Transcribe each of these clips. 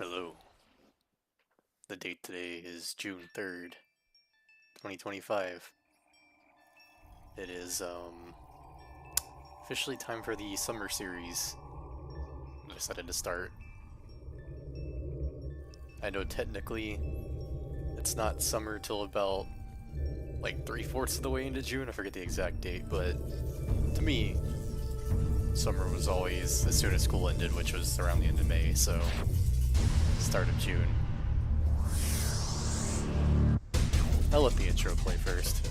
Hello. The date today is June 3rd, 2025. It is, officially time for the summer series. I decided to start. I know technically it's not summer till about, like, 3/4 of the way into June. I forget the exact date, but to me, summer was always as soon as school ended, which was around the end of May, so start of June. I'll let the intro play first.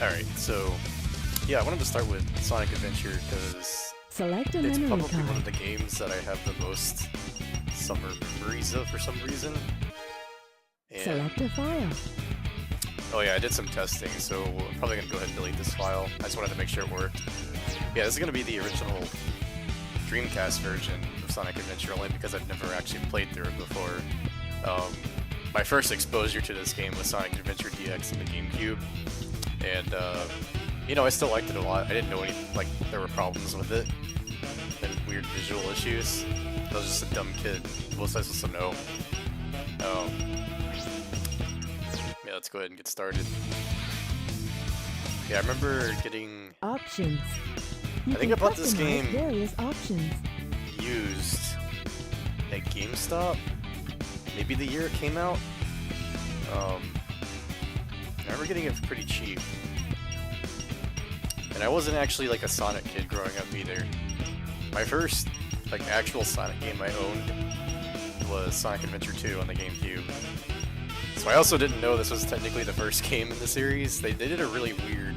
Alright, so yeah, I wanted to start with Sonic Adventure because it's probably one of the games that I have the most summer memories of for some reason. And Select a file. oh yeah, I did some testing, so I'm probably going to go ahead and delete this file. I just wanted to make sure it worked. Yeah, this is going to be the original Dreamcast version of Sonic Adventure, only because I've never actually played through it before. My first exposure to this game was Sonic Adventure DX in the GameCube, and you know, I still liked it a lot. I didn't know like there were problems with it and weird visual issues. I was just a dumb kid. Most I was supposed to know. Yeah, let's go ahead and get started. Yeah, I remember getting Options. I think I bought this game various options. used at GameStop. Maybe the year it came out. I remember getting it pretty cheap. And I wasn't actually like a Sonic kid growing up either. My first like actual Sonic game I owned was Sonic Adventure 2 on the GameCube. So I also didn't know this was technically the first game in the series. They did a really weird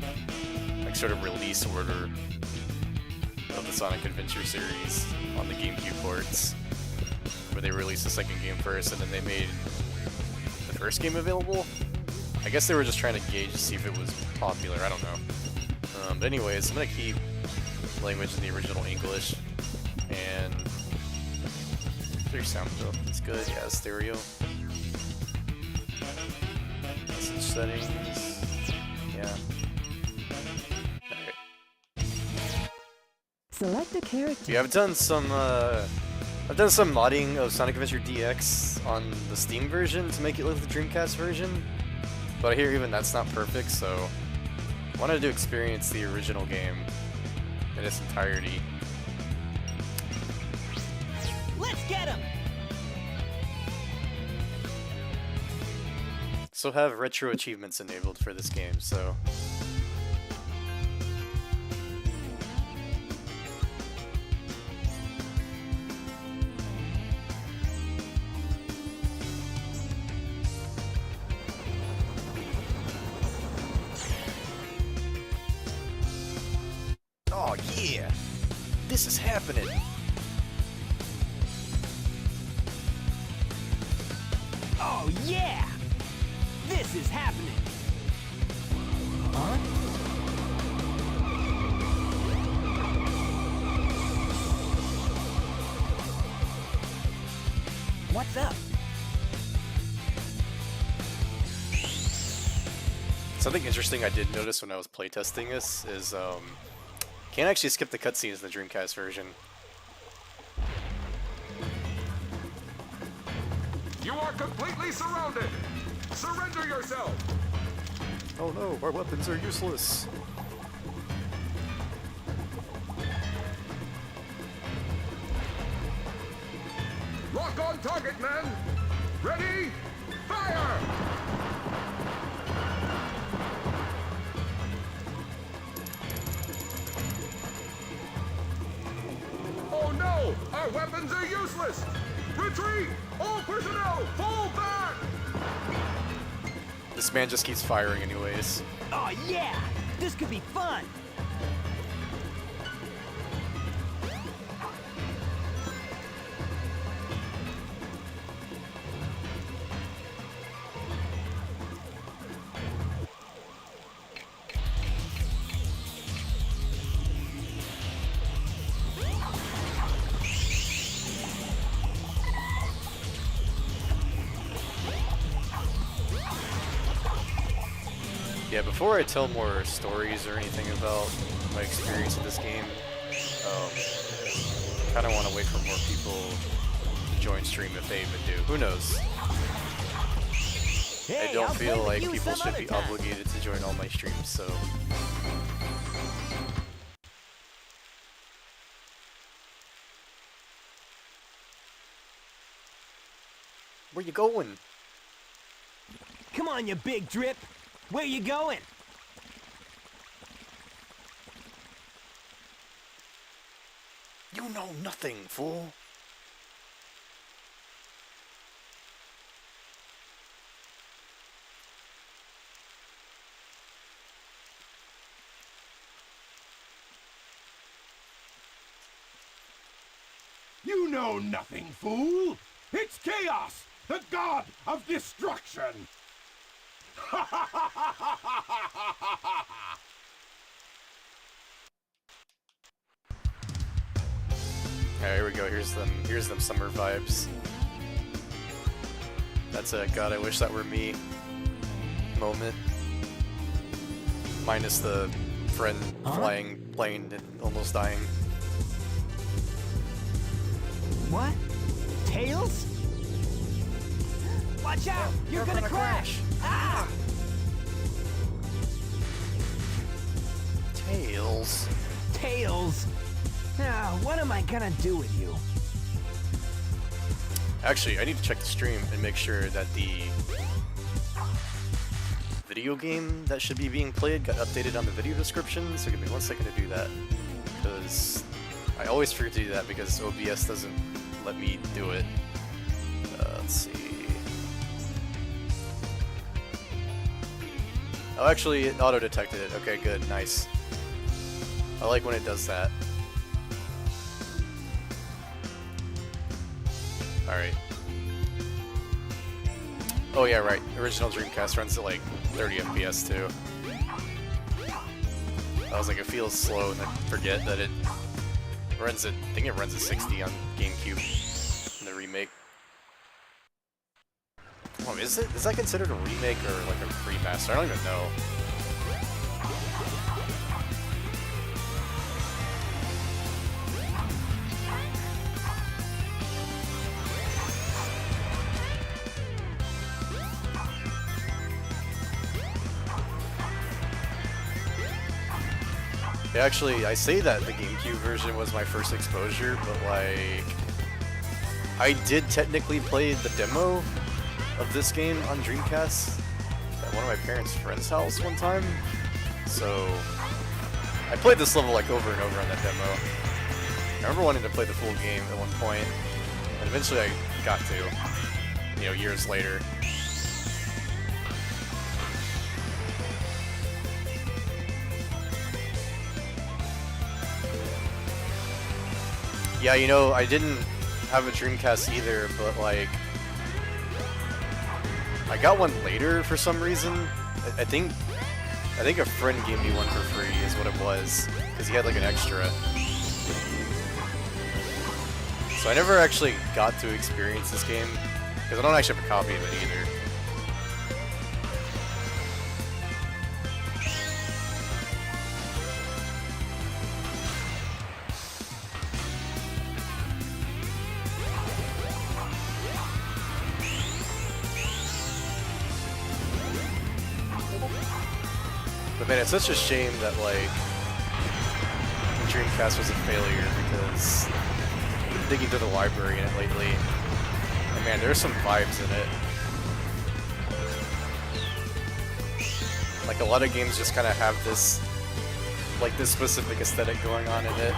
like sort of release order of the Sonic Adventure series on the GameCube ports, where they released the second game first and then they made the first game available. I guess they were just trying to gauge to see if it was popular, I don't know. But anyways, I'm gonna keep language in the original English, and their sound though, it's good, yeah, stereo. Message settings, yeah. Alright. Select a character. Yeah, I've done some modding of Sonic Adventure DX on the Steam version to make it look like the Dreamcast version, but I hear even that's not perfect, so I wanted to experience the original game in its entirety. Let's get him! So have retro achievements enabled for this game, so oh yeah! This is happening! Oh yeah! This is happening! Huh? What's up? Something interesting I did notice when I was playtesting this is Can't actually skip the cutscenes in the Dreamcast version. You are completely surrounded! Surrender yourself! Oh no, our weapons are useless. Lock on target, men! Ready? Fire! Oh no! Our weapons are useless! Retreat! All personnel, fall back! This man just keeps firing anyways. Oh yeah! This could be fun! Yeah, before I tell more stories or anything about my experience with this game, kind of want to wait for more people to join stream if they even do. Who knows? Hey, I don't I'll feel play with like you people some should be other time. obligated to join all my streams, so... Where you going? Come on, you big drip! Where you going? You know nothing, fool. You know nothing, fool! It's Chaos, the god of destruction! Alright, here we go. Here's them summer vibes. That's a God, I wish that were me moment. Minus the friend flying plane and almost dying. What? Tails? Watch out! You're gonna crash! Ah! Tails. Tails! Now, what am I gonna do with you? Actually, I need to check the stream and make sure that the video game that should be being played got updated on the video description, so give me 1 second to do that. Because I always forget to do that because OBS doesn't let me do it. Let's see. Oh, actually, it auto-detected it. Okay, good, nice. I like when it does that. Alright. Oh yeah, right. Original Dreamcast runs at like 30 FPS too. I was like, it feels slow, and I forget that it runs at, I think it runs at 60 on GameCube in the remake. Oh, is that considered a remake or like a remaster? I don't even know. Actually, I say that the GameCube version was my first exposure, but like, I did technically play the demo of this game on Dreamcast at one of my parents' friend's house one time. So, I played this level like over and over on that demo. I remember wanting to play the full game at one point, and eventually I got to, you know, years later. Yeah, you know, I didn't have a Dreamcast either, but like, I got one later for some reason. I think a friend gave me one for free is what it was, because he had like an extra. So I never actually got to experience this game, because I don't actually have a copy of it either. But man, it's such a shame that like the Dreamcast was a failure because I've been digging through the library in it lately. And man, there's some vibes in it. Like a lot of games just kind of have this, like this specific aesthetic going on in it.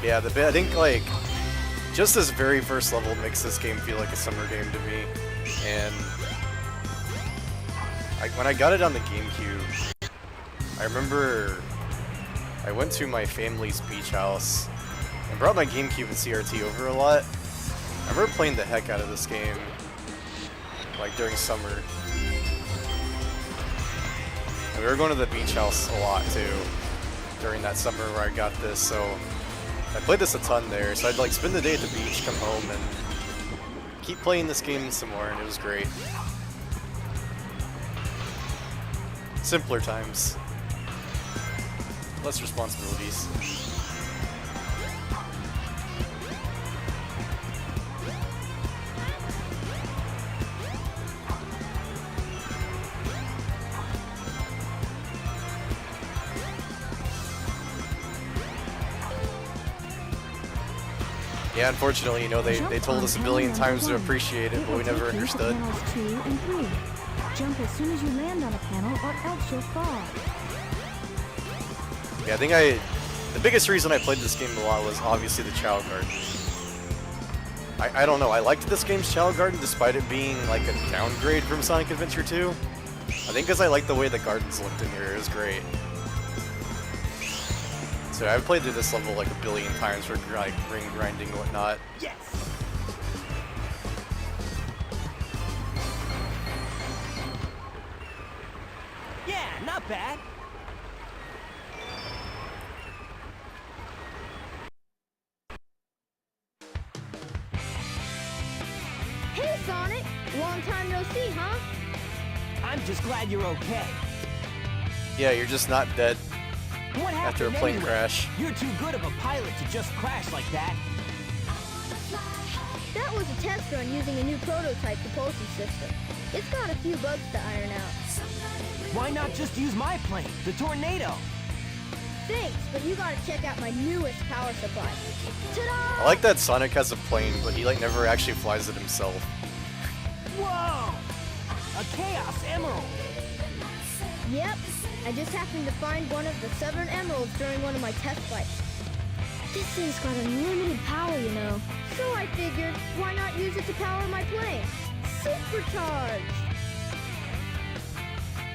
Yeah, I think like just this very first level makes this game feel like a summer game to me. And when I got it on the GameCube, I remember I went to my family's beach house and brought my GameCube and CRT over a lot. I remember playing the heck out of this game, like during summer. And we were going to the beach house a lot too, during that summer where I got this, so I played this a ton there. So I'd like spend the day at the beach, come home, and keep playing this game some more, and it was great. Simpler times. Less responsibilities. Yeah, unfortunately, you know, they told us a billion times to appreciate it, but we never understood. Panels 2 and 3. Jump as soon as you land on a panel, or else you'll fall. Yeah, I think the biggest reason I played this game a lot was obviously the Child Garden. I don't know, I liked this game's Child Garden despite it being like a downgrade from Sonic Adventure 2. I think because I liked the way the gardens looked in here, it was great. So I've played through this level like a billion times for like ring grinding and whatnot. Yes! Yeah, not bad. Hey, Sonic! Long time no see, huh? I'm just glad you're okay. Yeah, you're just not dead What happened after a plane anyway? crash. You're too good of a pilot to just crash like that. That was a test run using a new prototype propulsion system. It's got a few bugs to iron out. Why not just use my plane, the Tornado? Thanks, but you gotta check out my newest power supply. Ta-da! I like that Sonic has a plane, but he like never actually flies it himself. Whoa! A Chaos Emerald! Yep, I just happened to find one of the 7 emeralds during one of my test flights. This thing's got unlimited power, you know. So I figured, why not use it to power my plane? Supercharged!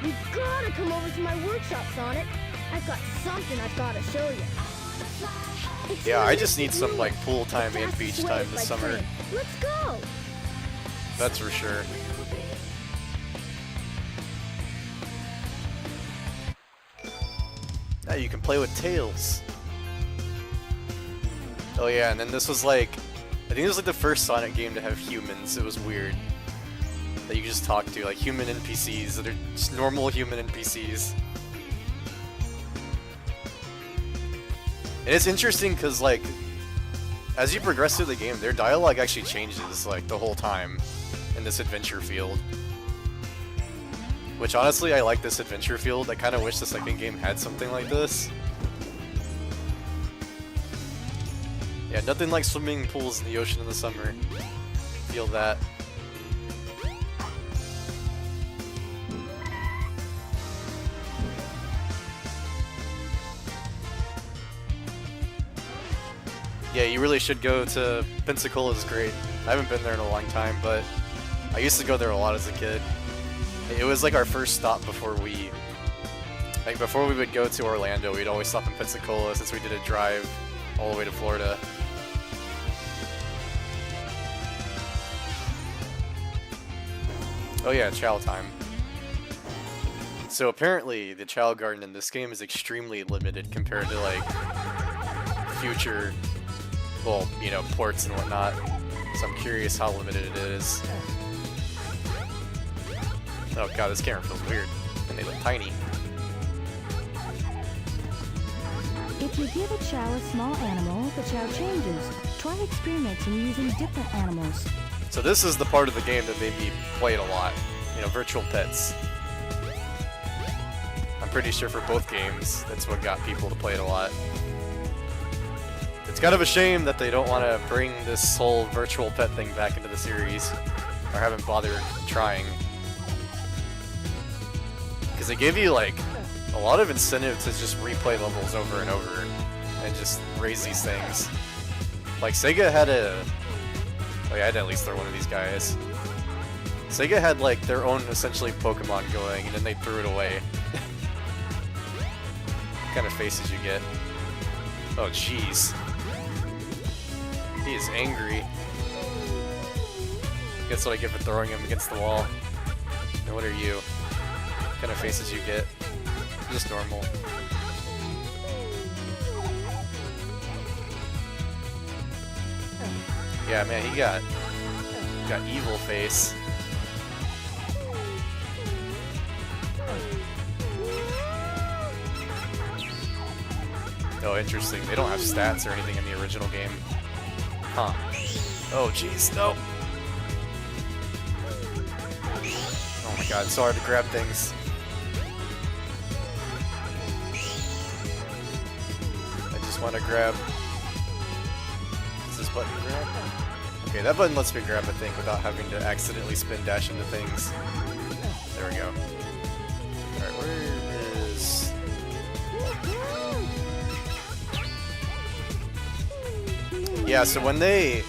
You gotta come over to my workshop, Sonic. I've got something I've gotta show you. It's Yeah, I really just need some like pool the time and fastest beach way time is this by summer. train. Let's go! That's for sure. Now you can play with Tails. Oh yeah, and then this was like, I think it was like the first Sonic game to have humans. It was weird. That you could just talk to, like human NPCs that are just normal human NPCs. And it's interesting because like, as you progress through the game, their dialogue actually changes like the whole time in this adventure field. Which honestly, I like this adventure field. I kind of wish the second game had something like this. Yeah, nothing like swimming pools in the ocean in the summer. Feel that. Yeah, you really should go to Pensacola. It's great. I haven't been there in a long time, but I used to go there a lot as a kid. It was like our first stop before we would go to Orlando. We'd always stop in Pensacola since we did a drive all the way to Florida. Oh yeah, Chow time. So apparently the Chow Garden in this game is extremely limited compared to like future, well, you know, ports and whatnot. So I'm curious how limited it is. Oh god, this camera feels weird. And they look tiny. If you give a Chow a small animal, the Chow changes. Try experimenting using different animals. So this is the part of the game that made me play it a lot. You know, virtual pets. I'm pretty sure for both games, that's what got people to play it a lot. It's kind of a shame that they don't want to bring this whole virtual pet thing back into the series, or haven't bothered trying. Because they give you, like, a lot of incentive to just replay levels over and over, and just raise these things. Like, Sega had a... Oh yeah, I'd at least throw one of these guys. Sega had, like, their own, essentially, Pokemon going, and then they threw it away. What kind of faces you get? Oh, jeez. He is angry. That's what I get for throwing him against the wall. And what are you? What kind of faces you get? Just normal. Yeah, man, he got evil face. Oh, interesting. They don't have stats or anything in the original game. Huh. Oh, jeez, no. Oh my god, it's so hard to grab things. I just want to grab... Is this button grab? Okay, that button lets me grab a thing without having to accidentally spin dash into things. There we go. Alright, where is... Yeah, so when they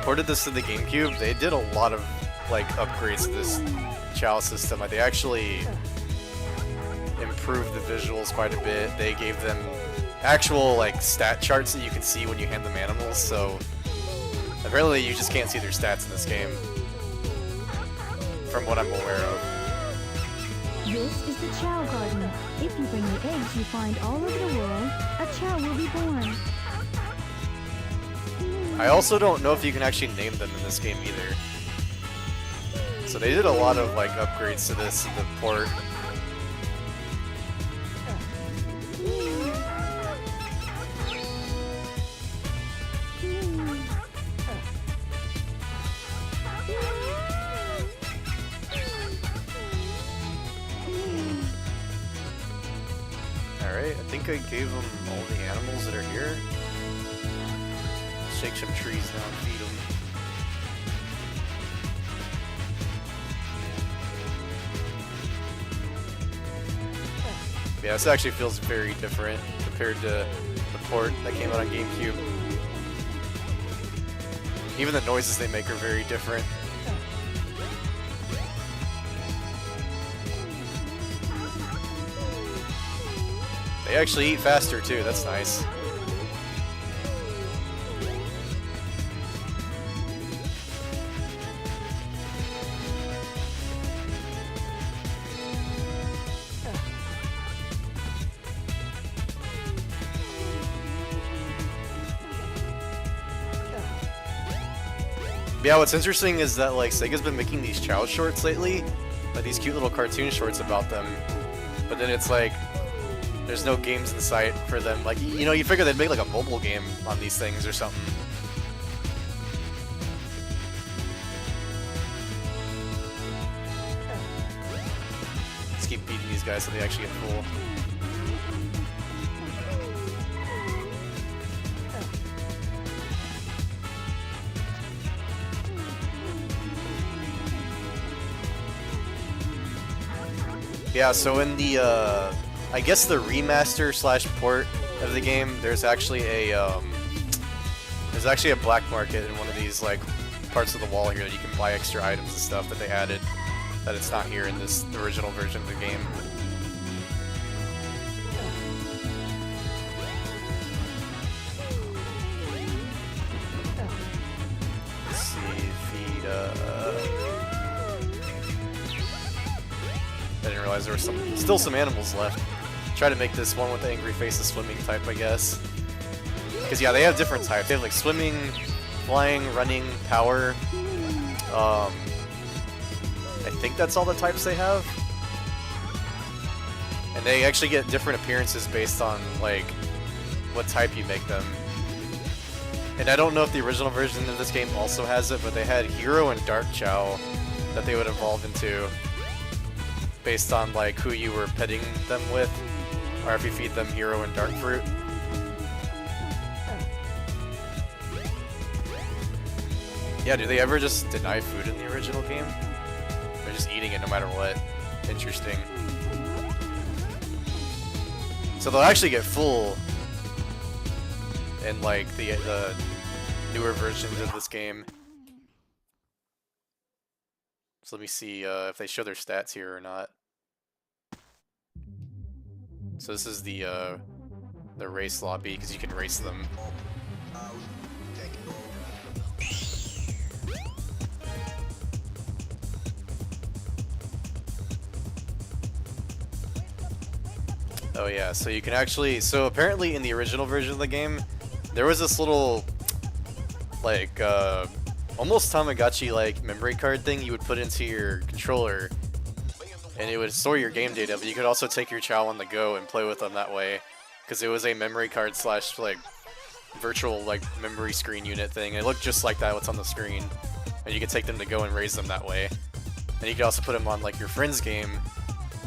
ported this to the GameCube, they did a lot of like upgrades to this Chow system. Like, they actually improved the visuals quite a bit. They gave them actual like stat charts that you can see when you hand them animals. So apparently you just can't see their stats in this game, from what I'm aware of. This is the Chow Garden. If you bring the eggs you find all over the world, a Chow will be born. I also don't know if you can actually name them in this game either. So they did a lot of like upgrades to this in the port. Alright, I think I gave them all the animals that are here. Shake some trees now and feed them. Yeah, this actually feels very different compared to the port that came out on GameCube. Even the noises they make are very different. They actually eat faster too, that's nice. Yeah, what's interesting is that like Sega's been making these Chow shorts lately, like these cute little cartoon shorts about them, but then it's like there's no games in sight for them. Like, you know, you figure they'd make like a mobile game on these things or something. Let's keep beating these guys so they actually get full. Yeah, so in the, I guess the remaster slash port of the game, there's actually a black market in one of these, like, parts of the wall here that you can buy extra items and stuff that they added, that it's not here in this original version of the game. Let's see, feed, I didn't realize there were still some animals left. Try to make this one with the angry face a swimming type, I guess. Because yeah, they have different types. They have like swimming, flying, running, power. I think that's all the types they have. And And they actually get different appearances based on, like, what type you make them. And I don't know if the original version of this game also has it, but they had Hero and Dark Chow that they would evolve into based on, like, who you were petting them with, or if you feed them Hero and Dark Fruit. Yeah, do they ever just deny food in the original game? They're just eating it no matter what. Interesting. So they'll actually get full in, like, the newer versions of this game. So let me see if they show their stats here or not. So this is the race lobby, because you can race them. Oh yeah, so you can actually, so apparently in the original version of the game, there was this little, like, almost Tamagotchi-like memory card thing you would put into your controller, and it would store your game data, but you could also take your Chow on the go and play with them that way, because it was a memory card slash, like, virtual, like, memory screen unit thing. It looked just like that, what's on the screen, and you could take them to go and raise them that way. And you could also put them on, like, your friend's game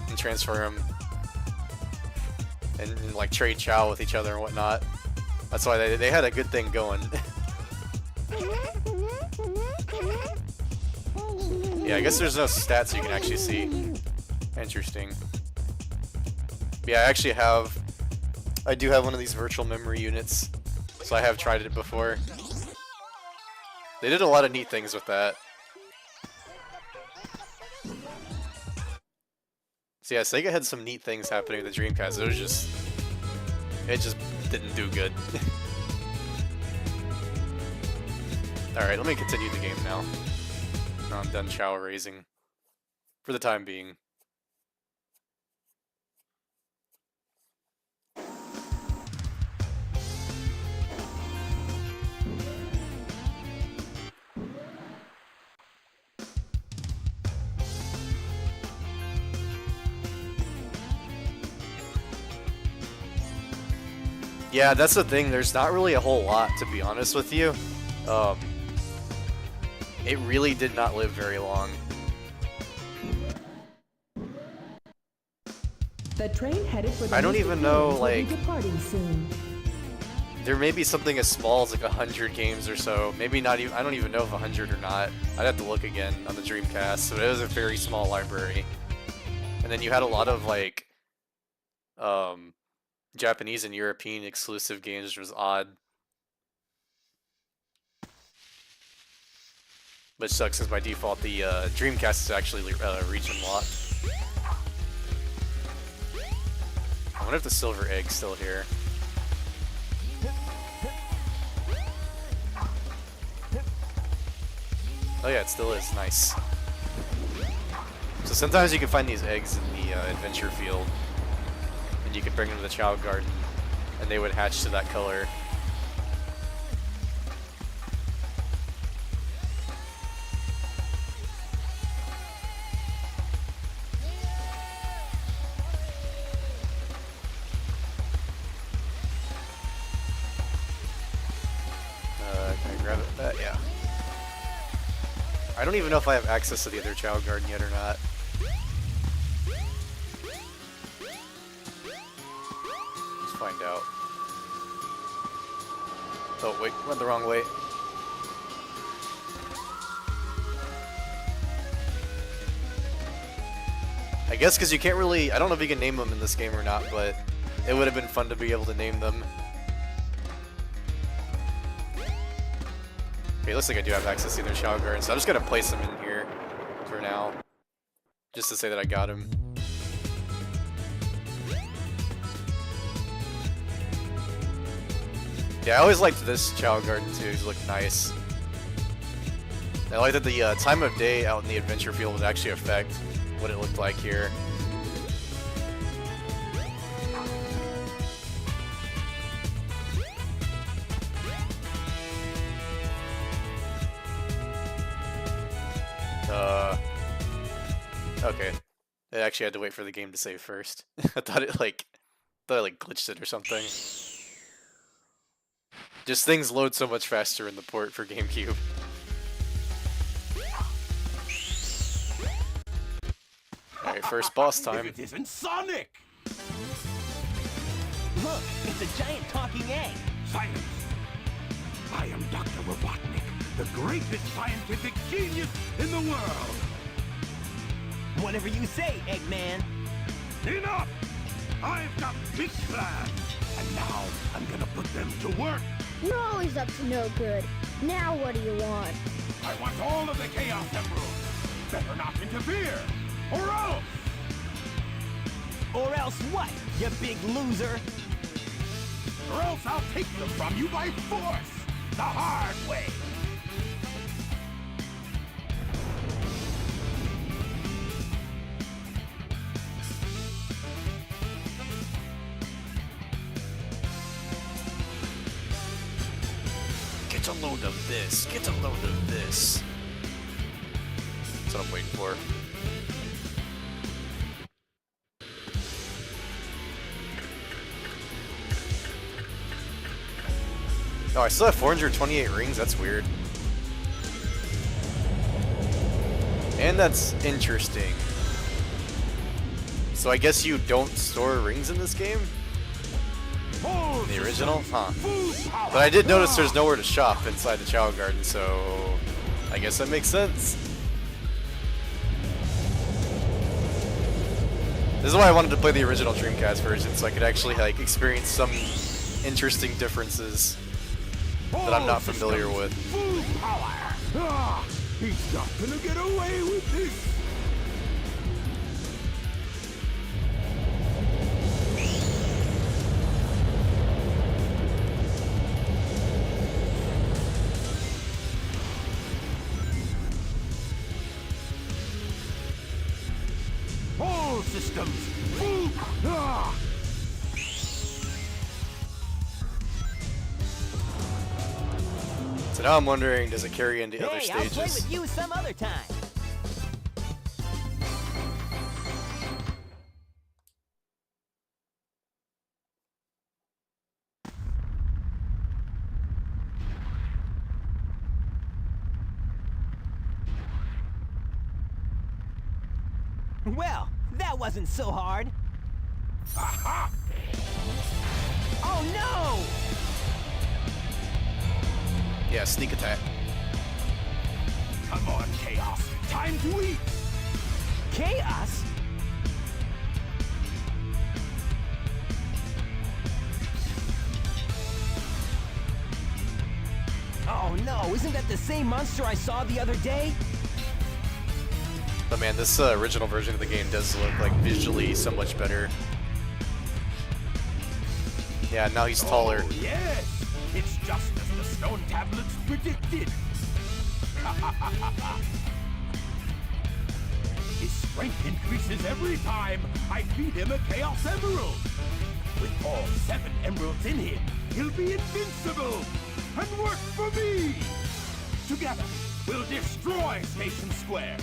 and transfer them. And like trade Chow with each other and whatnot. That's why they had a good thing going. Yeah, I guess there's no stats you can actually see. Interesting. Yeah, I do have one of these virtual memory units, so I have tried it before. They did a lot of neat things with that. So yeah, Sega had some neat things happening with the Dreamcast. It just didn't do good. Alright, let me continue the game now. Now I'm done Chow raising. For the time being. Yeah, that's the thing. There's not really a whole lot, to be honest with you. It really did not live very long. The train headed for the I don't even know, like, departing soon. There may be something as small as like 100 games or so. Maybe not even. I don't even know if 100 or not. I'd have to look again on the Dreamcast. So it was a very small library. And then you had a lot of like, Japanese and European exclusive games, which was odd. Which sucks because by default the Dreamcast is actually region locked. I wonder if the silver egg's still here. Oh yeah, it still is. Nice. So sometimes you can find these eggs in the adventure field. And you can bring them to the Chow Garden, and they would hatch to that color. Can I grab it? Yeah. I don't even know if I have access to the other Chow Garden yet or not. Find out. Oh wait, went the wrong way. I guess because you can't really, I don't know if you can name them in this game or not, but it would have been fun to be able to name them. Okay, looks like I do have access to their Chow Garden, so I'm just gonna place them in here for now. Just to say that I got him. Yeah, I always liked this Chow Garden too, it looked nice. I like that the time of day out in the adventure field would actually affect what it looked like here. Okay. I actually had to wait for the game to save first. I thought it glitched it or something. Just things load so much faster in the port for GameCube. Alright, first boss time. If it isn't Sonic! Look, it's a giant talking egg. Silence! I am Dr. Robotnik, the greatest scientific genius in the world! Whatever you say, Eggman. Enough! I've got big plans, and now I'm gonna put them to work. You're always up to no good. Now what do you want? I want all of the Chaos Emeralds. Better not interfere, or else! Or else what, you big loser? Or else I'll take them from you by force, the hard way. Get a load of this. Get a load of this. That's what I'm waiting for. Oh, I still have 428 rings? That's weird. And that's interesting. So I guess you don't store rings in this game? In the original? Huh. But I did notice there's nowhere to shop inside the Chow Garden, so I guess that makes sense. This is why I wanted to play the original Dreamcast version, so I could actually like experience some interesting differences that I'm not familiar with. Full power! Ah, he's not gonna get away with this! All systems full. Ah! So now I'm wondering, does it carry into other Hey, I'll play stages? with you some other time. Well, that wasn't so hard. Aha! Oh no! Yeah, sneak attack. Come on, Chaos. Time to eat! Chaos? Oh no, isn't that the same monster I saw the other day? But man, this original version of the game does look like visually so much better. Yeah, now he's taller. Oh, yes! It's just as the stone tablets predicted. His strength increases every time I feed him a Chaos Emerald. With all 7 emeralds in him, he'll be invincible and work for me. Together, we'll destroy Station Square.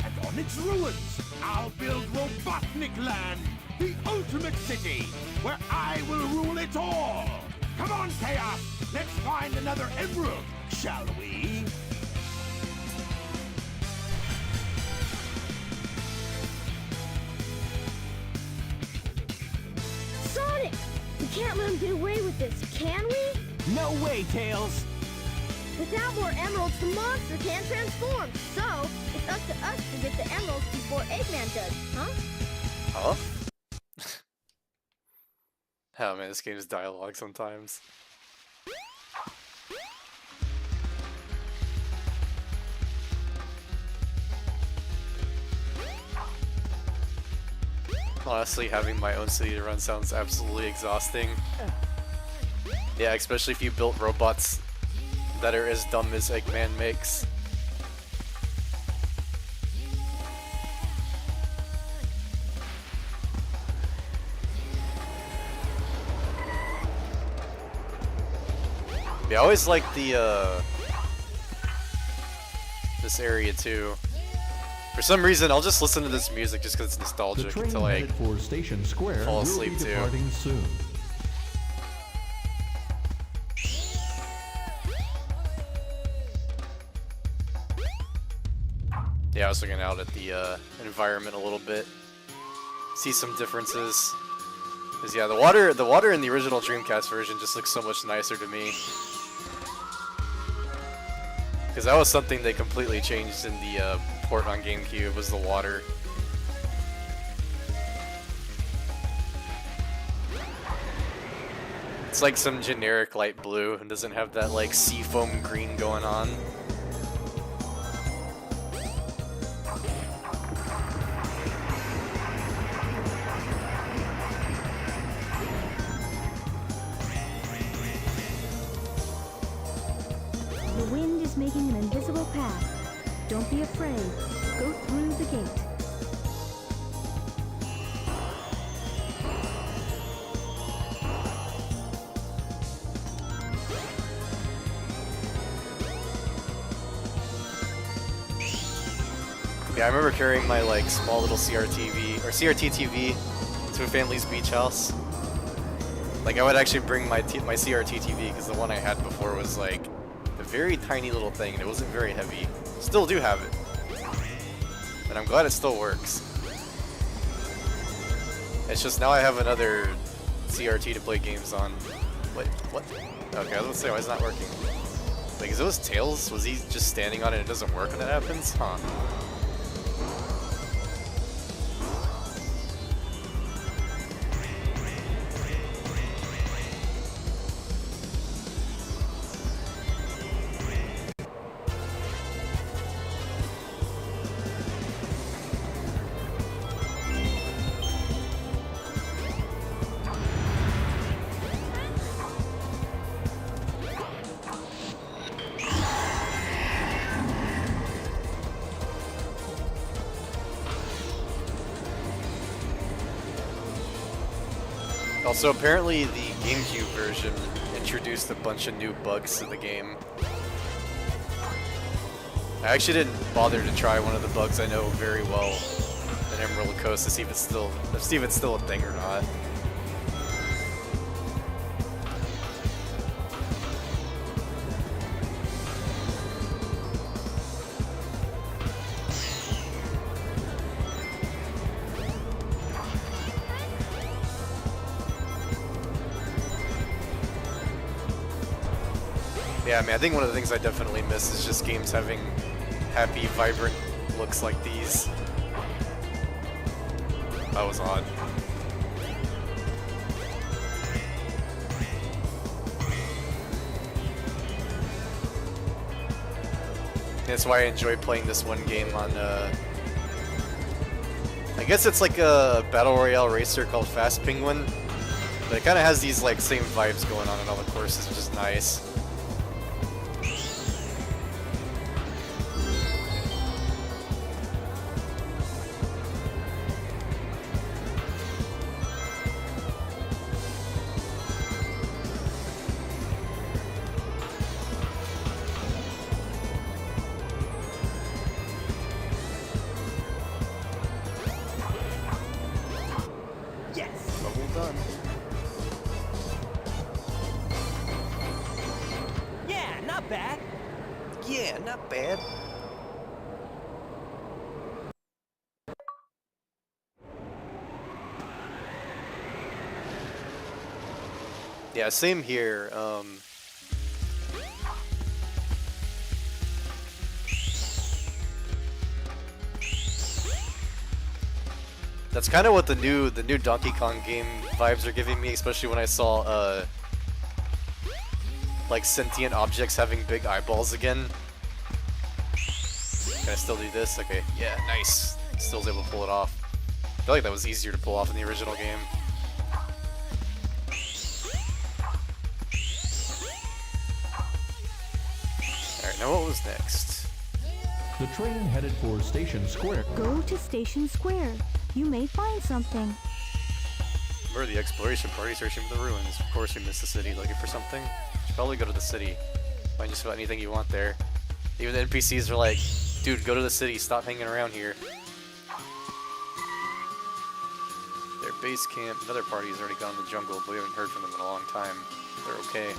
And on its ruins, I'll build Robotnik Land, the ultimate city, where I will rule it all. Come on, Chaos! Let's find another emerald, shall we? Sonic! We can't let him get away with this, can we? No way, Tails! Without more emeralds, the monster can't transform. So, it's up to us to get the emeralds before Eggman does, huh? Huh? Oh man, this game is dialogue sometimes. Honestly, having my own city to run sounds absolutely exhausting. Yeah, especially if you built robots that are as dumb as Eggman makes. Yeah, I always like the this area too. For some reason, I'll just listen to this music just because it's The nostalgic train until I headed for Station Square fall will asleep be too. departing soon. Yeah, I was looking out at the environment a little bit. See some differences. Cause yeah, the water in the original Dreamcast version just looks so much nicer to me. Cause that was something they completely changed in the port on GameCube, was the water. It's like some generic light blue and doesn't have that like seafoam green going on. The wind is making an invisible path. Don't be afraid. Go through the gate. Yeah, I remember carrying my like small little CRT TV to a family's beach house. Like I would actually bring my CRT TV because the one I had before was like a very tiny little thing and it wasn't very heavy. Still do have it, and I'm glad it still works. It's just now I have another CRT to play games on. Wait, what? Okay, I was gonna say why is it not working? Like, is those Tails? Was he just standing on it and it doesn't work when that happens? Huh. Also, apparently the GameCube version introduced a bunch of new bugs to the game. I actually didn't bother to try one of the bugs I know very well in Emerald Coast to see if it's still a thing or not. Yeah, I mean, I think one of the things I definitely miss is just games having happy, vibrant looks like these. That was odd. That's why I enjoy playing this one game on, I guess it's like a Battle Royale racer called Fast Penguin, but it kind of has these, like, same vibes going on in all the courses, which is nice. Yes! Level done. Yeah, not bad. Yeah, not bad. Yeah, same here. That's kind of what the new Donkey Kong game vibes are giving me, especially when I saw like sentient objects having big eyeballs again. Can I still do this? Okay, yeah, nice. Still was able to pull it off. I feel like that was easier to pull off in the original game. Alright, now what was next? The train headed for Station Square. Go to Station Square. You may find something. Remember the exploration party searching for the ruins. Of course we missed the city looking for something. Should probably go to the city. Find just about anything you want there. Even the NPCs are like, dude, go to the city, stop hanging around here. base camp. Another party's already gone to the jungle, but we haven't heard from them in a long time. They're okay.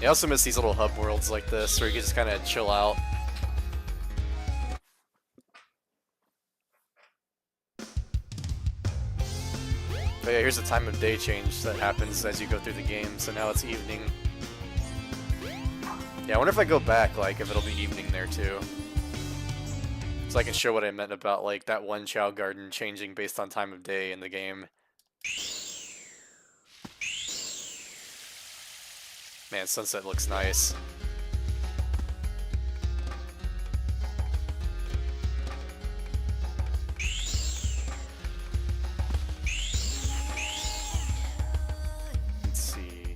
I also miss these little hub worlds like this, where you can just kind of chill out. But yeah, here's the time of day change that happens as you go through the game, so now it's evening. Yeah, I wonder if I go back, like, if it'll be evening there too. So I can show what I meant about, like, that one Chow Garden changing based on time of day in the game. Man, sunset looks nice. Let's see.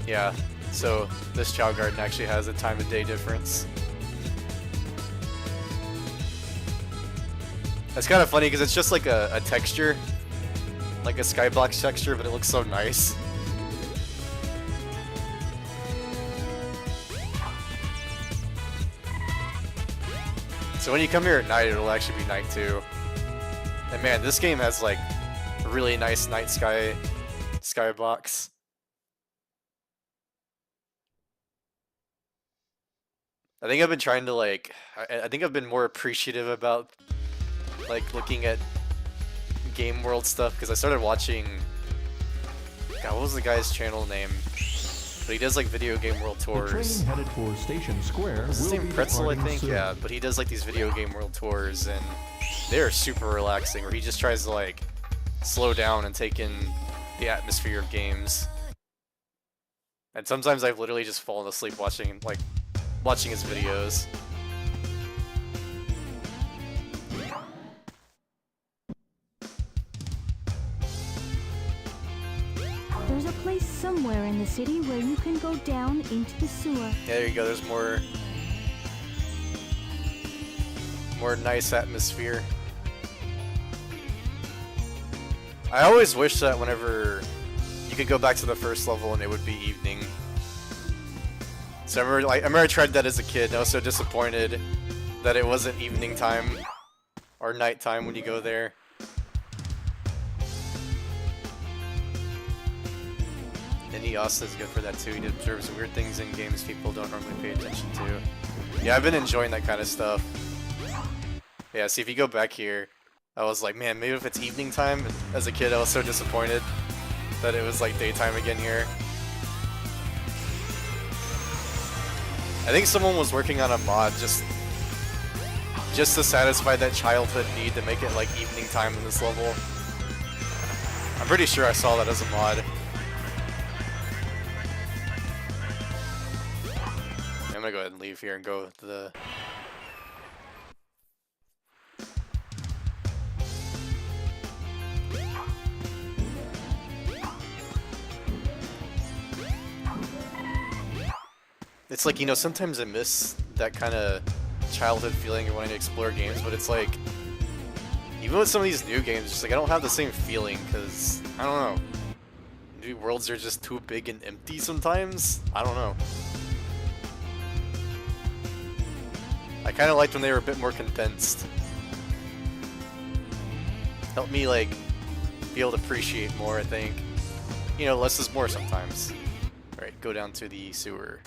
Yeah, so this Chow Garden actually has a time of day difference. It's kind of funny because it's just like a texture, like a skybox texture, but it looks so nice. So when you come here at night, it'll actually be night too. And man, this game has like a really nice night skybox. I think I've been trying to like, I think I've been more appreciative about like looking at game world stuff because I started watching, God, what was the guy's channel name? But he does like video game world The tours. train headed for Station Square What's his will name? be Pretzel, I departing think? soon. Yeah, but he does like these video game world tours and they're super relaxing where he just tries to like slow down and take in the atmosphere of games. And sometimes I've literally just fallen asleep watching his videos. There's a place somewhere in the city where you can go down into the sewer. Yeah, there you go. There's more nice atmosphere. I always wish that whenever you could go back to the first level and it would be evening. So I remember I tried that as a kid. And I was so disappointed that it wasn't evening time or nighttime when you go there. And he also is good for that too. He observes weird things in games people don't normally pay attention to. Yeah, I've been enjoying that kind of stuff. Yeah, see if you go back here, I was like, man, maybe if it's evening time. And as a kid, I was so disappointed that it was like daytime again here. I think someone was working on a mod just to satisfy that childhood need to make it like evening time in this level. I'm pretty sure I saw that as a mod. I'm gonna go ahead and leave here and go to the... It's like, you know, sometimes I miss that kind of childhood feeling of wanting to explore games, but it's like, even with some of these new games, just like I don't have the same feeling, because, I don't know, new worlds are just too big and empty sometimes? I don't know. I kind of liked when they were a bit more condensed. Helped me, like, be able to appreciate more, I think. You know, less is more sometimes. Alright, go down to the sewer.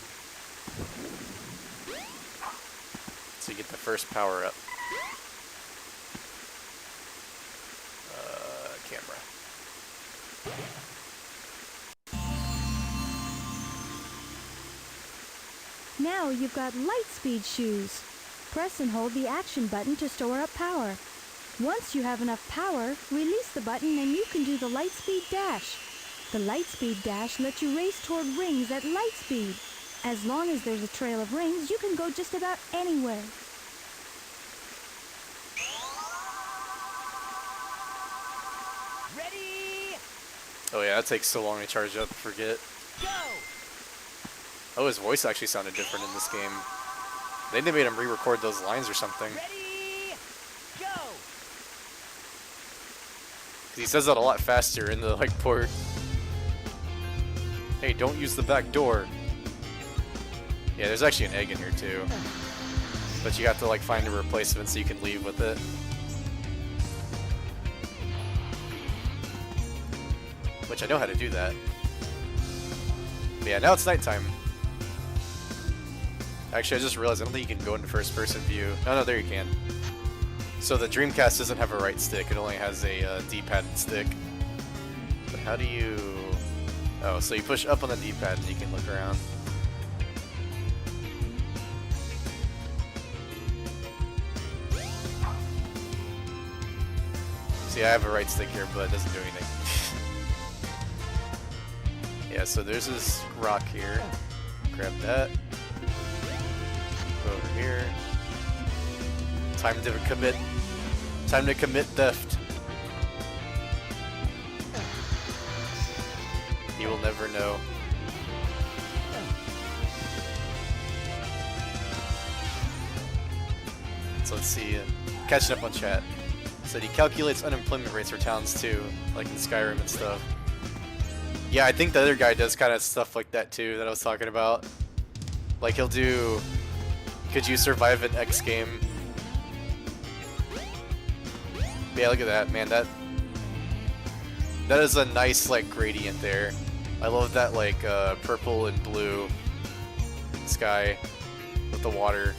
So you get the first power up. Camera. Now you've got light speed shoes. Press and hold the action button to store up power. Once you have enough power, release the button and you can do the light speed dash. The light speed dash lets you race toward rings at light speed. As long as there's a trail of rings, you can go just about anywhere. Ready? Oh yeah, that takes so long to charge up, forget. Go! Oh, his voice actually sounded different in this game. I think they made him re-record those lines or something. Ready, go! 'Cause he says that a lot faster in the like port. Hey, don't use the back door. Yeah, there's actually an egg in here too. But you have to like find a replacement so you can leave with it. Which I know how to do that. But yeah, now it's nighttime. Actually, I just realized I don't think you can go into first person view. No, there you can. So the Dreamcast doesn't have a right stick, it only has a D-pad stick. But how do you... Oh, so you push up on the D-pad and you can look around. See, I have a right stick here, but it doesn't do anything. Yeah, so there's this rock here. Grab that. Go over here. Time to commit. Time to commit theft. You will never know. So let's see. Catching up on chat. Said he calculates unemployment rates for towns too, like in Skyrim and stuff. Yeah, I think the other guy does kind of stuff like that too that I was talking about. Like he'll do, could you survive an X game? Yeah, look at that, man. That is a nice like gradient there. I love that like purple and blue sky with the water.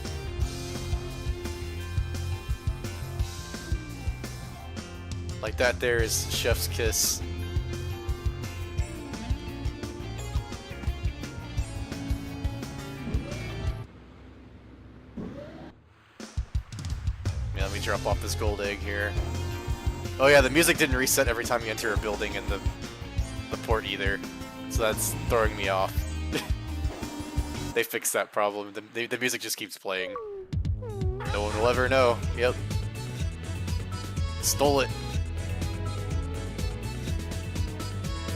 Like that there is Chef's Kiss. Yeah, let me drop off this gold egg here. Oh yeah, the music didn't reset every time you enter a building in the port either. So that's throwing me off. They fixed that problem. The music just keeps playing. No one will ever know. Yep. Stole it.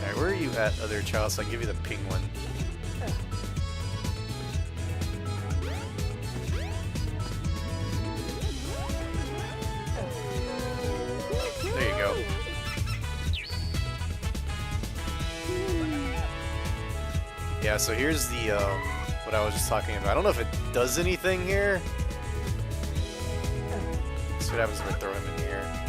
Alright, where are you at, other child? So I can give you the ping one. There you go. Yeah, so here's the, what I was just talking about. I don't know if it does anything here. Let's see what happens if I throw him in here.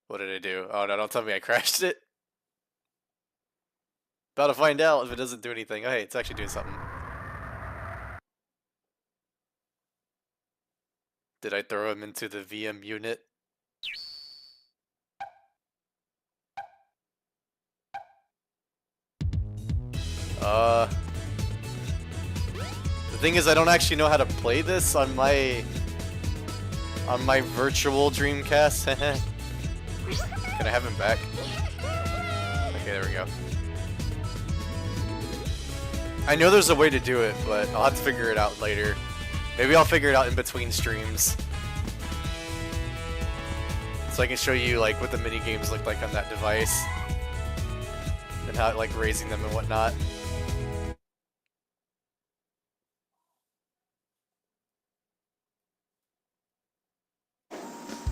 What did I do? Oh no, don't tell me I crashed it. About to find out if it doesn't do anything. Oh hey, it's actually doing something. Did I throw him into the VM unit? The thing is I don't actually know how to play this on my virtual Dreamcast. Can I have him back? Okay, there we go. I know there's a way to do it, but I'll have to figure it out later. Maybe I'll figure it out in between streams. So I can show you like what the mini games look like on that device. And how like raising them and whatnot.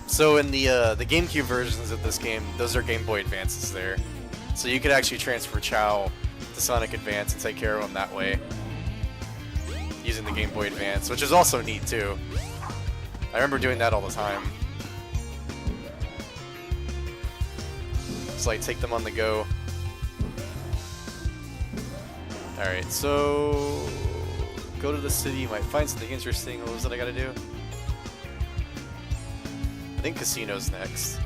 So in the GameCube versions of this game, those are Game Boy Advances there. So you could actually transfer Chao to Sonic Advance and take care of him that way. Using the Game Boy Advance, which is also neat too. I remember doing that all the time. Just like take them on the go. Alright, so go to the city, you might find something interesting. What was it I gotta do? I think casino's next.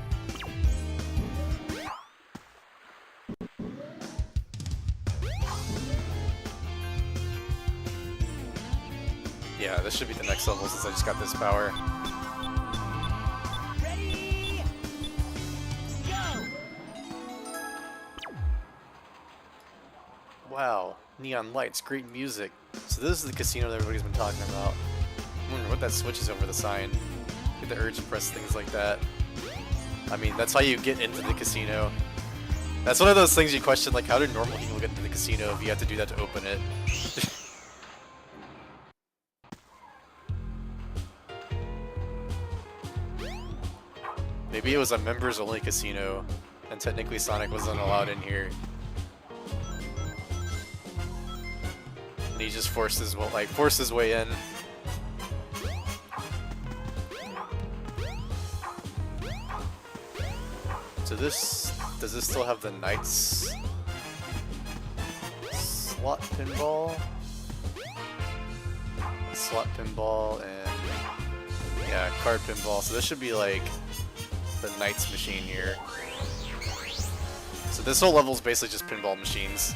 Yeah, this should be the next level since I just got this power. Ready, go! Wow, neon lights, great music. So this is the casino that everybody's been talking about. I wonder what that switch is over the sign. Get the urge to press things like that. I mean, that's how you get into the casino. That's one of those things you question, like, how do normal people get into the casino if you have to do that to open it? Maybe it was a members-only casino, and technically Sonic wasn't allowed in here. And he just forced his way in. So does this still have the Knights slot pinball? Slot pinball and yeah, card pinball. So this should be like the Knights machine here. So this whole level is basically just pinball machines.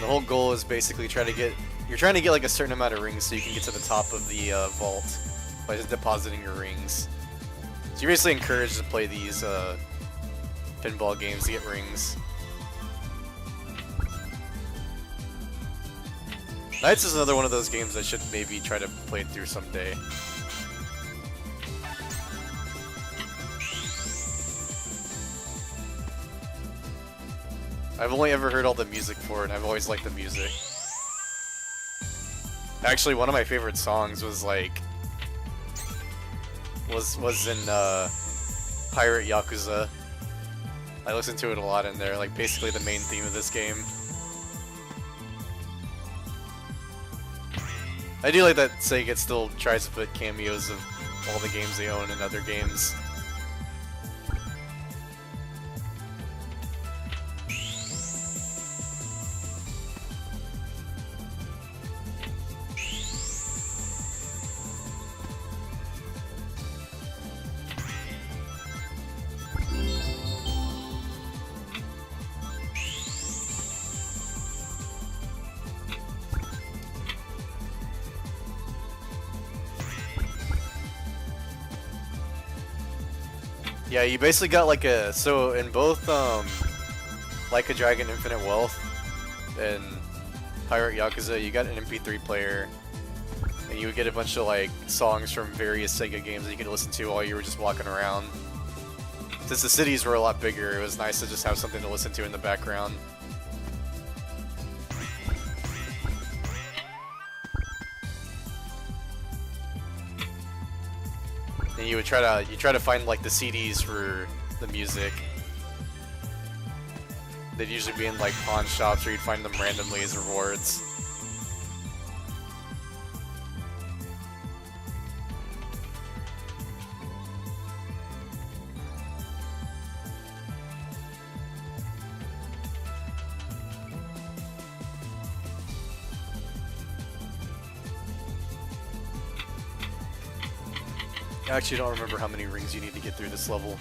The whole goal is basically you're trying to get like a certain amount of rings so you can get to the top of the vault by just depositing your rings. So you're basically encouraged to play these pinball games to get rings. Knights is another one of those games I should maybe try to play through someday. I've only ever heard all the music for it, and I've always liked the music. Actually, one of my favorite songs was like was in Pirate Yakuza. I listened to it a lot in there, like basically the main theme of this game. I do like that Sega still tries to put cameos of all the games they own in other games. Yeah, you basically got like so in both Like a Dragon Infinite Wealth and Pirate Yakuza, you got an MP3 player, and you would get a bunch of like songs from various Sega games that you could listen to while you were just walking around. Since the cities were a lot bigger, it was nice to just have something to listen to in the background. And you would try to find like the CDs for the music. They'd usually be in like pawn shops, or you'd find them randomly as rewards. I actually don't remember how many rings you need to get through this level.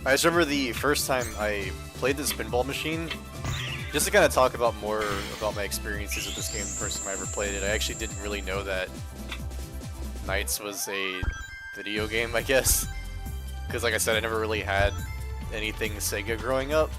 I just remember the first time I played this pinball machine, just to kind of talk about more about my experiences with this game the first time I ever played it. I actually didn't really know that Knights was a video game, I guess. Because like I said, I never really had anything Sega growing up.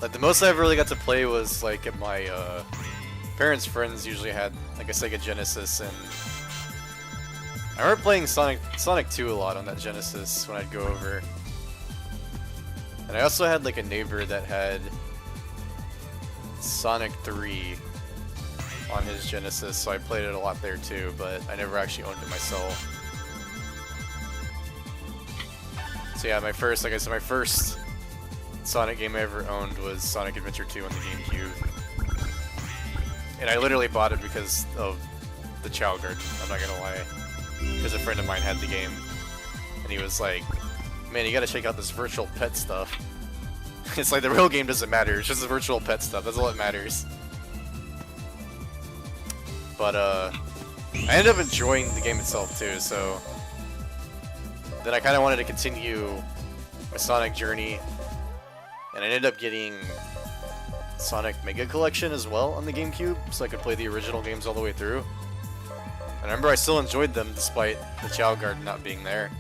Like, the most I ever really got to play was, like, at my, parents' friends usually had, like, a Sega Genesis, and I remember playing Sonic 2 a lot on that Genesis when I'd go over. And I also had, like, a neighbor that had Sonic 3 on his Genesis, so I played it a lot there too, but I never actually owned it myself. So yeah, my first, like I said, my first Sonic game I ever owned was Sonic Adventure 2 on the GameCube. And I literally bought it because of the Chow Garden, I'm not gonna lie. Because a friend of mine had the game. And he was like, man, you gotta check out this virtual pet stuff. It's like the real game doesn't matter, it's just the virtual pet stuff, that's all that matters. But I ended up enjoying the game itself too, so then I kind of wanted to continue my Sonic journey, and I ended up getting Sonic Mega Collection as well on the GameCube, so I could play the original games all the way through. And I remember I still enjoyed them despite the Chow Garden not being there.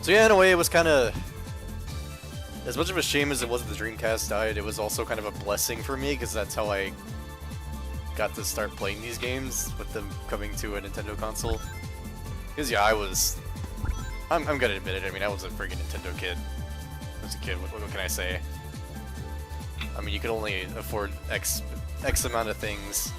So yeah, in a way, it was kind of, as much of a shame as it was that the Dreamcast died, it was also kind of a blessing for me, because that's how I got to start playing these games, with them coming to a Nintendo console. Because yeah, I'm gonna admit it, I mean, I was a freaking Nintendo kid. I was a kid, what can I say? I mean, you could only afford X amount of things.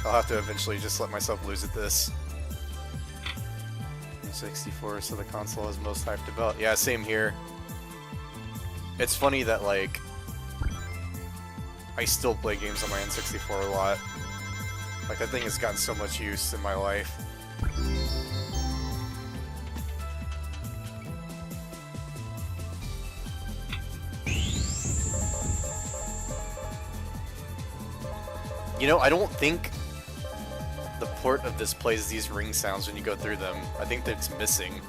I'll have to eventually just let myself lose at this. 64, so the console is most hyped about. Yeah, same here. It's funny that, like, I still play games on my N64 a lot. Like, that thing has gotten so much use in my life. You know, I don't think the port of this plays these ring sounds when you go through them. I think that it's missing.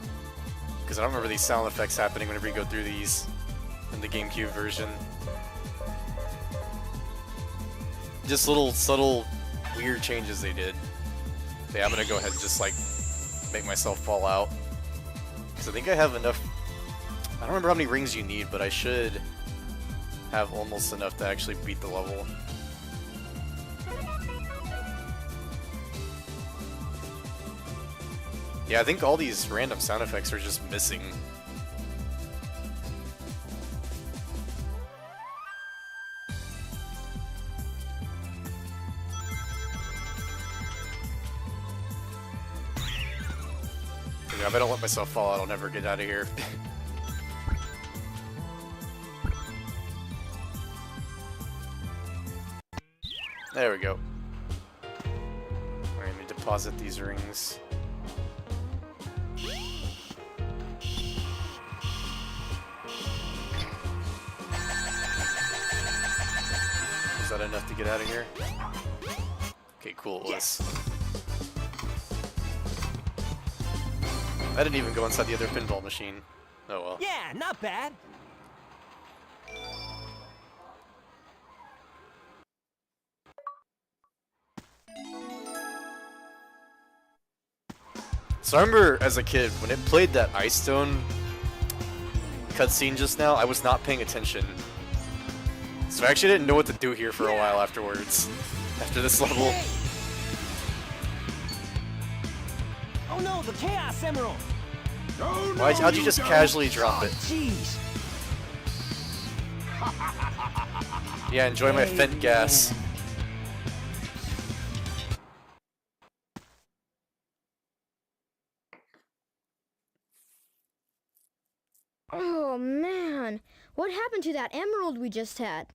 Because I don't remember these sound effects happening whenever you go through these in the GameCube version. Just little subtle weird changes they did. Yeah, I'm gonna go ahead and just like make myself fall out. Because I think I have enough. I don't remember how many rings you need, but I should have almost enough to actually beat the level. Yeah, I think all these random sound effects are just missing. Yeah, if I don't let myself fall out, I'll never get out of here. There we go. Alright, let me deposit these rings. Is that enough to get out of here? Okay, cool, it was. I didn't even go inside the other pinball machine. Oh well. Yeah, not bad. So I remember as a kid, when it played that Ice Stone cutscene just now, I was not paying attention. So I actually didn't know what to do here for a while afterwards. After this level. Hey! Oh no, the Chaos Emerald! Oh, no, How'd you just don't. casually drop it? Jeez. Yeah, enjoy my Hey, Fent gas. Oh man, what happened to that emerald we just had?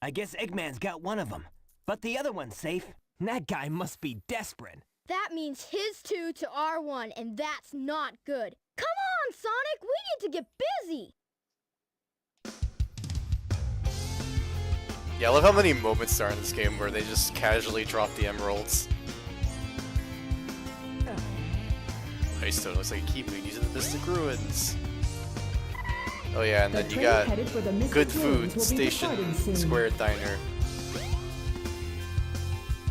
I guess Eggman's got one of them, but the other one's safe. That guy must be desperate. That means his 2 to our 1, and that's not good. Come on, Sonic, we need to get busy. Yeah, I love how many moments there are in this game where they just casually drop the emeralds. Ice Toad looks like a keyblade using the Mystic Ruins. Oh yeah, and The then you train got headed for the Mystic Good Ruins Food will be Station departing soon. Square Diner.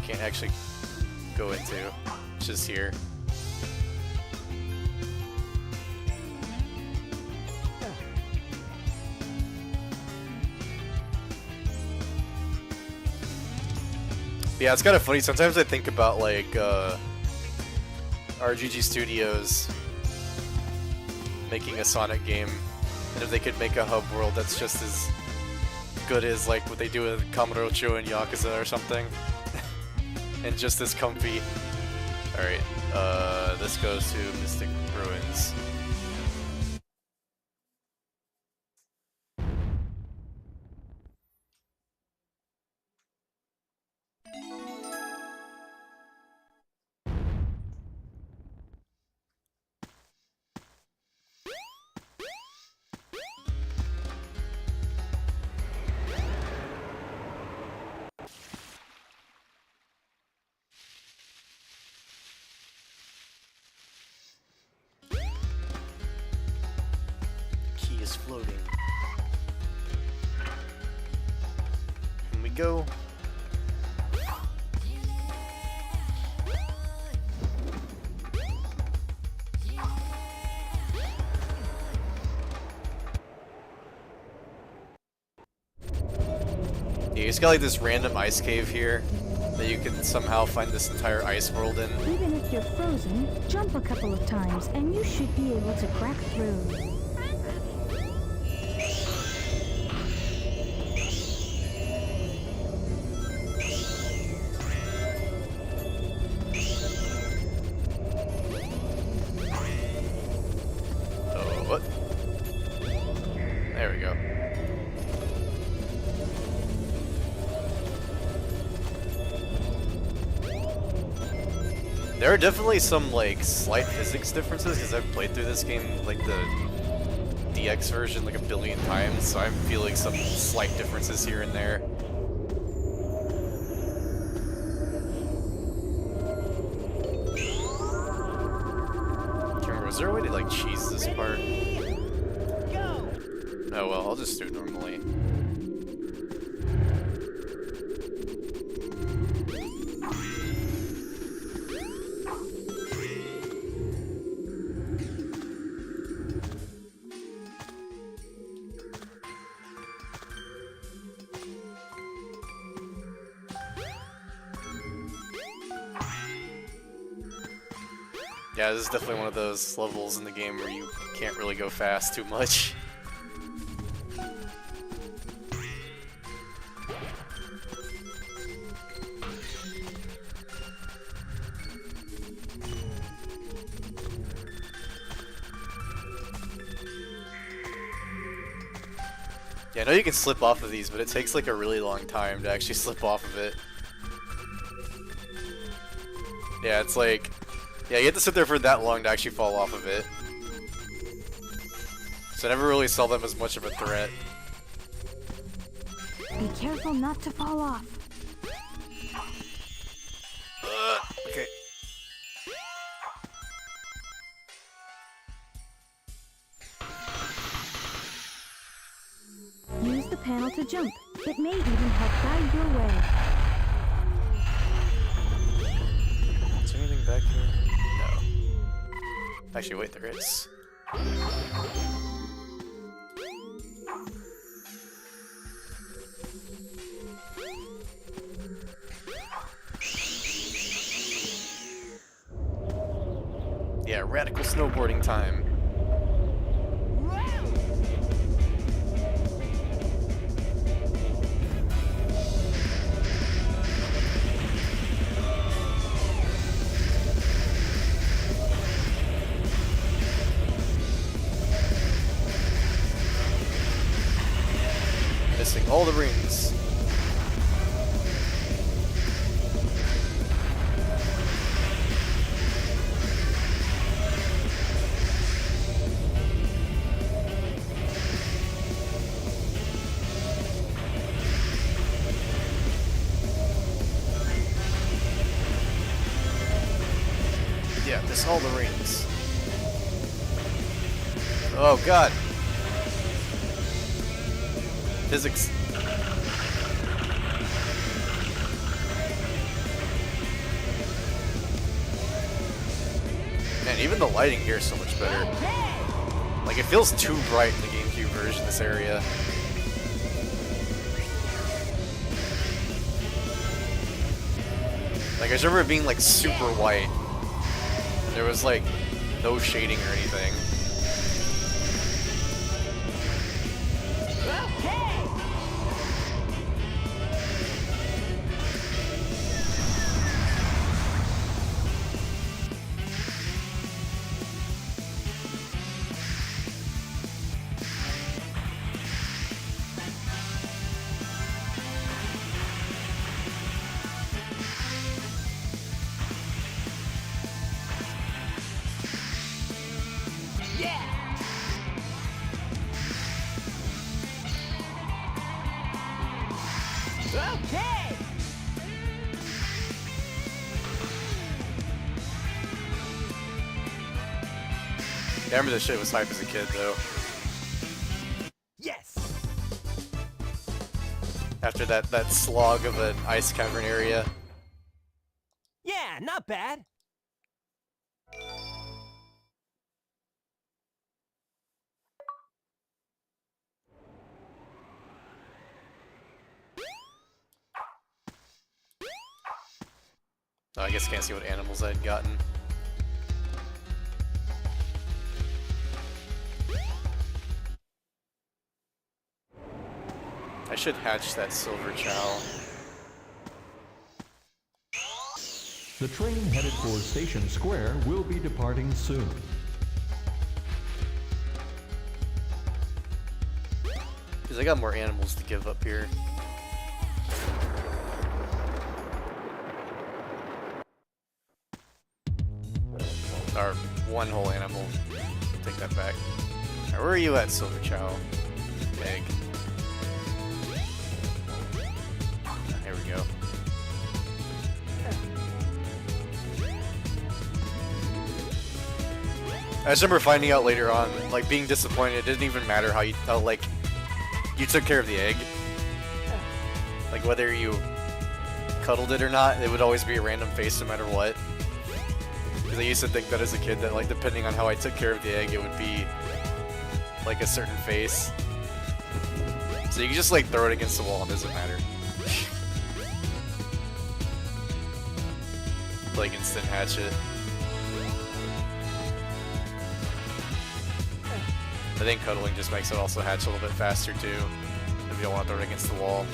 Can't actually go into. It's just here. Yeah, it's kind of funny. Sometimes I think about like RGG Studios making a Sonic game, and if they could make a hub world that's just as good as like what they do with Kamurocho and Yakuza or something, and just as comfy. All right, this goes to Mystic Ruins. Key is floating. Here we go. Yeah, you just got like this random ice cave here that you can somehow find this entire ice world in. Even if you're frozen, jump a couple of times and you should be able to crack through. Oh, what? There we go. There are definitely some like slight physics differences because I've played through this game like the DX version like a billion times, so I'm feeling some slight differences here and there. Can't remember, was there a way to like cheese this part? Oh well, I'll just do it normally. Yeah, this is definitely one of those levels in the game where you can't really go fast too much. Yeah, I know you can slip off of these, but it takes like a really long time to actually slip off of it. Yeah, it's like... Yeah, you have to sit there for that long to actually fall off of it. So I never really saw them as much of a threat. Be careful not to fall off. Okay. Use the panel to jump. It may even help guide your way. Is there anything back here? No. Actually, wait, there is. Yeah, radical snowboarding time. Missing all the rings. Yeah, miss all the rings. Oh god. Physics. Man, even the lighting here is so much better. Like, it feels too bright in the GameCube version, this area. Like, I just remember it being, like, super white. And there was, like, no shading or anything. Okay! I remember this shit was hype as a kid, though. Yes! After that slog of an ice cavern area. Yeah, not bad. Oh, I guess I can't see what animals I'd gotten. I should hatch that silver chow. The train headed for Station Square will be departing soon. Because I got more animals to give up here. Or one whole animal. Take that back. Alright, where are you at, Silver Chow? Egg. Here we go. I just remember finding out later on, like, being disappointed. It didn't even matter how like, you took care of the egg. Like, whether you cuddled it or not, it would always be a random face no matter what. Because I used to think that as a kid, that, like, depending on how I took care of the egg, it would be, like, a certain face. So you can just, like, throw it against the wall, it doesn't matter. Like, instant hatch it. I think cuddling just makes it also hatch a little bit faster, too, if you don't want to throw it against the wall.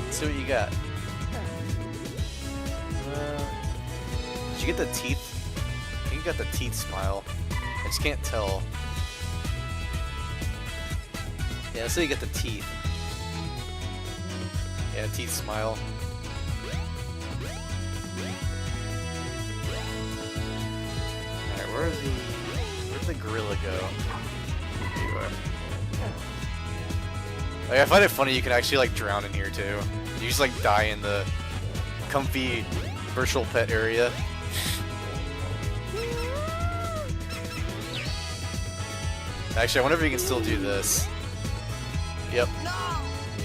See what you got. Did you get the teeth? I think you got the teeth smile. I just can't tell. Yeah, let's say you get the teeth. Yeah, teeth smile. Alright, where'd the gorilla go? There you are. Like, I find it funny you can actually, like, drown in here, too. You just, like, die in the comfy virtual pet area. Actually, I wonder if you can still do this. Yep.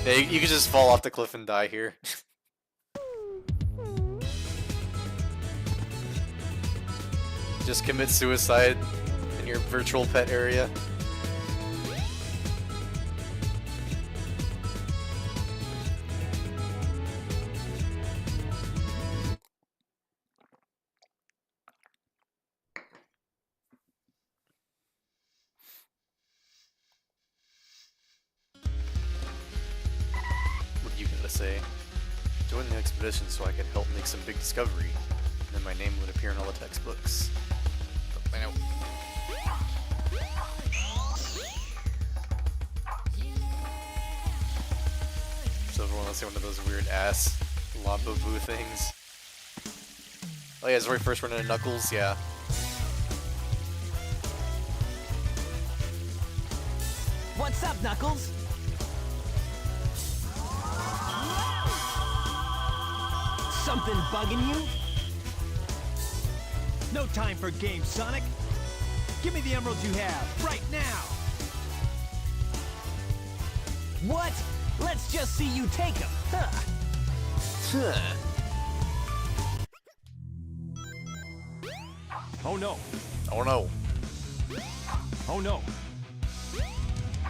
Yeah, you can just fall off the cliff and die here. Just commit suicide in your virtual pet area. What do you gotta say? Join the expedition so I could help make some big discovery. And then my name would appear in all the textbooks. I know. So everyone wants to see one of those weird ass Lava Boo things. Oh yeah, it's where we first run into Knuckles, yeah. What's up, Knuckles? something bugging you? No time for games, Sonic. Give me the emeralds you have, right now! What? Let's just see you take them. Huh. Oh no, Oh no. oh no.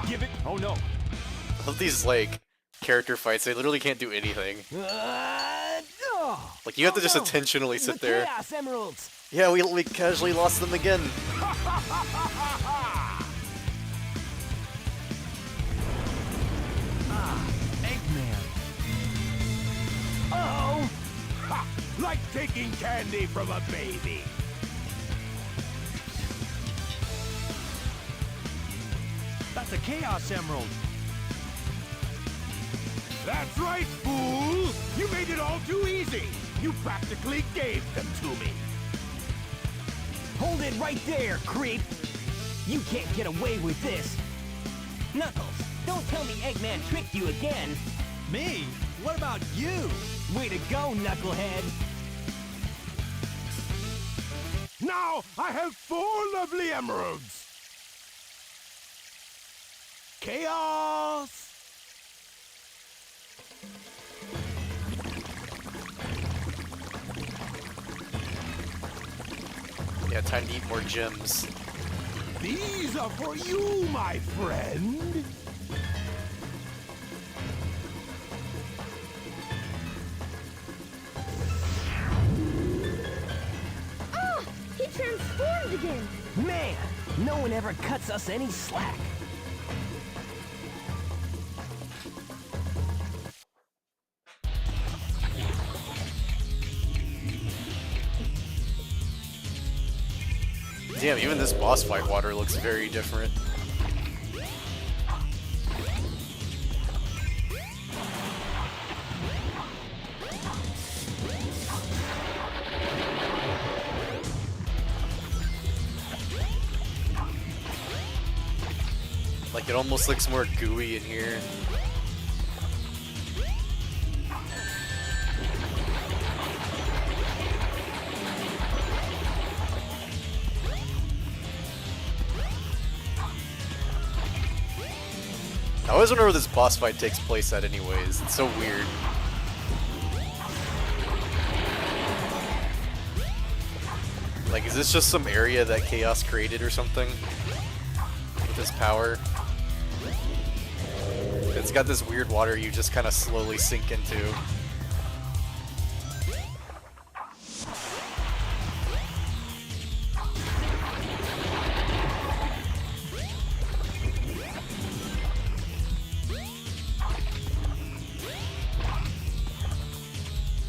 Give it, oh no. I love these, like, character fights. They literally can't do anything. Oh. Like, you have to Oh, just no. intentionally sit The there. Chaos Emeralds. Yeah, we casually lost them again. Eggman. Oh. Ha! Like taking candy from a baby. That's a Chaos Emerald. That's right, fool! You made it all too easy. You practically gave them to me. Hold it right there, creep. You can't get away with this. Knuckles, don't tell me Eggman tricked you again. Me? What about you? Way to go, Knucklehead. Now I have 4 lovely emeralds. Chaos! Yeah, time to eat more gems. These are for you, my friend. Ah! He transformed again! Man, no one ever cuts us any slack. Damn, even this boss fight water looks very different. Like, it almost looks more gooey in here. I always wonder where this boss fight takes place at anyways. It's so weird. Like, is this just some area that Chaos created or something? With his power? It's got this weird water you just kind of slowly sink into.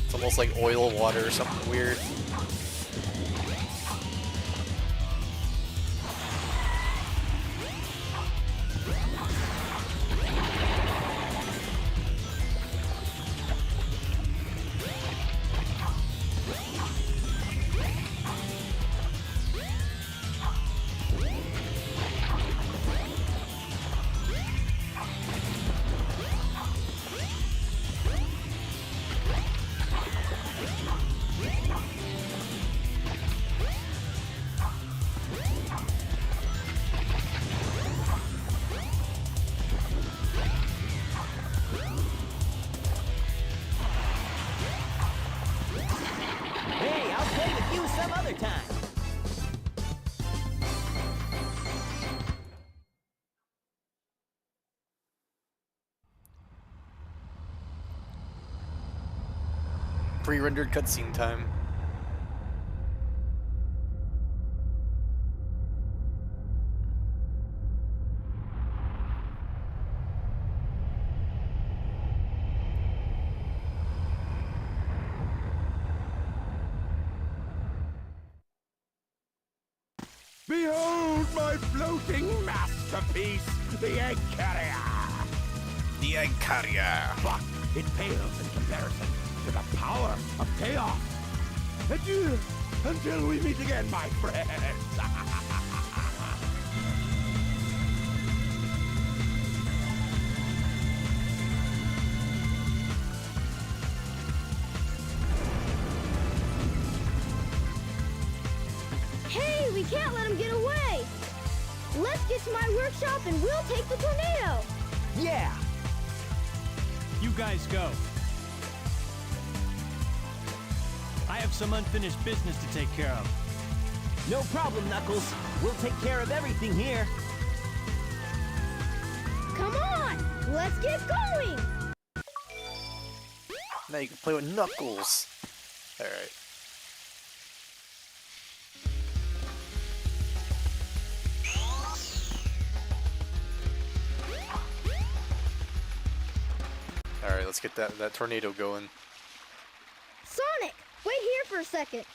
It's almost like oil water or something weird. Hey, I'll play with you some other time. Pre-rendered cutscene time. Behold my floating masterpiece, the Egg Carrier. The Egg Carrier. But it pales in comparison to the power of chaos. Adieu, until we meet again, my friends. we can't let him get away. Let's get to my workshop and we'll take the tornado. Yeah! You guys go. I have some unfinished business to take care of. No problem, Knuckles. We'll take care of everything here. Come on, let's get going. Now you can play with Knuckles. Alright. Alright, let's get that tornado going. Sonic, wait here for a second.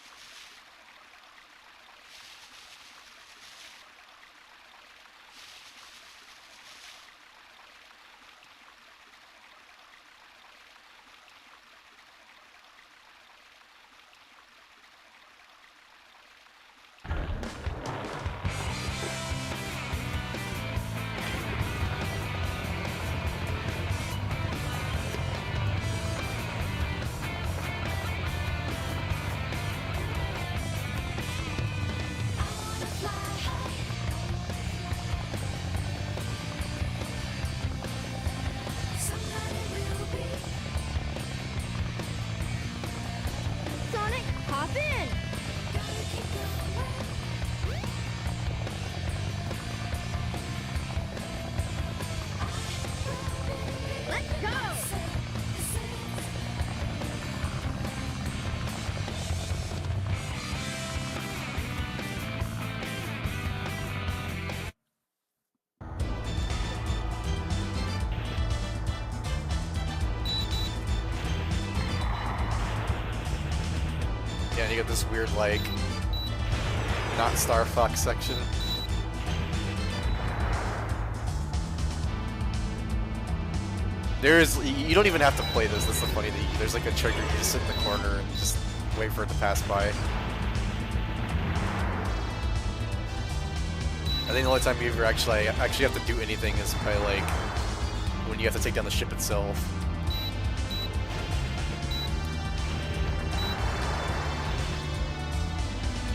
Sonic, hop in. Let's go. Yeah, and you get this weird, like, not Star Fox section. You don't even have to play this, that's the funny thing. There's like a trigger, you just sit in the corner and just wait for it to pass by. I think the only time you ever actually have to do anything is by, like, when you have to take down the ship itself.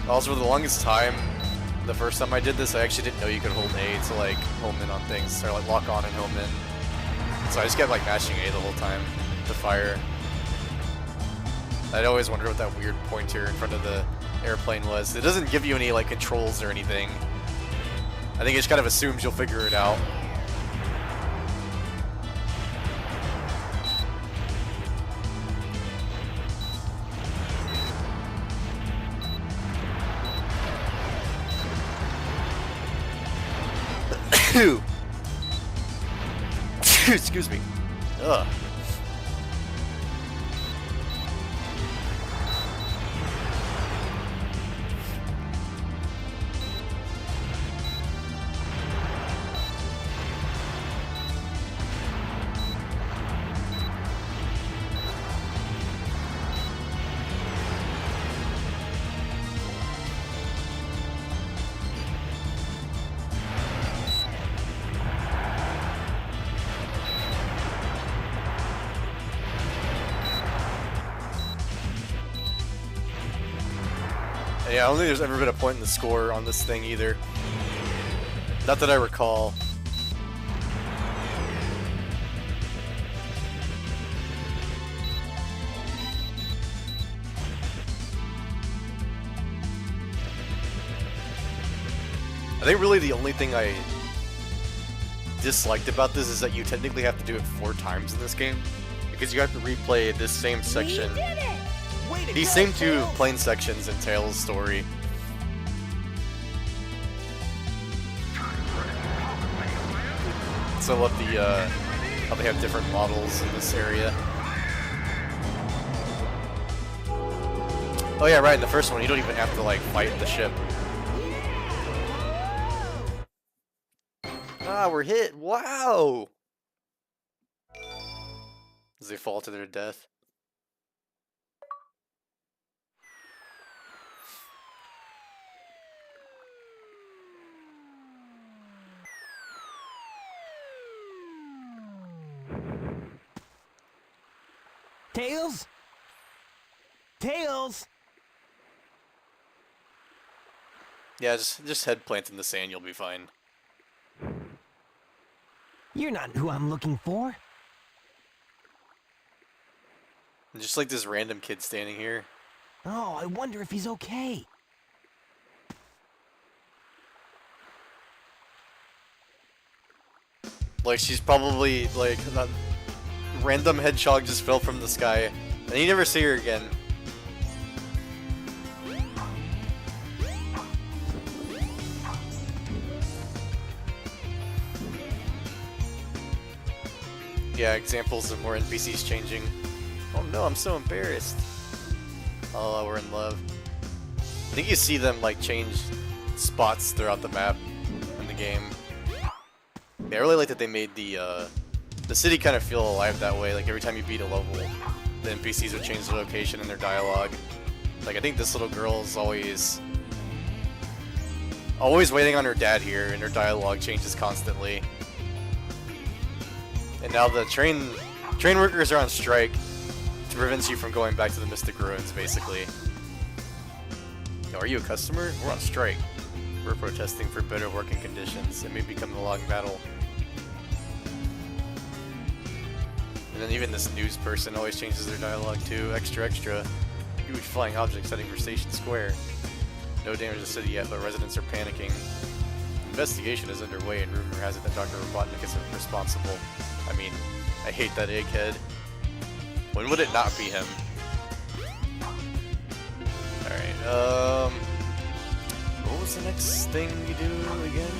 Also, for the longest time, the first time I did this, I actually didn't know you could hold A to, like, home in on things, or, like, lock on and home in. So I just kept, like, mashing A the whole time to fire. I'd always wonder what that weird pointer in front of the airplane was. It doesn't give you any, like, controls or anything. I think it just kind of assumes you'll figure it out. Excuse me. Ugh. Yeah, I don't think there's ever been a point in the score on this thing either. Not that I recall. I think really the only thing I disliked about this is that you technically have to do it 4 times in this game, because you have to replay this same section. We did it! These same 2 plane sections in Tails' story. So what how they have different models in this area. Oh yeah, right, in the first one you don't even have to, like, fight the ship. Ah, we're hit! Wow! As they fall to their death. Tails? Tails? Yeah, just head plant in the sand, you'll be fine. You're not who I'm looking for. And just like this random kid standing here. Oh, I wonder if he's okay. Like, she's probably, like, that random hedgehog just fell from the sky, and you never see her again. Yeah, examples of more NPCs changing. Oh no, I'm so embarrassed. Oh, we're in love. I think you see them, like, change spots throughout the map in the game. Yeah, I really like that they made the city kind of feel alive that way. Like, every time you beat a level, the NPCs would change their location and their dialogue. Like, I think this little girl is always waiting on her dad here, and her dialogue changes constantly. And now the train workers are on strike to prevent you from going back to the Mystic Ruins, basically. Yo, are you a customer? We're on strike. We're protesting for better working conditions. It may become a long battle. And then even this news person always changes their dialogue too. Extra, extra. Huge flying objects heading for Station Square. No damage to the city yet, but residents are panicking. Investigation is underway, and rumor has it that Dr. Robotnik is responsible. I mean, I hate that egghead. When would it not be him? Alright, what was the next thing you do again?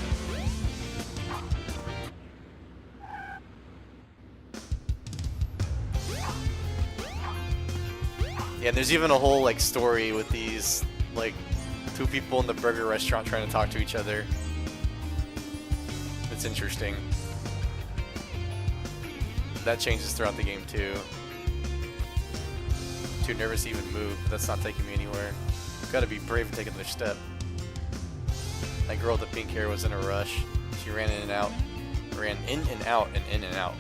Yeah, and there's even a whole, like, story with these, like, two people in the burger restaurant trying to talk to each other. It's interesting. That changes throughout the game too. Too nervous to even move, but that's not taking me anywhere. Gotta be brave and take another step. That girl with the pink hair was in a rush. She ran in and out. Ran in and out and in and out.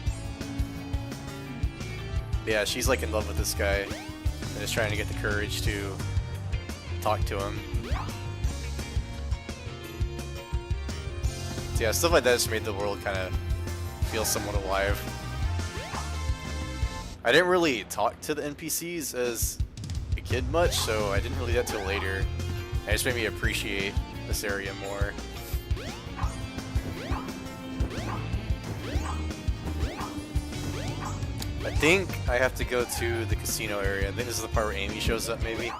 Yeah, she's like in love with this guy and is trying to get the courage to talk to him. So yeah, stuff like that just made the world kind of feel somewhat alive. I didn't really talk to the NPCs as a kid much, so I didn't really do that till later. It just made me appreciate this area more. I think I have to go to the casino area. I think this is the part where Amy shows up, maybe.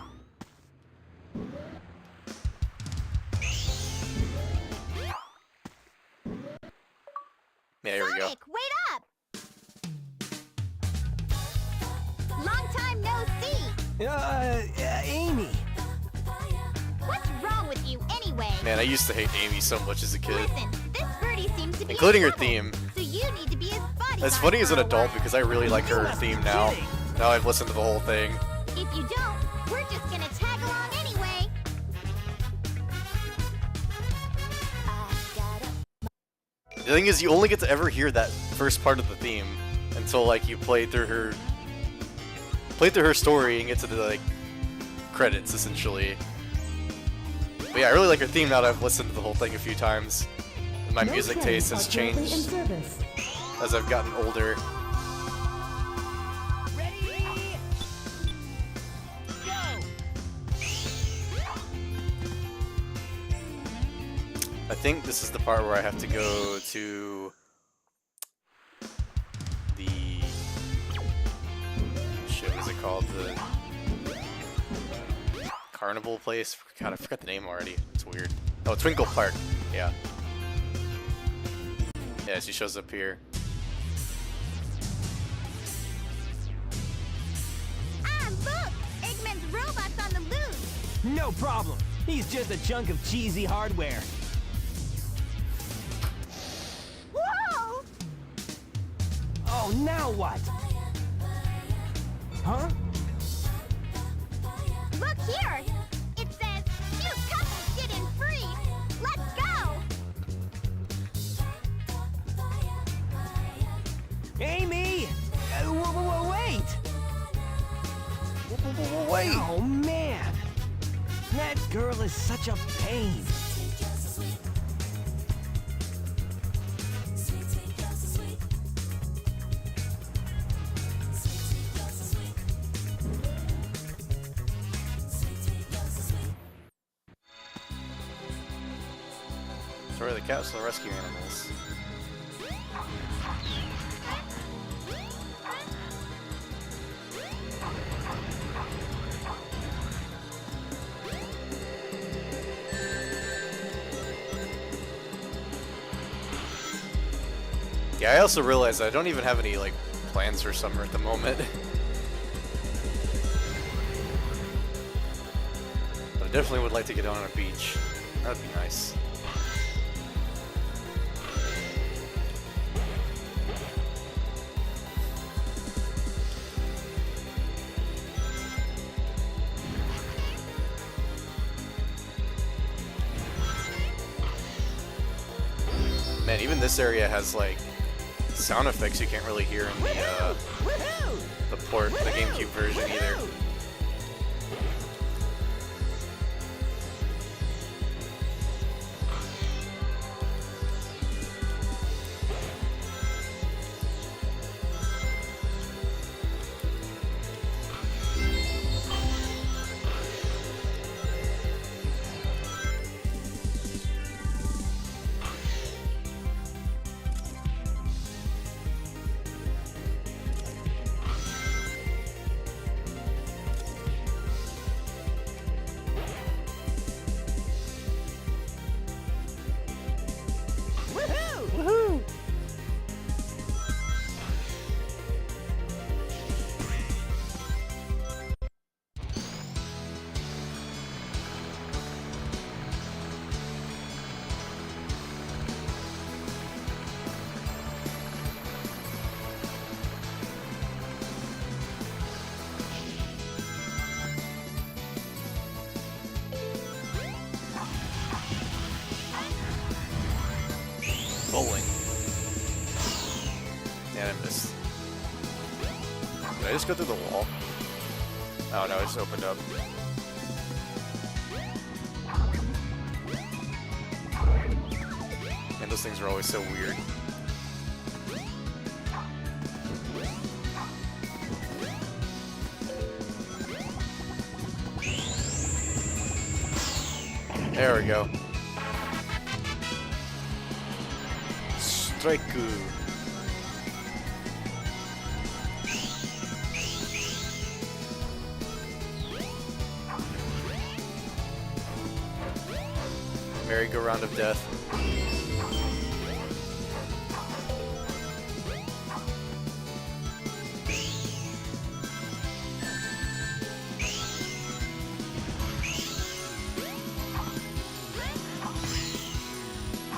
Yeah, here we go. Sonic, wait up! Long time no see! Amy. What's wrong with you anyway? Man, I used to hate Amy so much as a kid. Listen, this birdie seems to be Including in her trouble, theme. So you need to be his bodyguard It's funny as an for a adult while. because I really like her theme now. Now I've listened to the whole thing. If you don't, we're just gonna tag along anyway. The thing is, you only get to ever hear that first part of the theme until like you play through her story and get to the like credits essentially. But yeah, I really like her theme now that I've listened to the whole thing a few times. And my No music trains taste has are currently in changed service. as I've gotten older. Ready? Go! I think this is the part where I have to go to the shit, what's it called? The carnival place? God, I forgot the name already. It's weird. Oh, Twinkle Park. Yeah. Yeah, she shows up here. Ah, look! Eggman's robot's on the loose! No problem. He's just a chunk of cheesy hardware. Whoa! Oh, now what? Huh? Look here! It says, new couples get in free! Let's go! Amy! Wait! Wait! Oh, man! That girl is such a pain. Destroy the capsule and rescue animals. Yeah, I also realized I don't even have any, like, plans for summer at the moment. But I definitely would like to get down on a beach. That'd be nice. Man, even this area has, like, sound effects you can't really hear in the port, the GameCube version either. Bowling. Yeah, I missed. Did I just go through the wall? Oh no, it just opened up. Man, those things are always so weird. There we go. Straiku. Merry-go-round of death.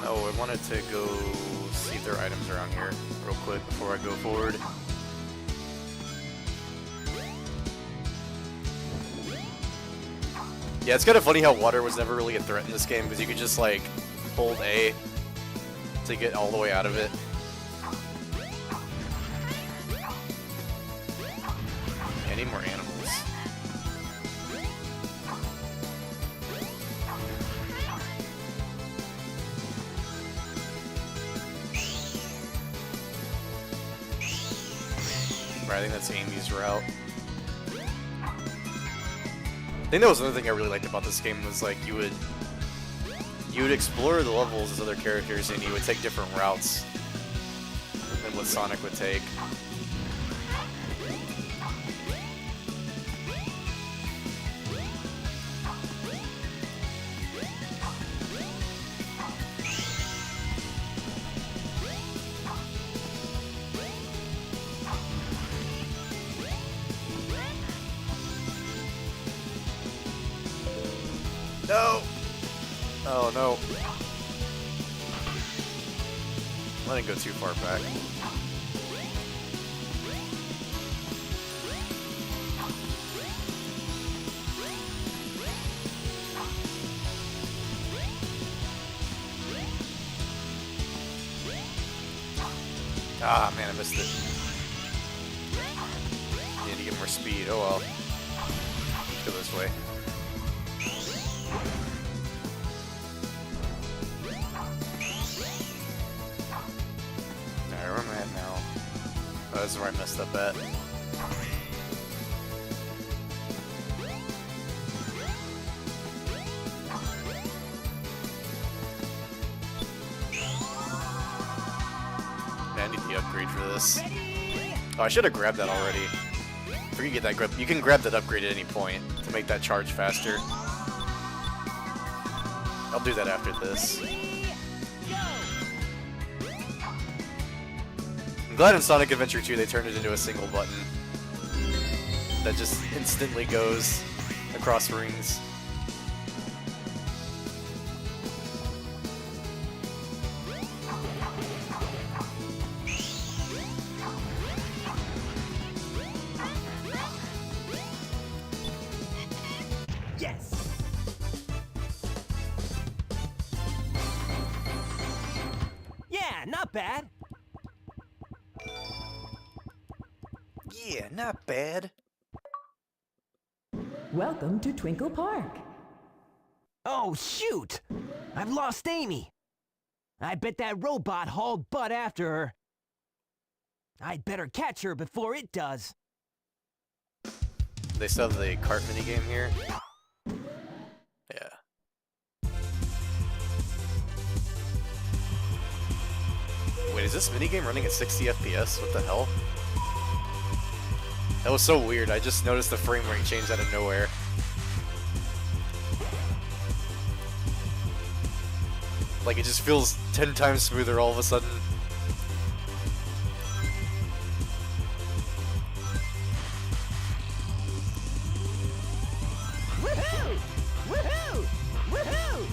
Oh, I wanted to go see if there are items around here real quick before I go forward. Yeah, it's kind of funny how water was never really a threat in this game because you could just like hold A to get all the way out of it. I need more animals. Right, I think that's Amy's route. I think that was another thing I really liked about this game was like you would explore the levels as other characters and you would take different routes than what Sonic would take. No! Oh no. I didn't go too far back. Ah, man, I missed it. Need to get more speed. Oh well. Let's go this way. Alright, where am I at now? Oh, this is where I messed up at. the upgrade for this. Oh, I should have grabbed that already. If we can get that grab, you can grab that upgrade at any point to make that charge faster. I'll do that after this. I'm glad in Sonic Adventure 2 they turned it into a single button that just instantly goes across rings. Yes! Yeah, not bad. Yeah, not bad. Welcome to Twinkle Park. Oh, shoot! I've lost Amy. I bet that robot hauled butt after her. I'd better catch her before it does. They still have the cart minigame here. Yeah. Wait, is this minigame running at 60 FPS? What the hell? That was so weird. I just noticed the frame rate change out of nowhere. Like, it just feels 10 times smoother all of a sudden. Woohoo! Woohoo! Woohoo!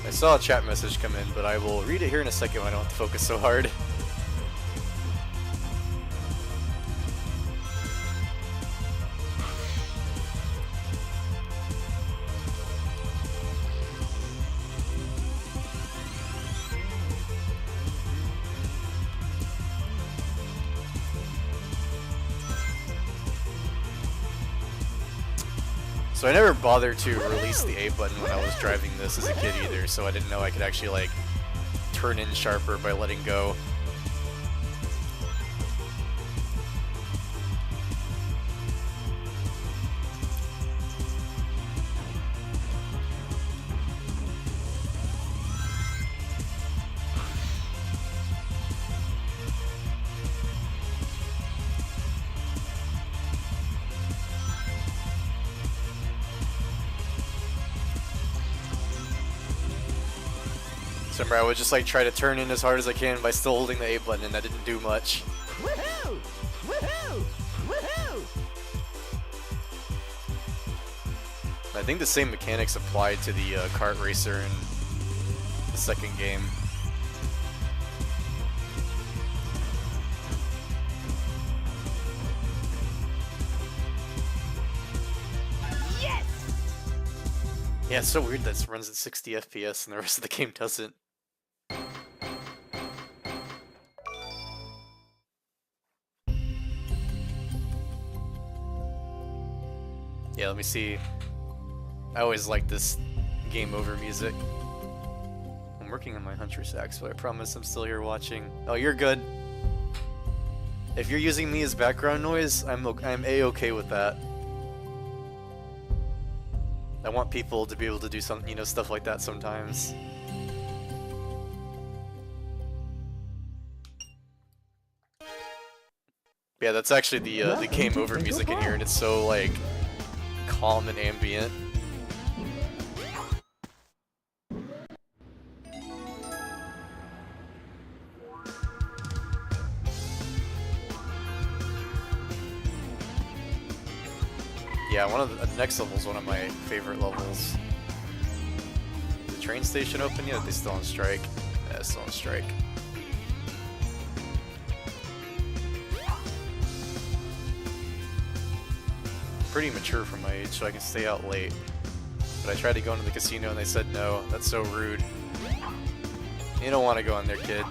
I saw a chat message come in, but I will read it here in a second when I don't have to focus so hard. So I never bothered to release the A button when I was driving this as a kid either, so I didn't know I could actually like turn in sharper by letting go. So remember, I would just like try to turn in as hard as I can by still holding the A button, and that didn't do much. Woohoo! Woohoo! Woohoo! I think the same mechanics applied to the kart racer in the second game. Yes! Yeah, it's so weird that it runs at 60 FPS and the rest of the game doesn't. Yeah, let me see. I always like this game over music. I'm working on my Hunter sax, but I promise I'm still here watching. Oh, you're good. If you're using me as background noise, I'm A-okay with that. I want people to be able to do some, you know, stuff like that sometimes. Yeah, that's actually the game over music in here, and it's so like calm and ambient. Yeah, the next level is one of my favorite levels. Is the train station open yet? Are they still on strike? Yeah, it's still on strike. Pretty mature for my age, so I can stay out late. But I tried to go into the casino and they said no. That's so rude. You don't want to go in there, kid.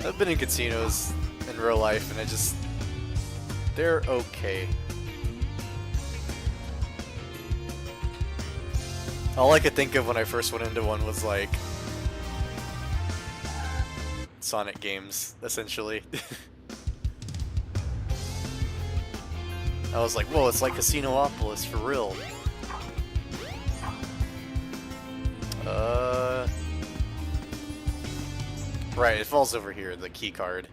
I've been in casinos in real life and they're okay. All I could think of when I first went into one was like Sonic games, essentially. I was like, whoa, it's like Casinopolis for real. Right, it falls over here, the key card.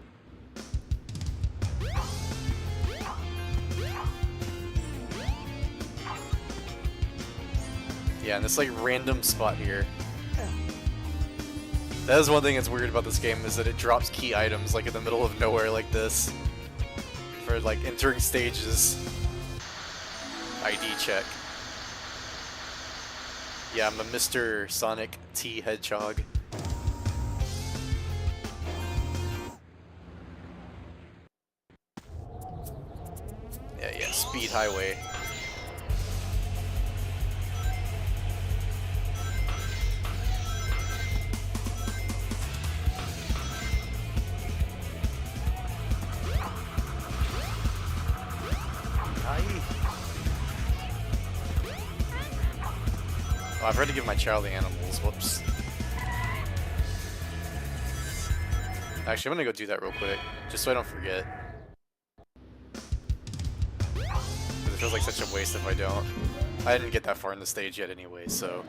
Yeah, and this like random spot here. That is one thing that's weird about this game, is that it drops key items like in the middle of nowhere like this. For like entering stages. ID check. Yeah, I'm a Mr. Sonic T Hedgehog. Yeah, speed highway. Oh, I've heard to give my child the animals. Whoops. Actually, I'm gonna go do that real quick, just so I don't forget. Because it feels like such a waste if I don't. I didn't get that far in the stage yet anyway, so...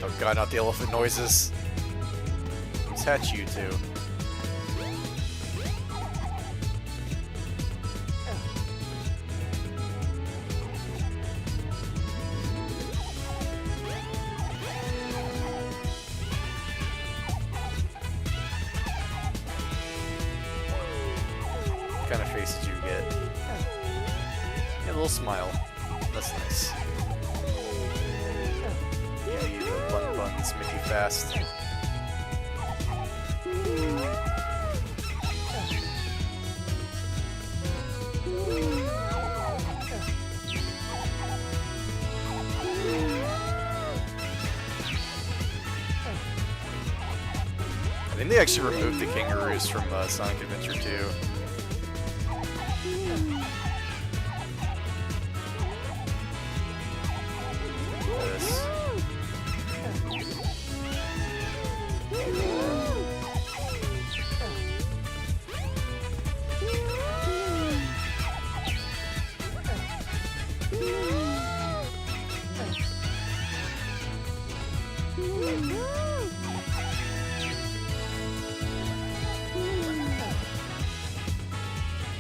Oh god, not the elephant noises. Let's hatch you two. What kind of face did you get? Yeah, a little smile. That's nice. Yeah, you the buns make you fast. I think they actually removed the kangaroos from Sonic Adventure 2. This.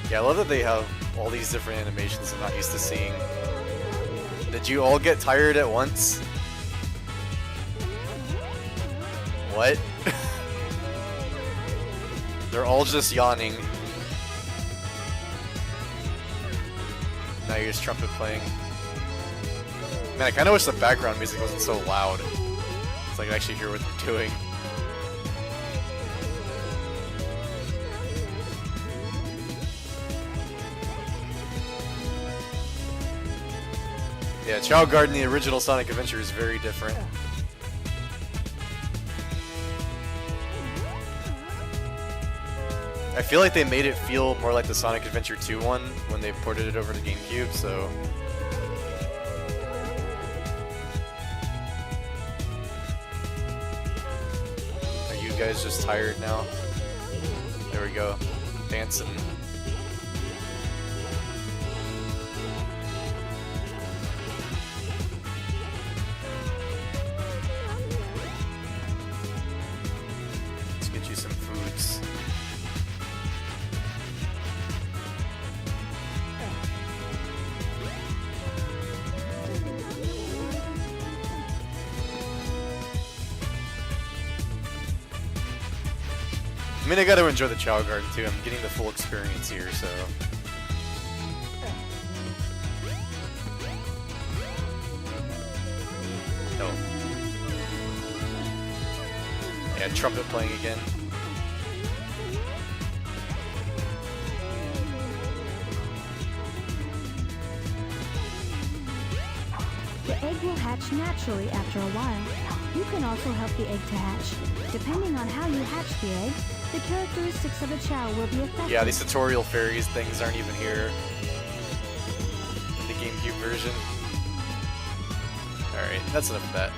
Yeah, I love that they have all these different animations I'm not used to seeing. Did you all get tired at once? What? They're all just yawning. Now you're just trumpet playing. Man, I kinda wish the background music wasn't so loud. So I can actually hear what they're doing. Yeah, Chow Garden, the original Sonic Adventure, is very different. I feel like they made it feel more like the Sonic Adventure 2 one when they ported it over to GameCube, so... Are you guys just tired now? There we go. Dancing. Let's get you some foods. I mean, I gotta enjoy the Chow Garden too. I'm getting the full experience here, so... Oh. Yeah, trumpet playing again. The egg will hatch naturally after a while. You can also help the egg to hatch. Depending on how you hatch the egg, the characteristics of a Chow will be affected. Yeah, these tutorial fairies things aren't even here in the GameCube version. Alright, that's enough of that.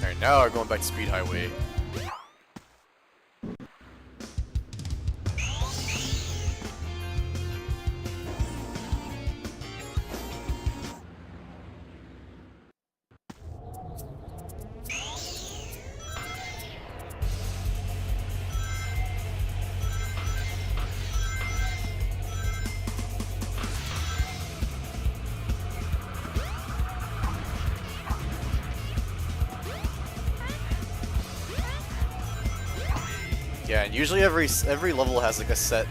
Alright, now we're going back to Speed Highway. Yeah, and usually every level has like a set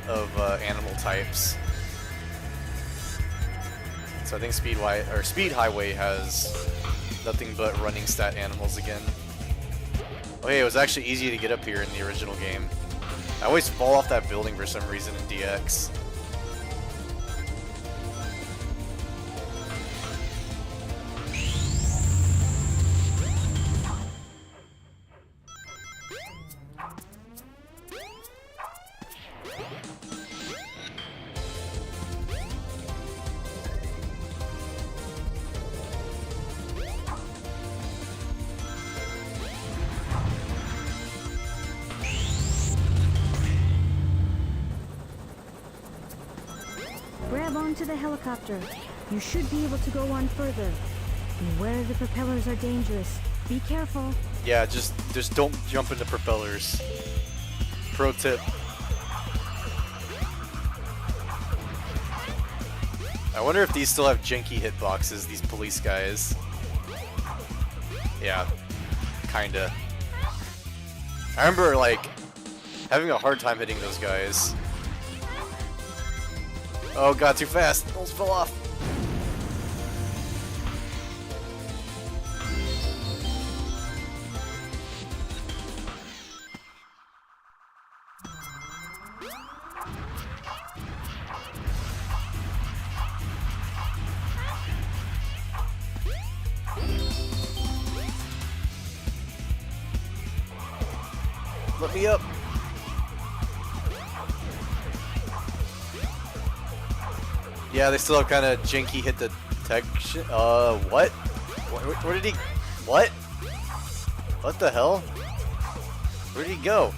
of animal types. So I think Speed Highway has nothing but running stat animals again. Oh hey, it was actually easy to get up here in the original game. I always fall off that building for some reason in DX. Grab onto the helicopter. You should be able to go on further. Beware the propellers are dangerous. Be careful. Yeah, just don't jump into propellers. Pro tip. I wonder if these still have janky hitboxes, these police guys. Yeah, kinda. I remember, like, having a hard time hitting those guys. Oh god, too fast! Almost fell off! Let me up! Yeah, they still have kind of janky hit detection. What? Where did he? What? What the hell? Where did he go?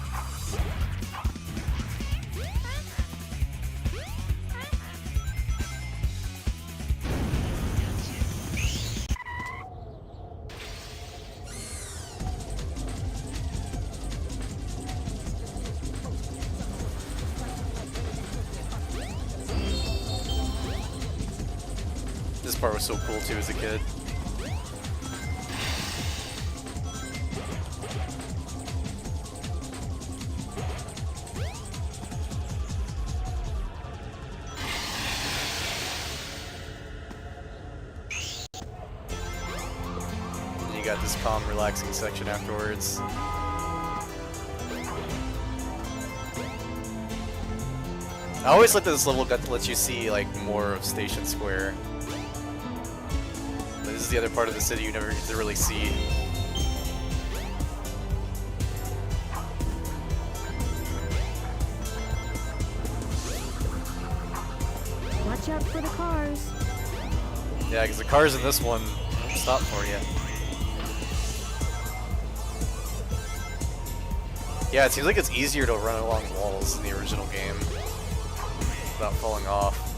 This part was so cool too as a kid. And you got this calm, relaxing section afterwards. I always like that this level got to let you see like more of Station Square. This is the other part of the city you never get to really see. Watch out for the cars. Yeah, because the cars in this one won't stop for you. Yeah, it seems like it's easier to run along walls in the original game without falling off.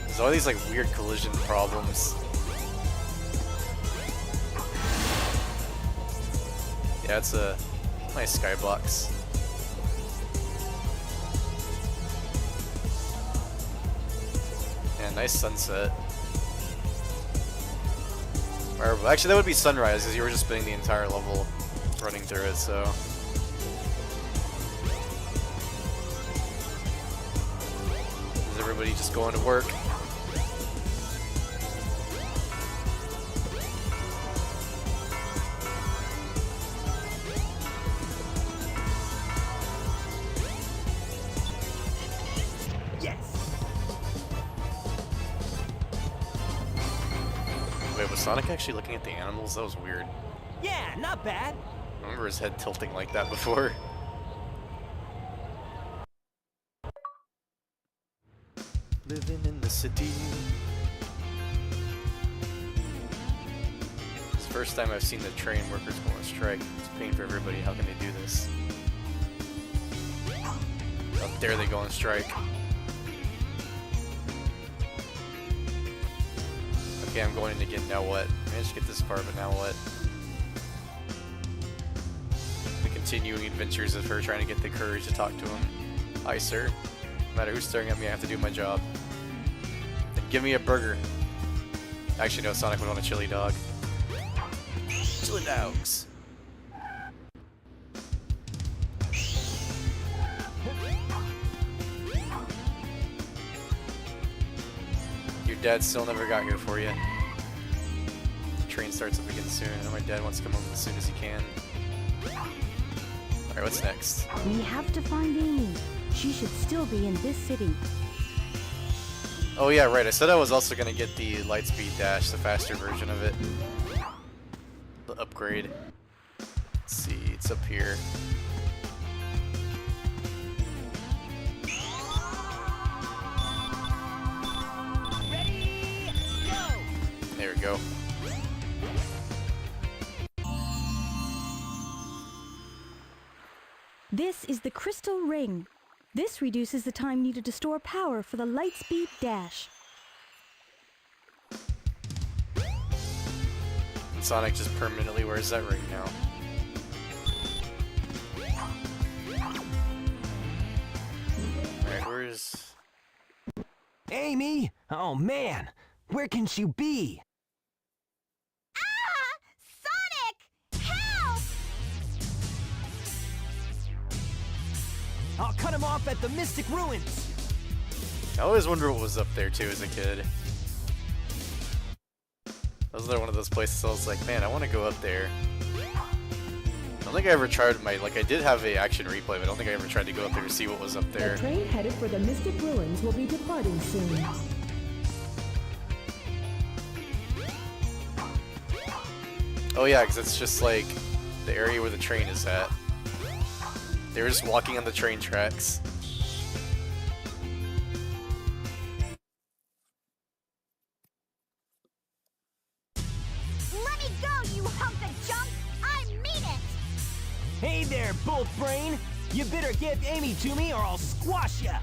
There's all these like weird collision problems. Yeah, it's a nice skybox. Yeah, nice sunset. Or, actually, that would be sunrise because you were just spending the entire level running through it, so. Is everybody just going to work? Wait, was Sonic actually looking at the animals? That was weird. Yeah, not bad. I remember his head tilting like that before. Living in the city. It's the first time I've seen the train workers go on strike. It's a pain for everybody. How can they do this? How dare they go on strike? Okay, I'm going in again. Now what? I managed to get this far, but now what? The continuing adventures of her trying to get the courage to talk to him. Hi, sir. No matter who's staring at me, I have to do my job. Then give me a burger. Actually, no, Sonic would want a chili dog. Chili dogs. Your dad still never got here for you. The train starts up again soon, and my dad wants to come home as soon as he can. Alright, what's next? We have to find Amy. She should still be in this city. Oh yeah, right. I said I was also gonna get the Lightspeed Dash, the faster version of it. The upgrade. Let's see, it's up here. Ready, go! There we go. This is the Crystal Ring. This reduces the time needed to store power for the Lightspeed Dash. Sonic just permanently wears that ring now. Alright, where's... Amy? Oh man, where can she be? Ah! Sonic! Help! I'll cut him off at the Mystic Ruins. I always wonder what was up there too as a kid. That was one of those places I was like, man, I want to go up there. I don't think I ever tried like I did have a action replay, but I don't think I ever tried to go up there to see what was up there. The train headed for the Mystic Ruins will be departing soon. Oh yeah, because it's just like the area where the train is at. They were just walking on the train tracks. Let me go, you hunk of junk! I mean it! Hey there, Bolt Brain! You better give Amy to me or I'll squash ya!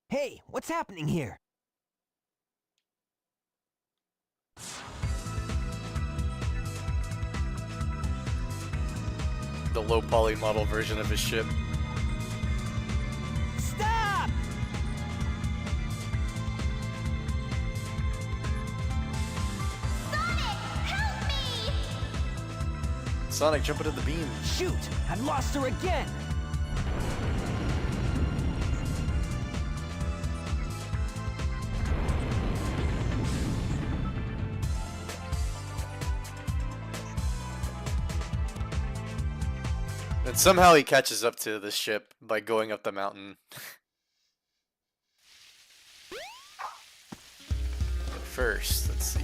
Hey, what's happening here? The low poly model version of his ship. Stop! Sonic, help me! Sonic, jump into the beam. Shoot! I've lost her again! And somehow he catches up to the ship by going up the mountain. But first, let's see.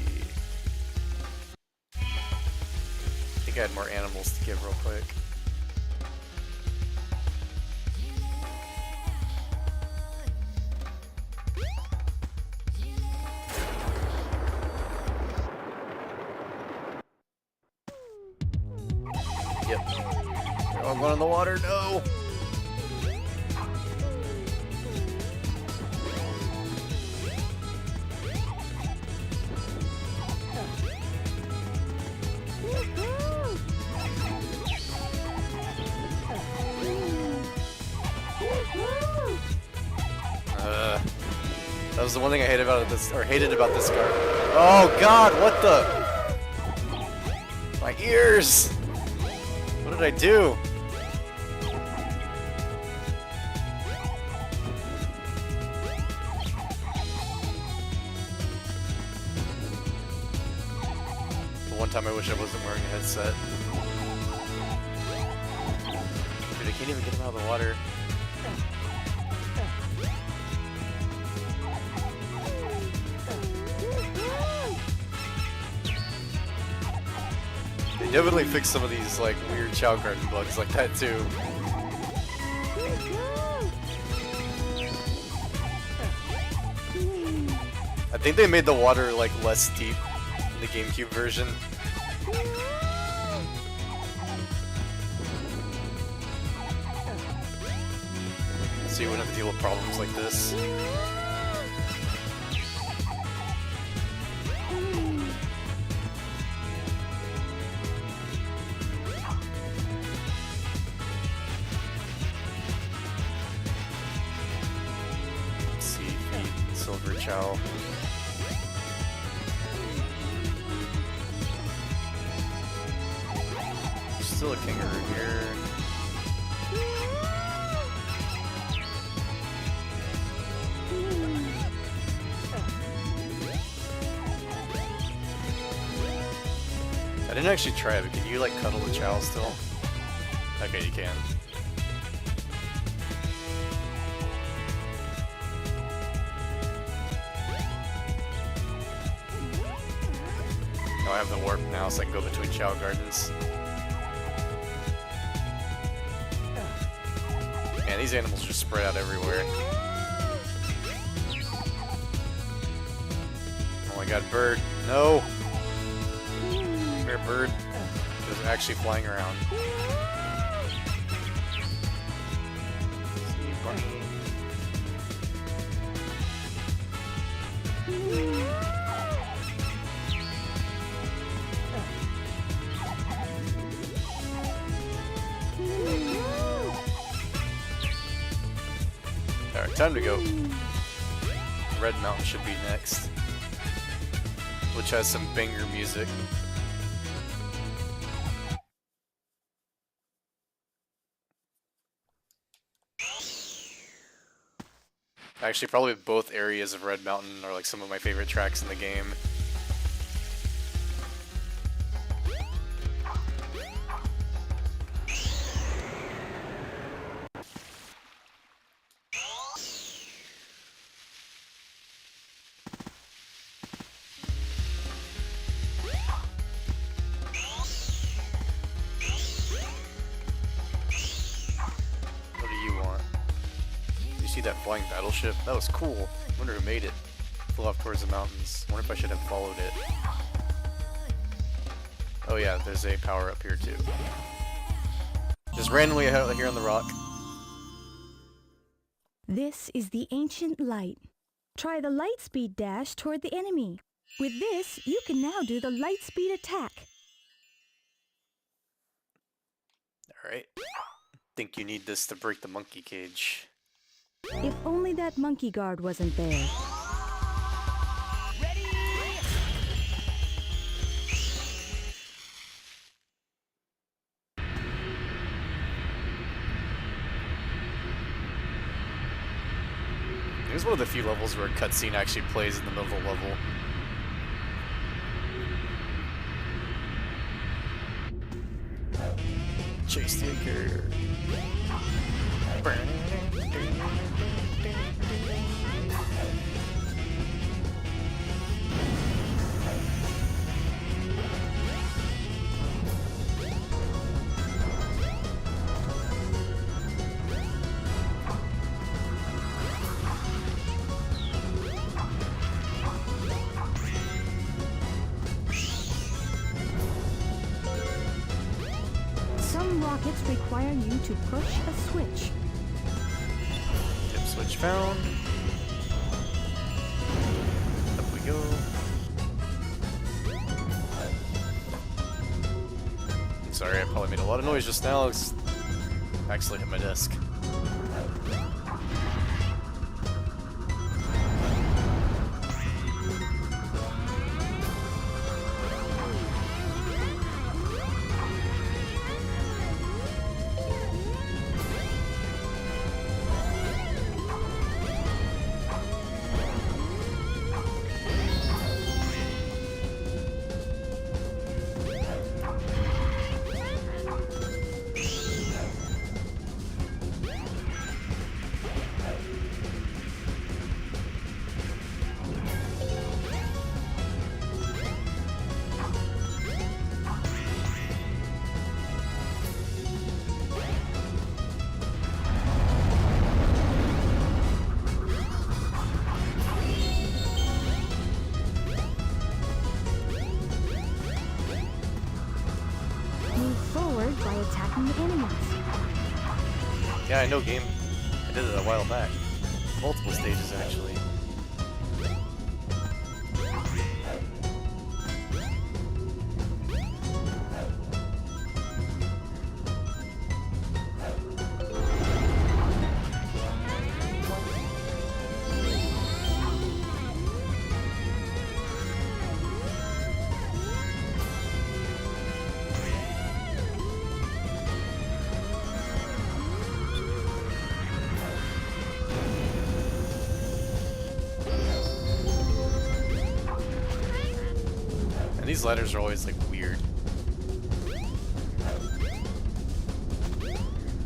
I think I had more animals to give real quick. Yep. Oh, I'm going in the water, no! That was the one thing I hated about this, car. Oh God! What the? My ears! What did I do? The one time I wish I wasn't wearing a headset. Dude, I can't even get him out of the water. They definitely fixed some of these like weird Chow Garden bugs like that too. I think they made the water like less deep in the GameCube version. So you wouldn't have to deal with problems like this. Sea feet, silver chow. Still a kangaroo here. I didn't actually try it, but can you like cuddle the chow still? Okay, you can. Oh, I have the warp now, so I can go between Chow Gardens. Man, these animals just spread out everywhere. Oh my god, bird. No! Come here, bird. It was actually flying around. See, bunny. Alright, time to go. Red Mountain should be next, which has some banger music. Actually, probably both areas of Red Mountain are like some of my favorite tracks in the game. That flying battleship, that was cool. I wonder who made it. Flew off towards the mountains. I wonder if I should have followed it. Oh yeah, there's a power up here too. Just randomly out here on the rock. This is the ancient light. Try the light speed dash toward the enemy. With this, you can now do the light speed attack. Alright. Think you need this to break the monkey cage. If only that monkey guard wasn't there. Ready? It was one of the few levels where a cutscene actually plays in the middle of the level. Chase the carrier. Some rockets require you to push a switch. Dip switch found. Up we go. Sorry, I probably made a lot of noise just now. I actually hit my desk. from the enemies. Yeah, I know game. I did it a while back. Multiple stages, actually. And these ladders are always like weird.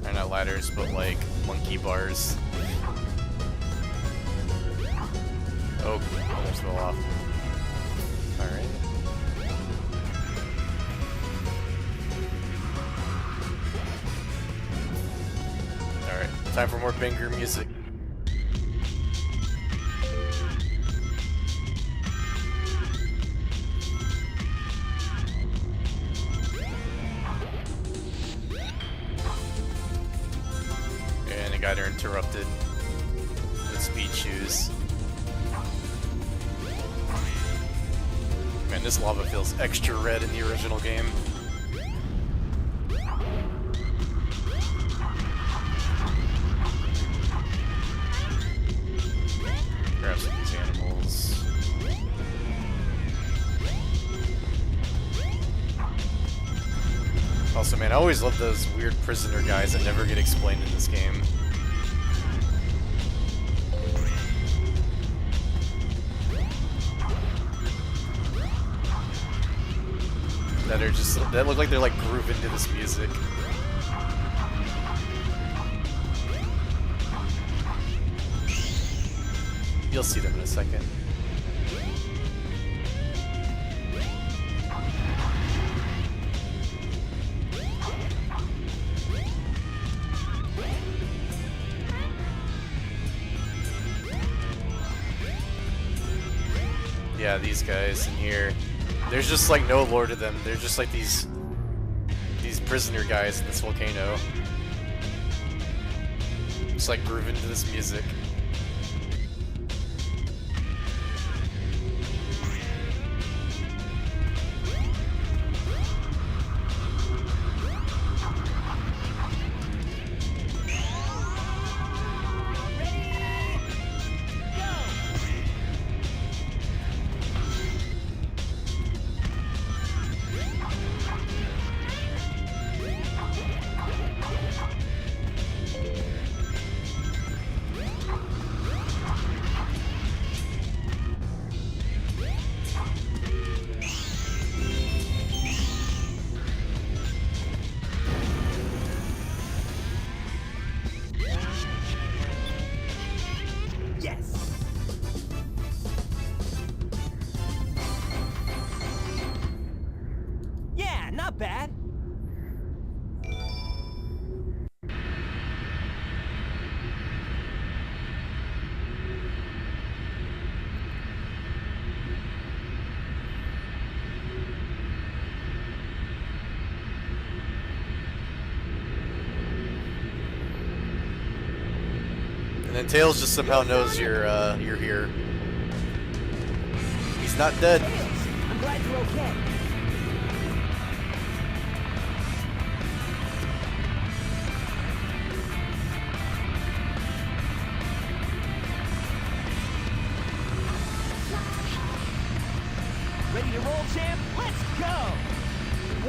They're not ladders, but like monkey bars. Oh, almost fell off. Alright. Alright, time for more banger music. Got her interrupted with speed shoes. Man, this lava feels extra red in the original game. Grab some of these animals. Also, man, I always love those weird prisoner guys that never get explained in this game. That are just, that look like they're like grooving to this music. You'll see them in a second. Yeah, these guys in here. There's just like no lore to them. They're just like these prisoner guys in this volcano. Just like grooving to this music. Not bad. And then Tails just somehow knows you're here. He's not dead. I'm glad you're okay. Ready to roll, champ? Let's go!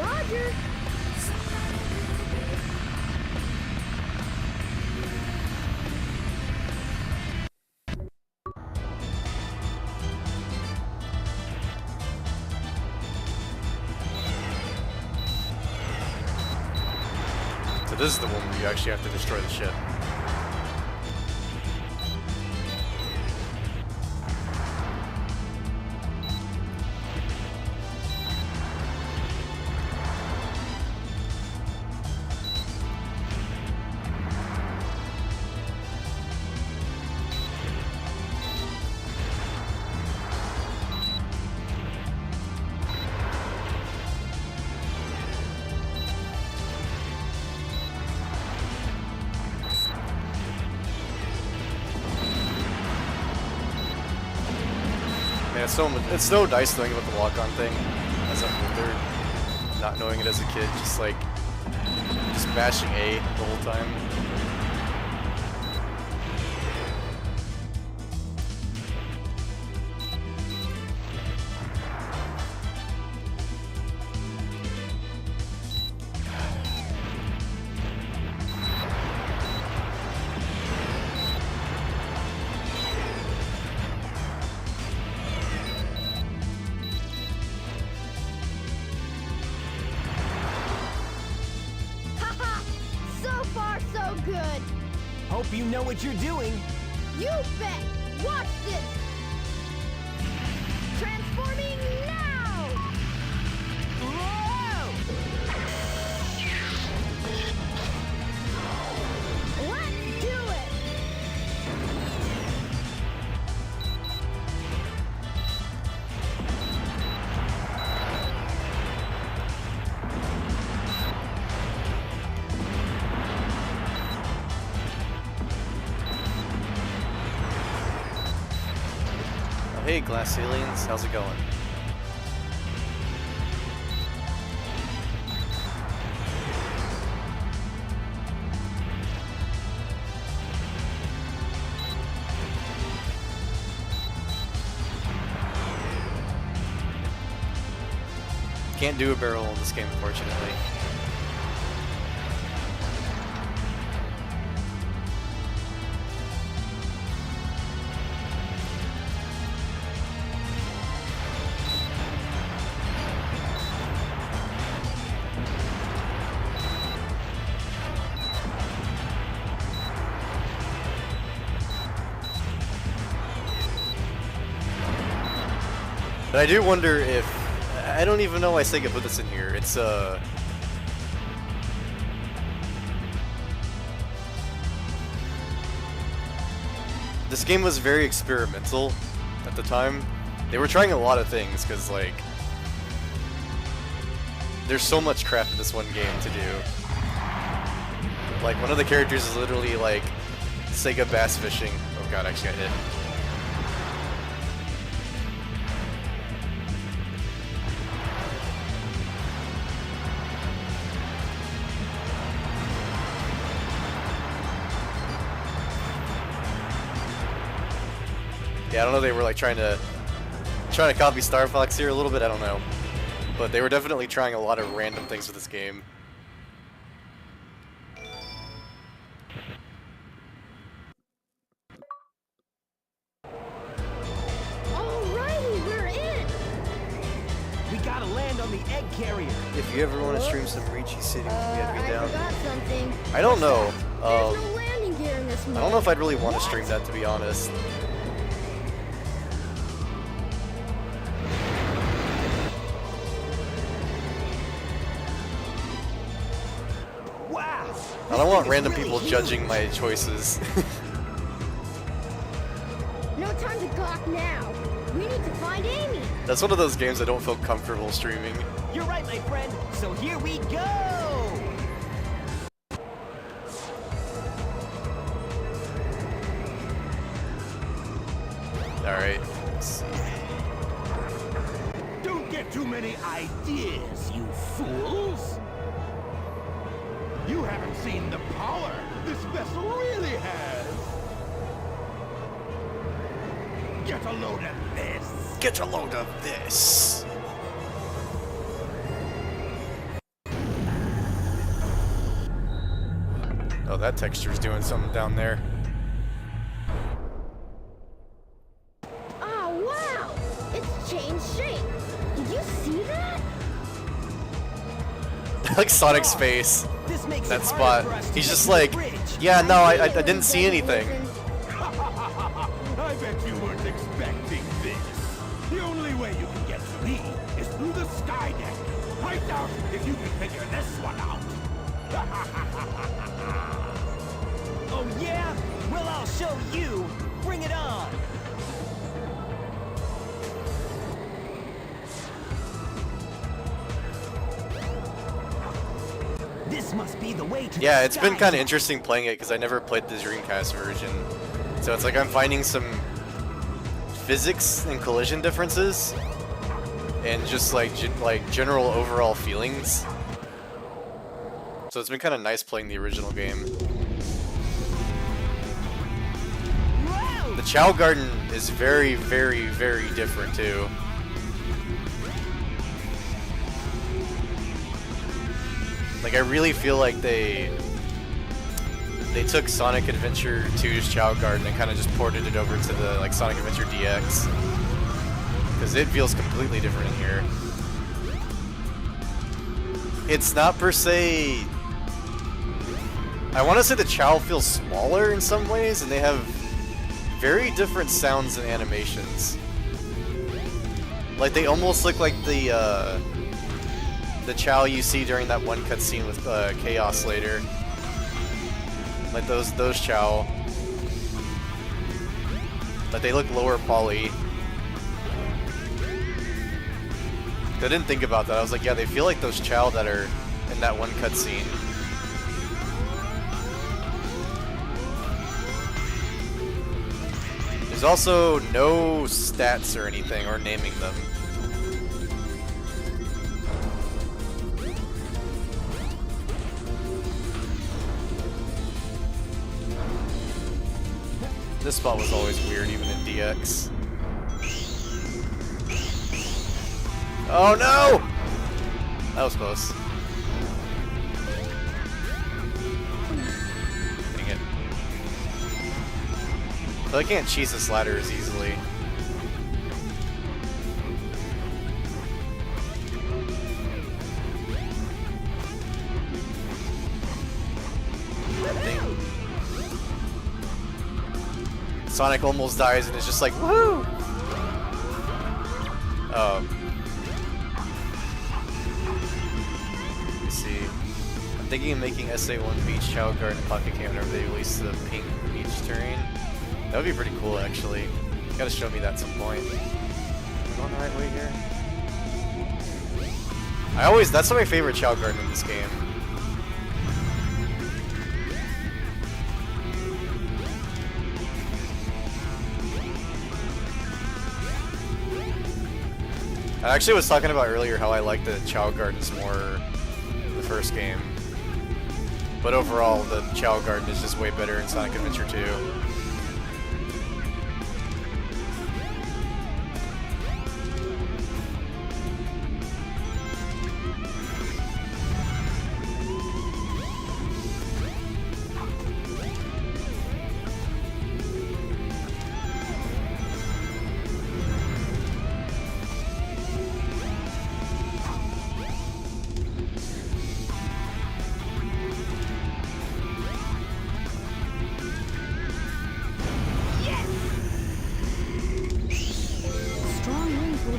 Roger! So this is the one where you actually have to destroy the ship. Man, it's so nice knowing about the lock-on thing as I'm older, not knowing it as a kid, just mashing A the whole time. Good. Hope you know what you're doing. You bet. Watch this. Transforming now. Whoa! Let's do it. Hey, Glass Aliens, how's it going? Can't do a barrel in this game, unfortunately. But I do wonder if... I don't even know why Sega put this in here. It's, this game was very experimental at the time. They were trying a lot of things, because, like... there's so much crap in this one game to do. Like, one of the characters is literally, like, Sega bass fishing. Oh god, I actually got hit. Yeah, I don't know, they were like trying to copy Star Fox here a little bit, I don't know. But they were definitely trying a lot of random things with this game. Alrighty, we're in. We gotta land on the egg carrier. If you ever want to stream some Ricci City, we have to I get down. forgot something. I don't know. There's no landing gear in this mode. I don't know if I'd really want to stream that, to be honest. Wow! I don't want random people judging my choices. No time to gawk now. We need to find Amy. That's one of those games I don't feel comfortable streaming. You're right, my friend. So here we go! Alright, let's see. Don't get too many ideas, you fools! You haven't seen the power this vessel really has! Get a load of this! Get a load of this! Oh, that texture's doing something down there. Oh, wow! It's changed shape. Did you see that? I like Sonic's face. This makes That it spot. harder for us to He's get just to the like, bridge. yeah, no, I didn't see anything. I bet you weren't expecting this. The only way you can get to me is through the sky deck. Find out if you can figure this one out. Oh yeah? Well, I'll show you. Bring it on. This must be the way to Yeah, the it's been sky kind of deck. interesting playing it because I never played the Dreamcast version. So it's like I'm finding some physics and collision differences, and just like general overall feelings. So it's been kind of nice playing the original game. The Chow Garden is very, very, very different too. Like, I really feel like they took Sonic Adventure 2's Chow Garden and kind of just ported it over to the like Sonic Adventure DX, because it feels completely different in here. It's not per se. I want to say the Chow feels smaller in some ways, and they have very different sounds and animations. Like, they almost look like the Chow you see during that one cutscene with Chaos later. Like those Chow. But they look lower poly. I didn't think about that. I was like, yeah, they feel like those Chow that are in that one cutscene. There's also no stats or anything, or naming them. This spot was always weird, even in DX. Oh no! That was close. Dang it. But I can't cheese this ladder as easily. Sonic almost dies and is just like, woohoo! Let's see. I'm thinking of making SA1 Beach Chow Garden Pocket Cam whenever they release the pink beach terrain. That would be pretty cool, actually. You gotta show me that at some point. Am I going the right way here? That's my favorite Chow Garden in this game. I actually was talking about earlier how I like the Chow Gardens more the first game. But overall, the Chow Garden is just way better in Sonic Adventure 2.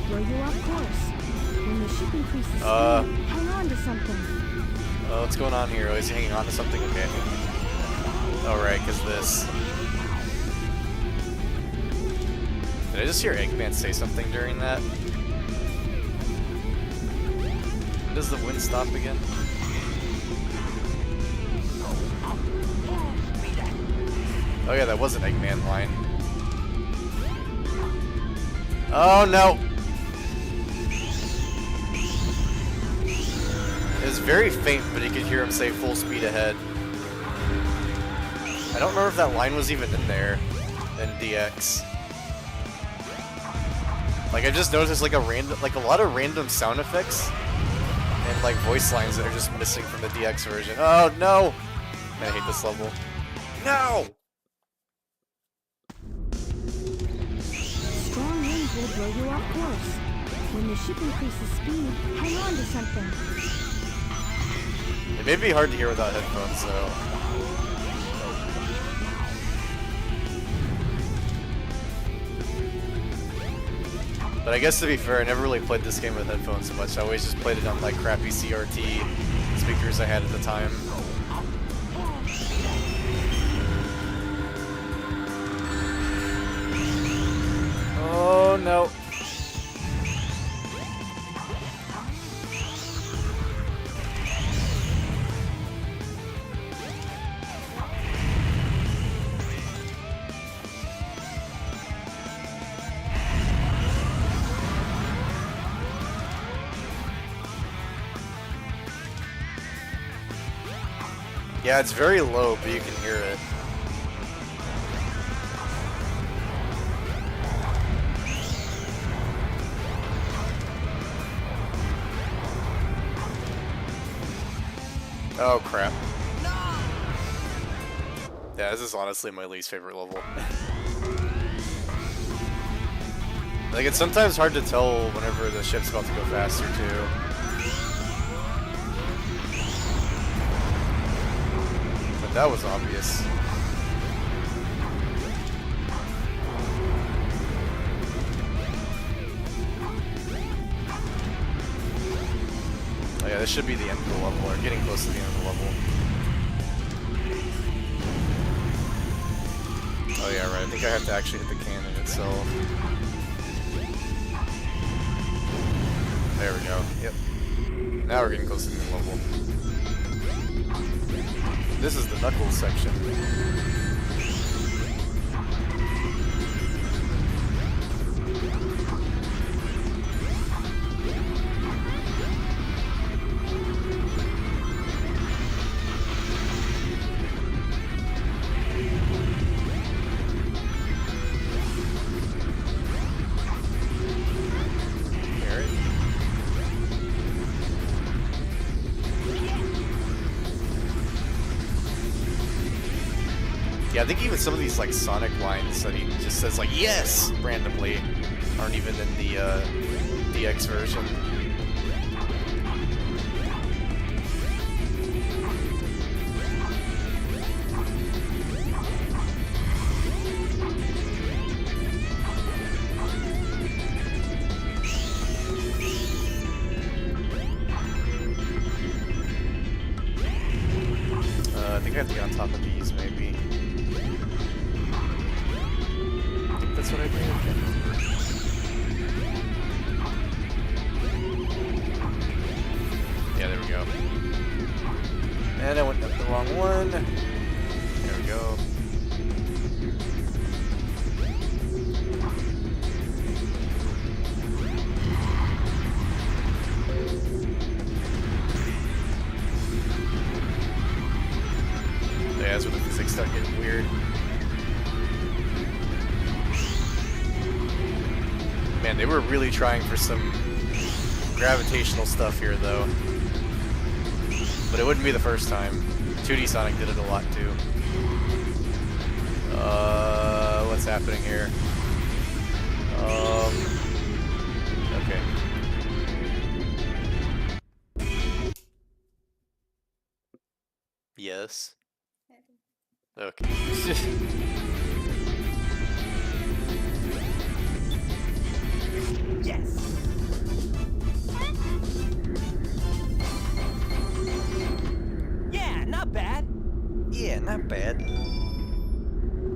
Blow you off course. When the ship increases speed, hang on to something. What's going on here? Oh, is he hanging on to something? Okay. Alright, because this. Did I just hear Eggman say something during that? When does the wind stop again? Oh yeah, that was an Eggman line. Oh no! It was very faint, but you could hear him say full speed ahead. I don't remember if that line was even in there in DX. Like, I just noticed like a lot of random sound effects and like voice lines that are just missing from the DX version. Oh no! I hate this level. No! Strong winds will blow you off course. When the ship increases speed, hang on to something. It may be hard to hear without headphones, so... But I guess to be fair, I never really played this game with headphones so much. I always just played it on like crappy CRT speakers I had at the time. Oh no. Yeah, it's very low, but you can hear it. Oh crap. Yeah, this is honestly my least favorite level. Like, it's sometimes hard to tell whenever the ship's about to go faster, too. But that was obvious. Oh yeah, this should be the end of the level, or getting close to the end of the level. Oh yeah, right, I think I have to actually hit the cannon itself. There we go, yep. Now we're getting close to the new level. This is the Knuckles section. Yeah, I think even some of these like Sonic lines that he just says like "yes" randomly aren't even in the DX version. I think I have to get on top of these, maybe. That's what I think. Yeah, there we go. And I went up the wrong one. There we go. Yeah, that's where the physics start getting weird. Man, they were really trying for some gravitational stuff here, though. But it wouldn't be the first time. 2D Sonic did it a lot, too. What's happening here? Okay. Yes. Okay. Yes! Yeah, not bad. Yeah, not bad.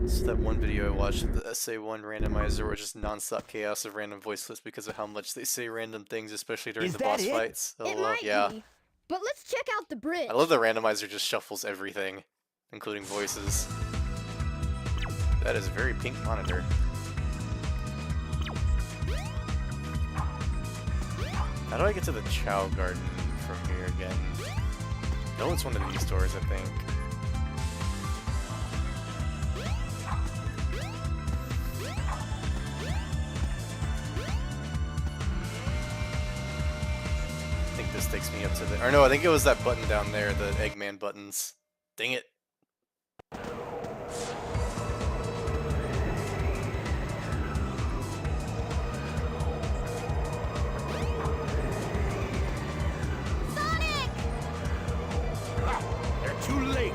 It's that one video I watched of the SA1 randomizer where just non-stop chaos of random voice clips because of how much they say random things, especially during the boss fights. It might be. But let's check out the bridge. I love the randomizer just shuffles everything, including voices. That is a very pink monitor. How do I get to the Chow Garden from here again? No, it's one of these doors, I think. I think this takes me up to the... Or no, I think it was that button down there, the Eggman buttons. Dang it. Too late!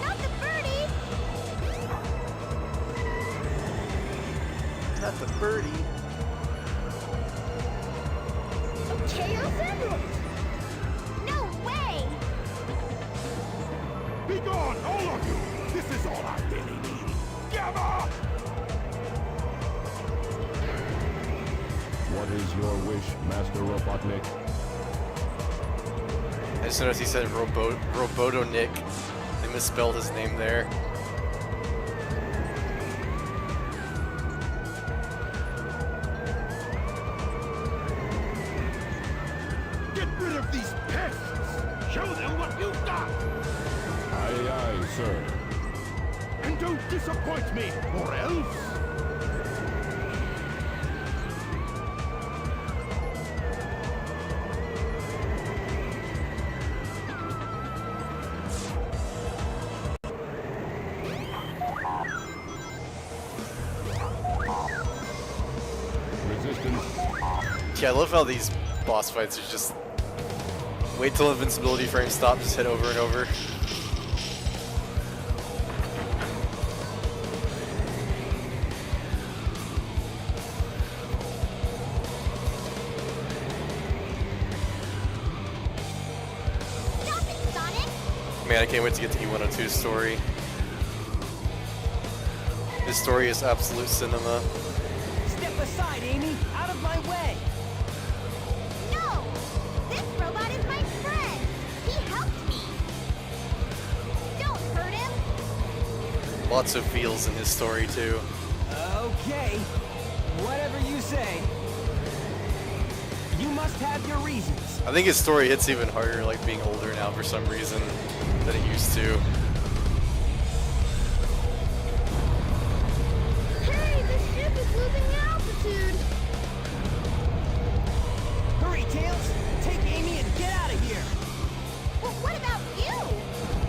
Not the birdie! Not the birdie. A Chaos Emerald! No way! Be gone, all of you! This is all I really need! Gamma! What is your wish, Master Robotnik? As soon as he said Robotnik, they misspelled his name there. Get rid of these pests! Show them what you've got! Aye, aye, sir. And don't disappoint me, or else... Resistance. Yeah, I love how these boss fights are just wait till invincibility frame stop, just hit over and over. Stop it, Sonic! Man, I can't wait to get to E102's story. This story is absolute cinema. Step aside, Amy! Out of my way! No! This robot is my friend! He helped me! Don't hurt him! Lots of feels in his story too. Okay. Whatever you say. You must have your reasons. I think his story hits even harder, like being older now for some reason than it used to. Hey, this ship is losing altitude. Hurry, Tails! Take Amy and get out of here! Well, what about you?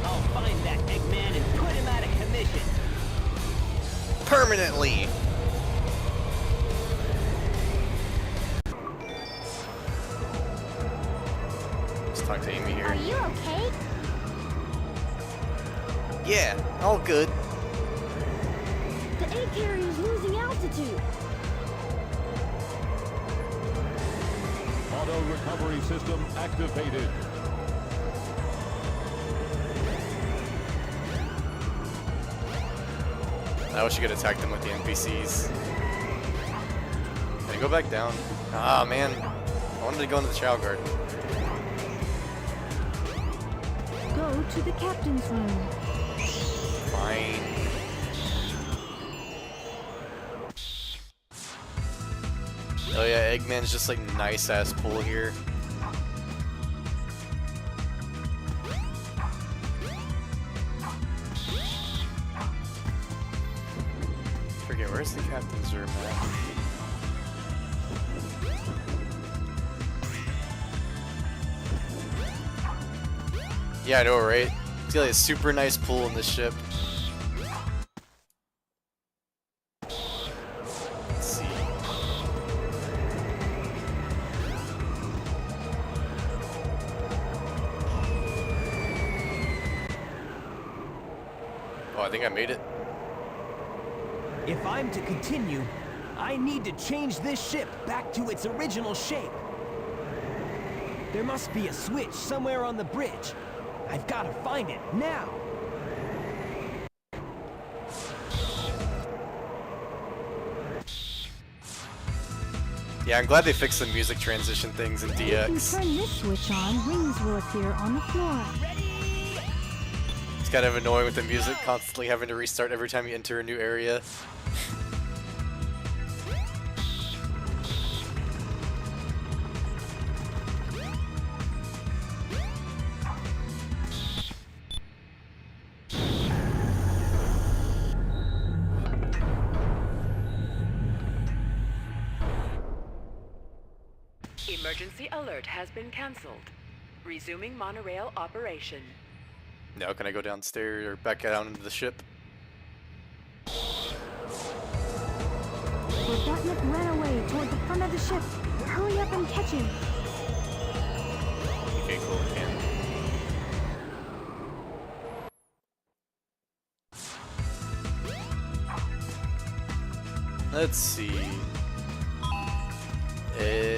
I'll find that Eggman and put him out of commission. Permanently! Let's talk to Amy Are here. you okay? Yeah, all good. The egg carrier is losing altitude. Auto recovery system activated. I wish you could attack them with the NPCs. Can I go back down? Ah, man. I wanted to go into the Chow Garden. Go to the captain's room. Fine. Oh yeah, Eggman's just like nice ass pull here. Forget, where's the captain's room at? Yeah, I know, right? It's got like a super nice pull in this ship. Let's see. Oh, I think I made it. If I'm to continue, I need to change this ship back to its original shape. There must be a switch somewhere on the bridge. I've got to find it now. Yeah, I'm glad they fixed the music transition things in If you DX. turn this switch on, rings will appear on the floor. It's kind of annoying with the music constantly having to restart every time you enter a new area. Emergency alert has been cancelled. Resuming monorail operation. Now can I go downstairs or back down into the ship? Robotnik ran away toward the front of the ship. Hurry up and catch him. Okay, cool, I can. Let's see. Eggman.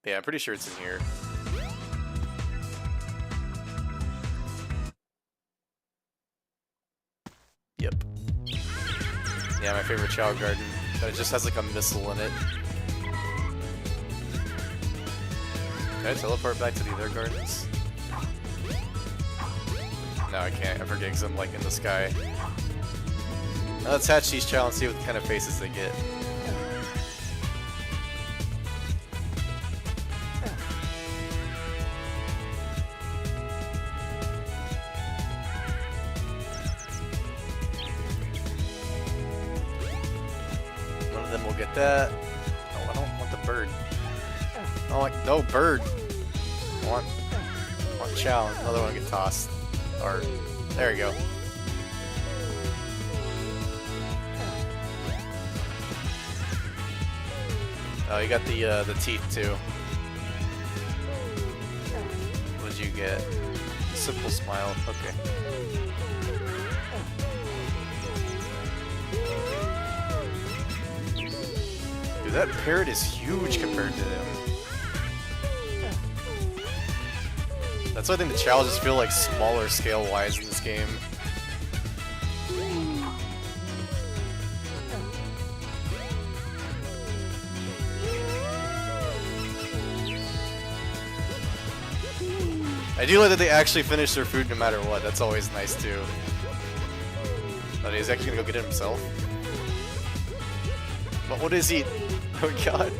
Yeah, I'm pretty sure it's in here. Yep. Yeah, my favorite Chow Garden. But it just has like a missile in it. Can I teleport back to the other gardens? No, I can't. I forget because I'm like in the sky. Now let's hatch these chow and see what kind of faces they get. One of them will get that. Oh, I don't want the bird. Oh, no bird. I want chow. Another one will get tossed. Or there we go. Oh, you got the teeth too. What'd you get? Simple smile. Okay. Dude, that parrot is huge compared to him. That's why I think the challenges feel like smaller scale-wise in this game. I do like that they actually finish their food no matter what. That's always nice too. But he's actually gonna go get it himself. But what is he? Oh god.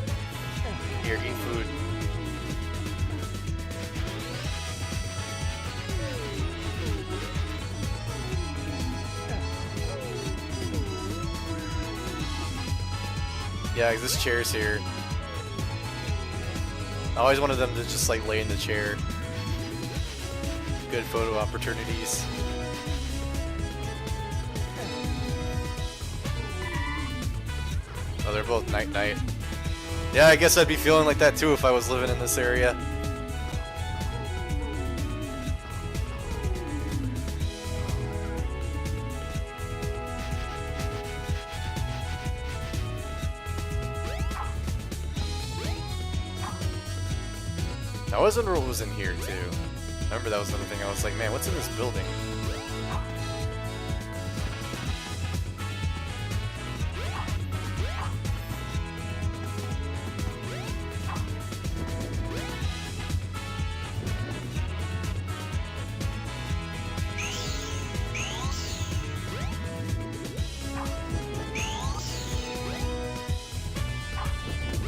Here, eat food. Yeah, 'cause this chair's here. I always wanted them to just like lay in the chair. Good photo opportunities. Oh, they're both night-night. Yeah, I guess I'd be feeling like that too if I was living in this area. I was wondering what was in here too. I remember that was another thing. I was like, man, what's in this building?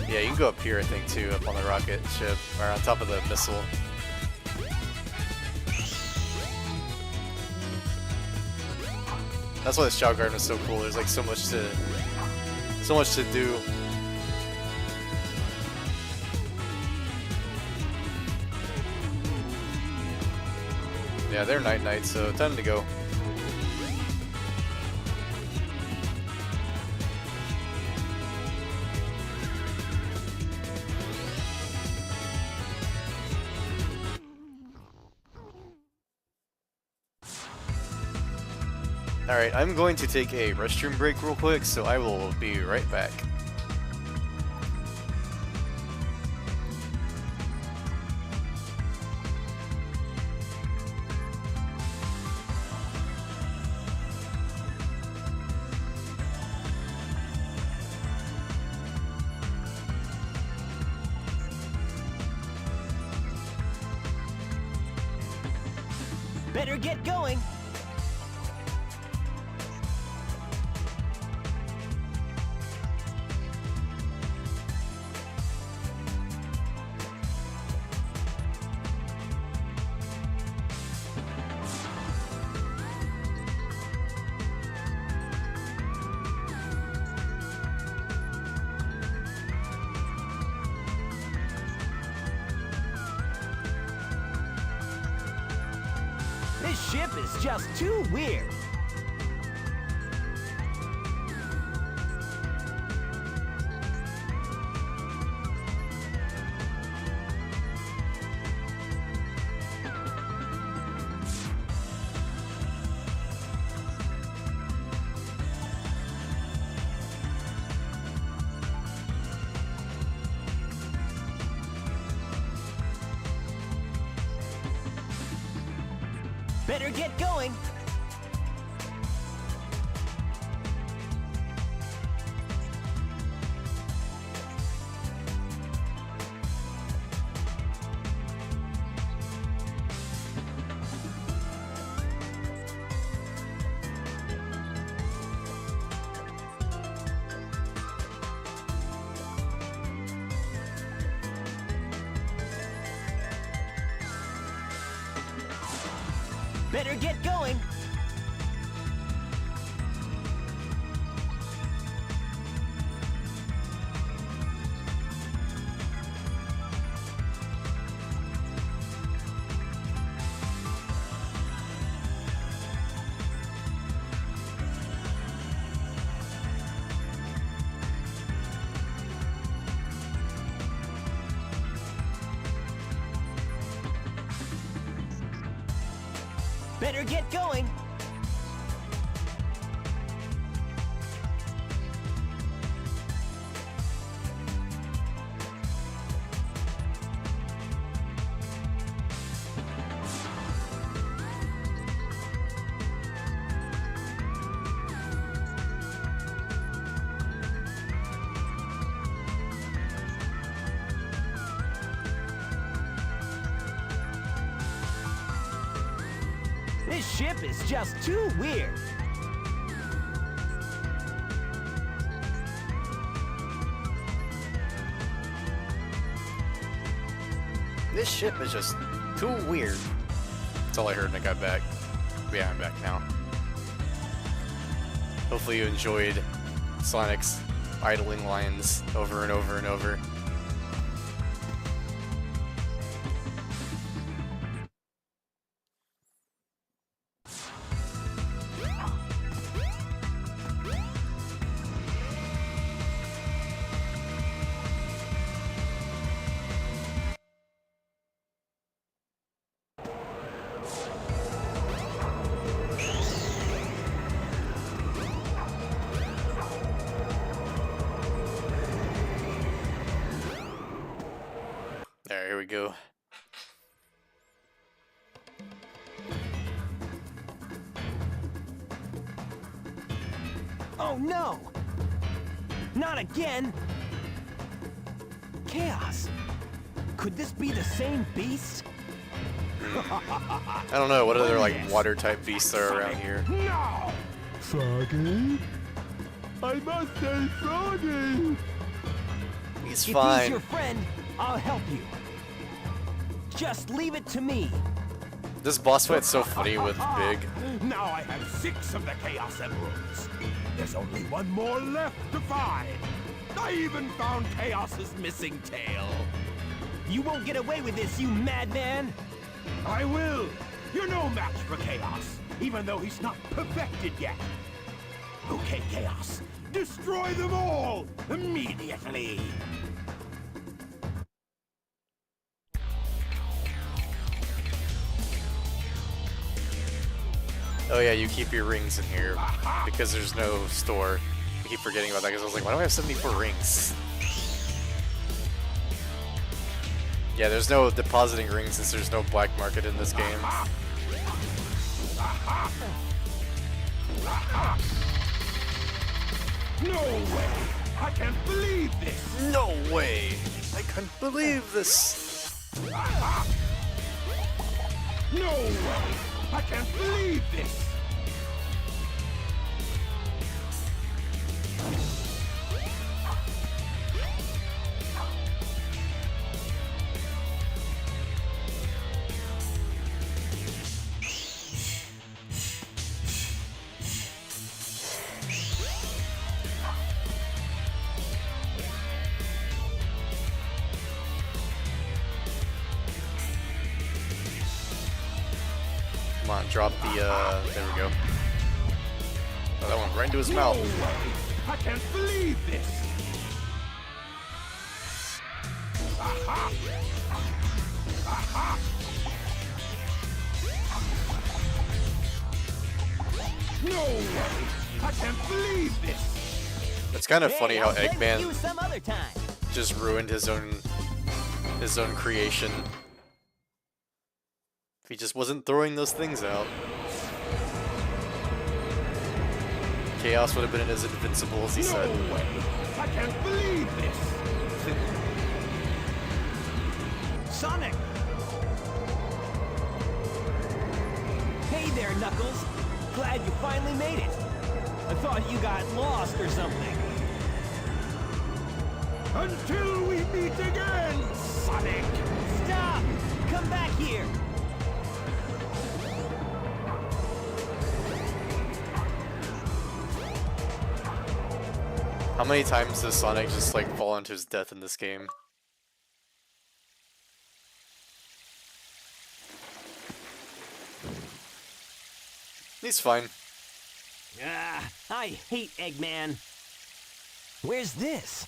Yeah, you can go up here, I think, too, up on the rocket ship, or on top of the missile. That's why this Chow Garden is so cool. There's like so much to do. Yeah, they're night-night, so time to go. Alright, I'm going to take a restroom break real quick, so I will be right back. Better get going. This ship is just too weird. Better get going. Better get going. Better get going. This ship is just too weird. This ship is just too weird. That's all I heard when I got back. But yeah, I'm back now. Hopefully you enjoyed Sonic's idling lines over and over and over. There, here we go. Oh no! Not again! Chaos! Could this be the same beast? I don't know, what other like water type beasts are around here? No! Froggy? I must say Froggy! He's If fine. he's your friend, I'll help you. Just leave it to me. This boss fight's so funny with Big. Now I have 6 of the Chaos Emeralds. There's only one more left to find. I even found Chaos's missing tail. You won't get away with this, you madman! I will. You're no match for Chaos, even though he's not perfected yet. Okay, Chaos. Destroy them all immediately. Oh yeah, you keep your rings in here because there's no store. I keep forgetting about that because I was like, why do I have 74 rings? Yeah, there's no depositing rings since there's no black market in this game. No way! I can't believe this! No way! I can't believe this! No way! I can't believe this! Come on, drop the, there we go. Oh, that went right into his mouth. No way! I can't believe this! Aha! Aha! No way! I can't believe this! It's kind of funny how I'll play with you Eggman some other time. just ruined his own creation. If he just wasn't throwing those things out. Chaos would have been as invincible as he said. No way! I can't believe this! Sonic! Hey there, Knuckles. Glad you finally made it. I thought you got lost or something. Until we meet again, Sonic! Stop! Come back here! How many times does Sonic just like fall into his death in this game? He's fine. Ah, I hate Eggman. Where's this?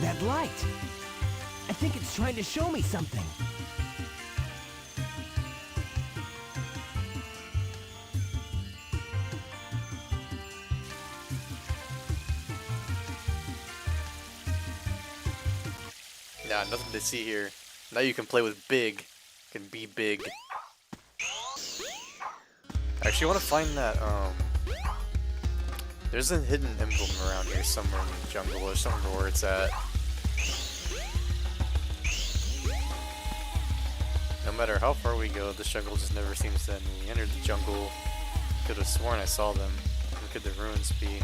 That light. I think it's trying to show me something. Nah, nothing to see here. Now you can play with Big. Can be big. Actually, I want to find that, there's a hidden emblem around here somewhere in the jungle, or somewhere where it's at. No matter how far we go, this jungle just never seems to end. When we entered the jungle, could have sworn I saw them. Where could the ruins be?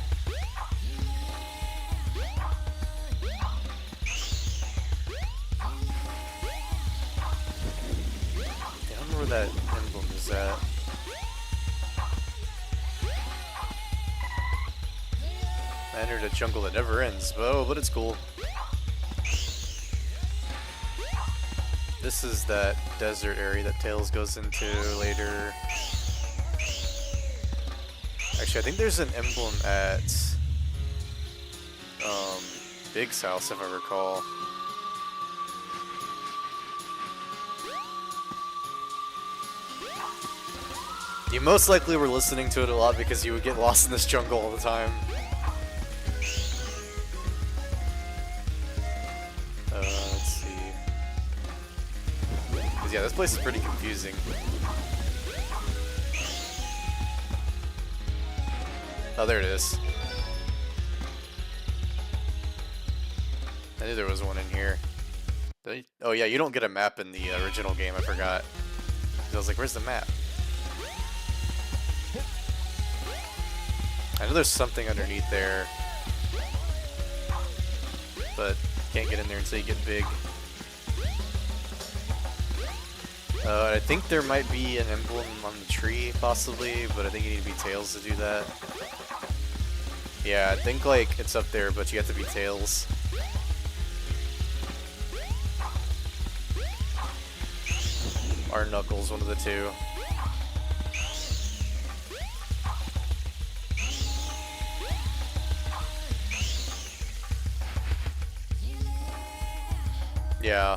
I don't know where that emblem is at. I entered a jungle that never ends, but it's cool. This is that desert area that Tails goes into later. Actually, I think there's an emblem at Big's house, if I recall. You most likely were listening to it a lot because you would get lost in this jungle all the time. Let's see. 'Cause yeah, this place is pretty confusing. Oh, there it is. I knew there was one in here. Oh yeah, you don't get a map in the original game, I forgot. I was like, where's the map? I know there's something underneath there, but can't get in there until you get big. I think there might be an emblem on the tree, possibly, but I think you need to be Tails to do that. Yeah, I think like it's up there, but you have to be Tails. Or Knuckles, one of the two. Yeah.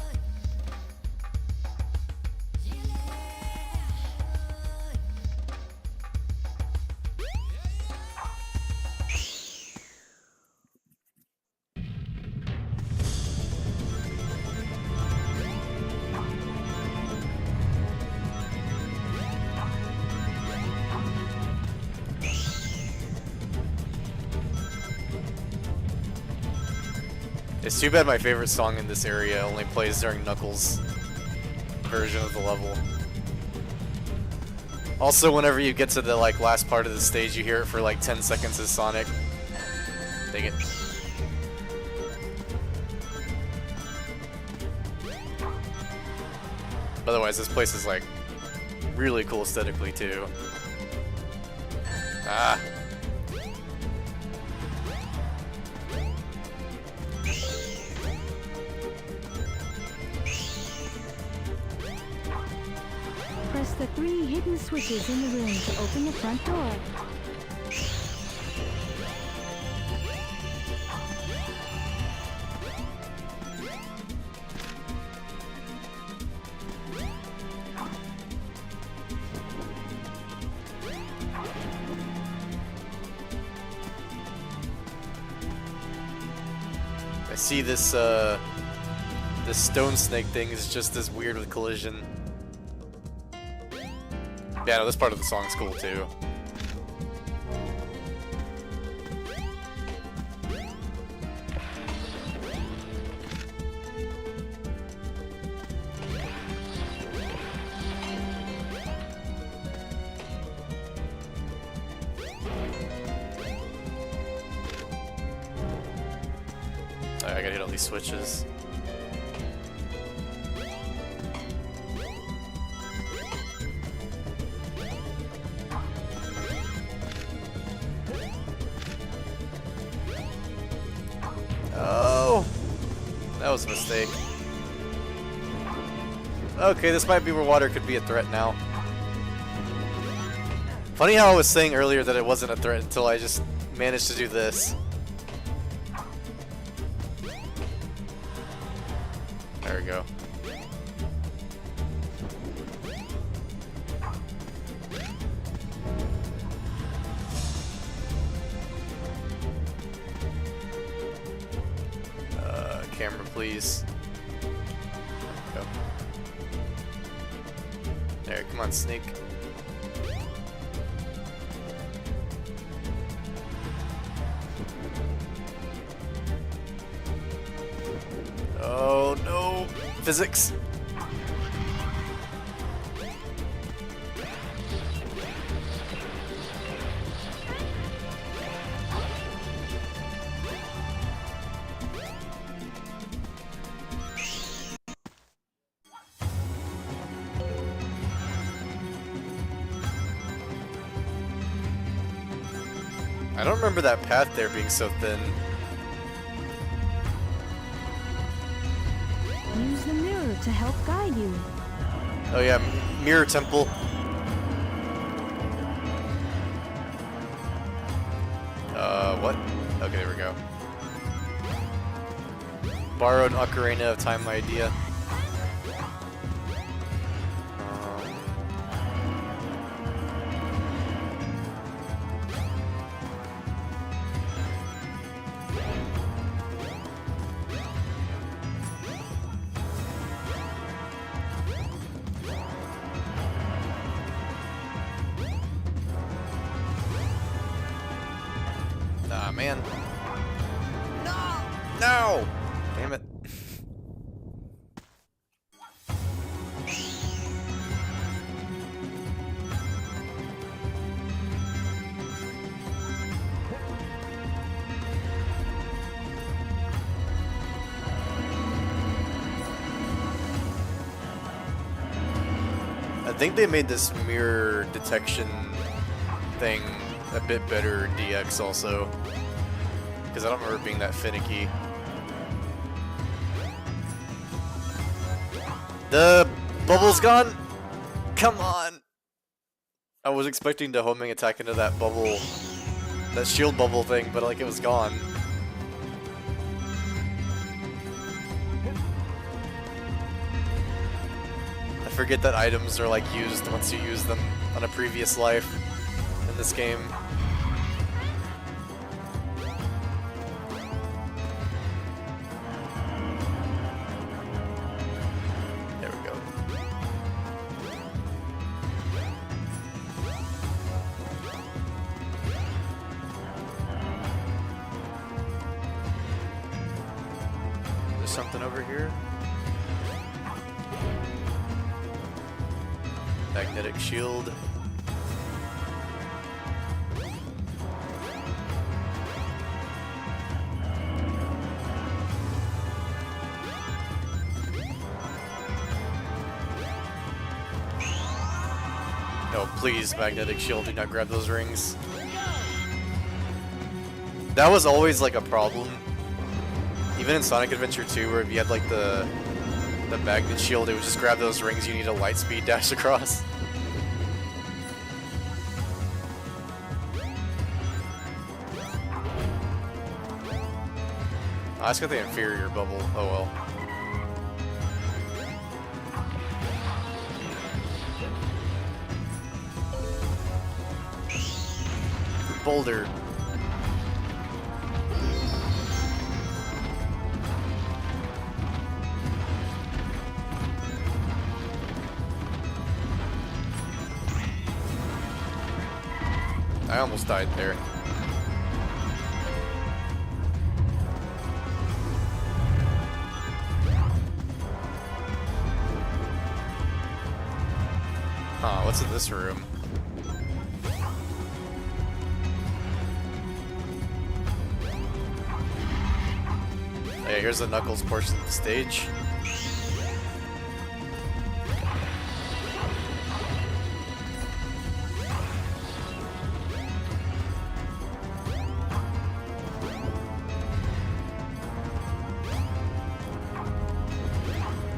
It's too bad my favorite song in this area only plays during Knuckles' version of the level. Also, whenever you get to the like last part of the stage, you hear it for like 10 seconds as Sonic. Dang it. Otherwise, this place is like really cool aesthetically too. Ah. Press the 3 hidden switches in the room to open the front door. I see this this stone snake thing is just as weird with collision. Yeah, no, this part of the song's cool too. I gotta hit all these switches. Oh! That was a mistake. Okay, this might be where water could be a threat now. Funny how I was saying earlier that it wasn't a threat until I just managed to do this. There we go. Camera, please. Go. There, come on, sneak. Oh no! Physics! I don't remember that path there being so thin. Use the mirror to help guide you. Oh yeah, Mirror Temple. What? Okay, there we go. Borrowed Ocarina of Time idea. Ah, man. No! No! Damn it. I think they made this mirror detection thing a bit better in DX also, because I don't remember being that finicky. The bubble's gone? Come on! I was expecting to homing attack into that bubble, that shield bubble thing, but like it was gone. I forget that items are like used once you use them on a previous life in this game. There we go. There's something over here. Magnetic shield. No, please, magnetic shield, do not grab those rings. That was always like a problem. Even in Sonic Adventure 2, where if you had like the magnet shield, it would just grab those rings you need a light speed dash across. Oh, I just got the inferior bubble. Oh well. Boulder. I almost died there. Huh, what's in this room? Oh Yeah, here's the Knuckles portion of the stage.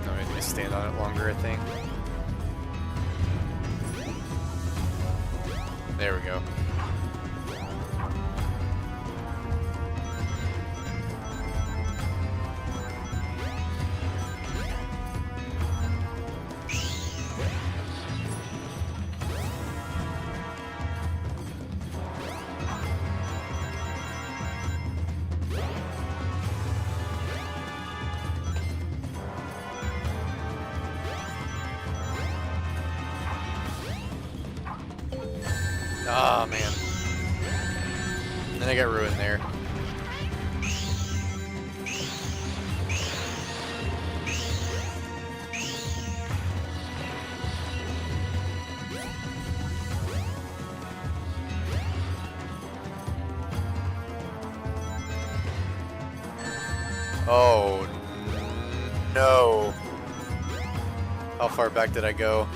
No, I need to stand on it longer, I think. There we go. Ah, man. And then I got ruined there. Oh, no. How far back did I go?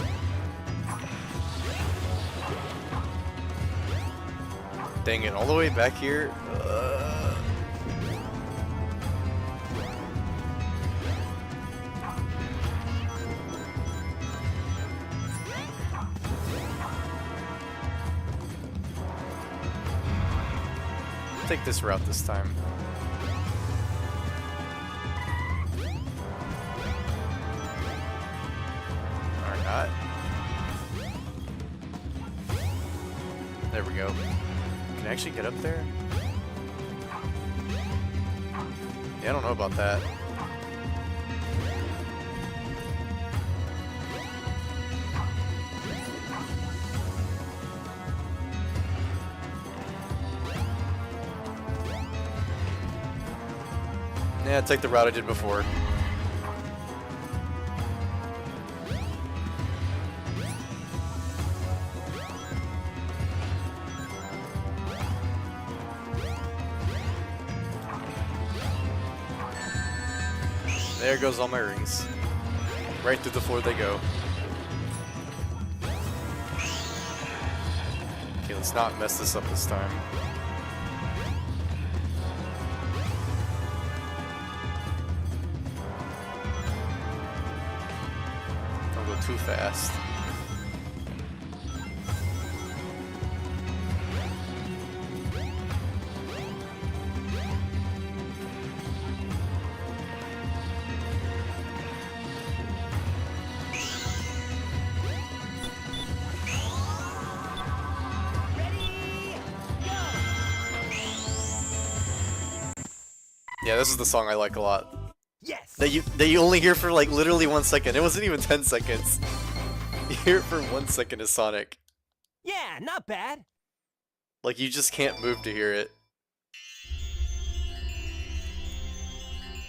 Dang it, all the way back here? Take this route this time. Or not. There we go. Can I actually get up there? Yeah, I don't know about that. Yeah, take the route I did before. There goes all my rings. Right through the floor they go. Okay, let's not mess this up this time. Don't go too fast. Yeah, this is the song I like a lot. Yes! That you only hear for like literally 1 second. It wasn't even 10 seconds. You hear it for 1 second as Sonic. Yeah, not bad. Like you just can't move to hear it.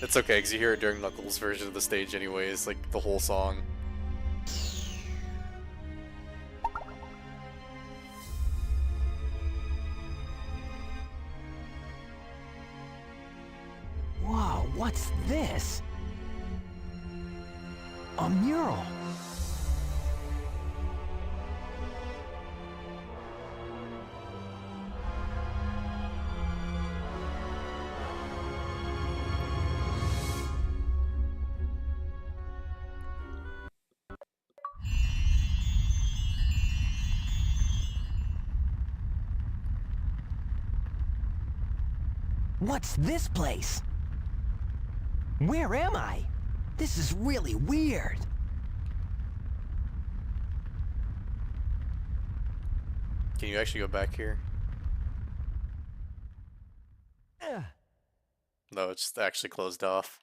It's okay, because you hear it during Knuckles' version of the stage anyways, like the whole song. Whoa, what's this? A mural. What's this place? Where am I? This is really weird. Can you actually go back here? No, it's actually closed off.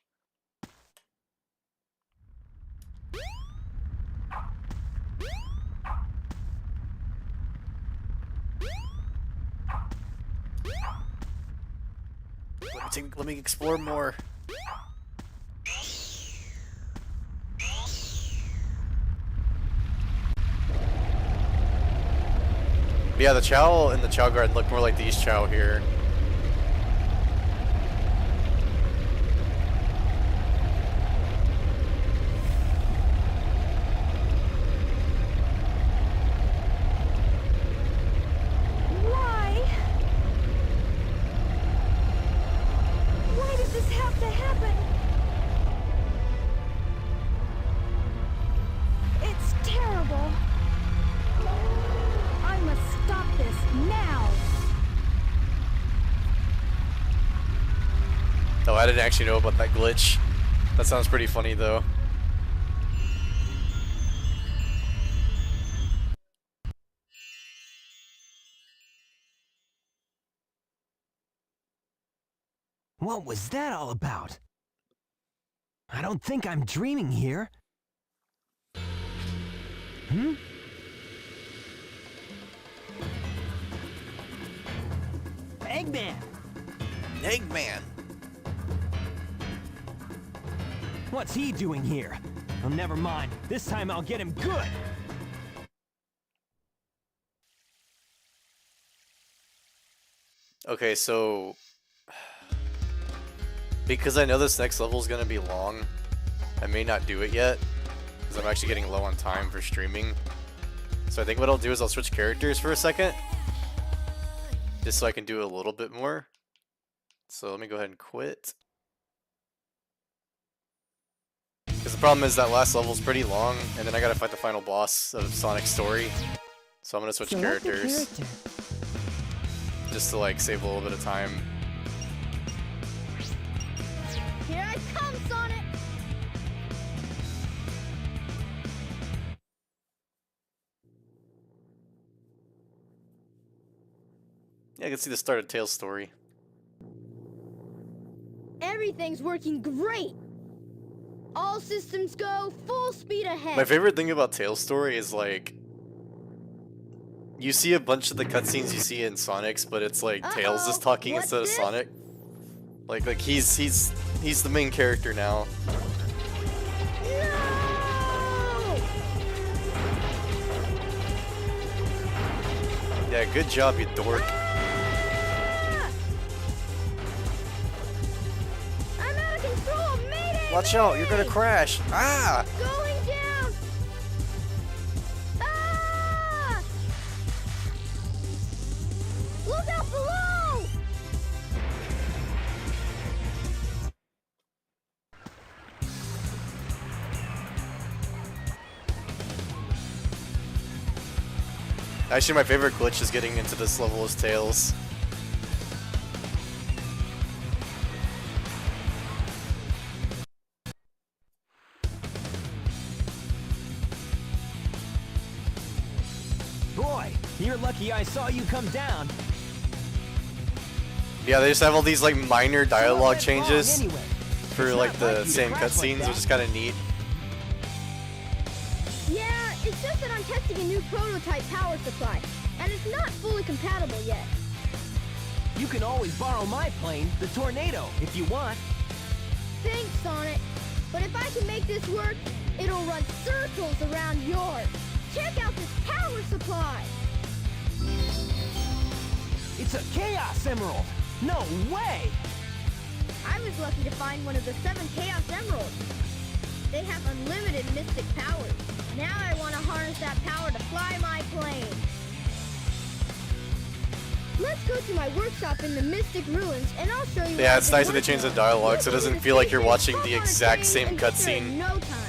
Let me explore more. Yeah, the Chow and the Chow Garden look more like these Chow here. Oh, I didn't actually know about that glitch. That sounds pretty funny though. What was that all about? I don't think I'm dreaming here. Hmm? Eggman! Eggman! What's he doing here? Oh, never mind. This time I'll get him good! Okay, so because I know this next level is gonna be long, I may not do it yet because I'm actually getting low on time for streaming. So I think what I'll do is I'll switch characters for a second, just so I can do a little bit more. So let me go ahead and quit. Because the problem is that last level's pretty long, and then I gotta fight the final boss of Sonic's story. So I'm gonna switch characters. Just to like save a little bit of time. Here I come, Sonic! Yeah, I can see the start of Tails' story. Everything's working great! All systems go, full speed ahead! My favorite thing about Tails' story is like, you see a bunch of the cutscenes you see in Sonic's, but it's like Tails is talking instead of Sonic. Like he's the main character now. No! Yeah, good job, you dork. I'm out of control! Mayday! Watch out, you're gonna crash. Ah! Going down! Ah! Look out below! Actually, my favorite glitch is getting into this level as Tails. Boy, you're lucky I saw you come down. Yeah, they just have all these like minor dialogue So what went changes wrong anyway? for It's like not the like you to same crash like cutscenes, that. which is kind of neat. Yeah, it's just that I'm testing a new prototype power supply, and it's not fully compatible yet. You can always borrow my plane, the Tornado, if you want. Thanks, Sonic. But if I can make this work, it'll run circles around yours. Check out this power supply! It's a Chaos Emerald! No way! I was lucky to find one of the 7 Chaos Emeralds. They have unlimited mystic powers. Now I want to harness that power to fly my plane. Let's go to my workshop in the Mystic Ruins, and I'll show you. Yeah, it's nice that they changed the dialogue so it doesn't feel like you're watching the exact same cutscene. No time.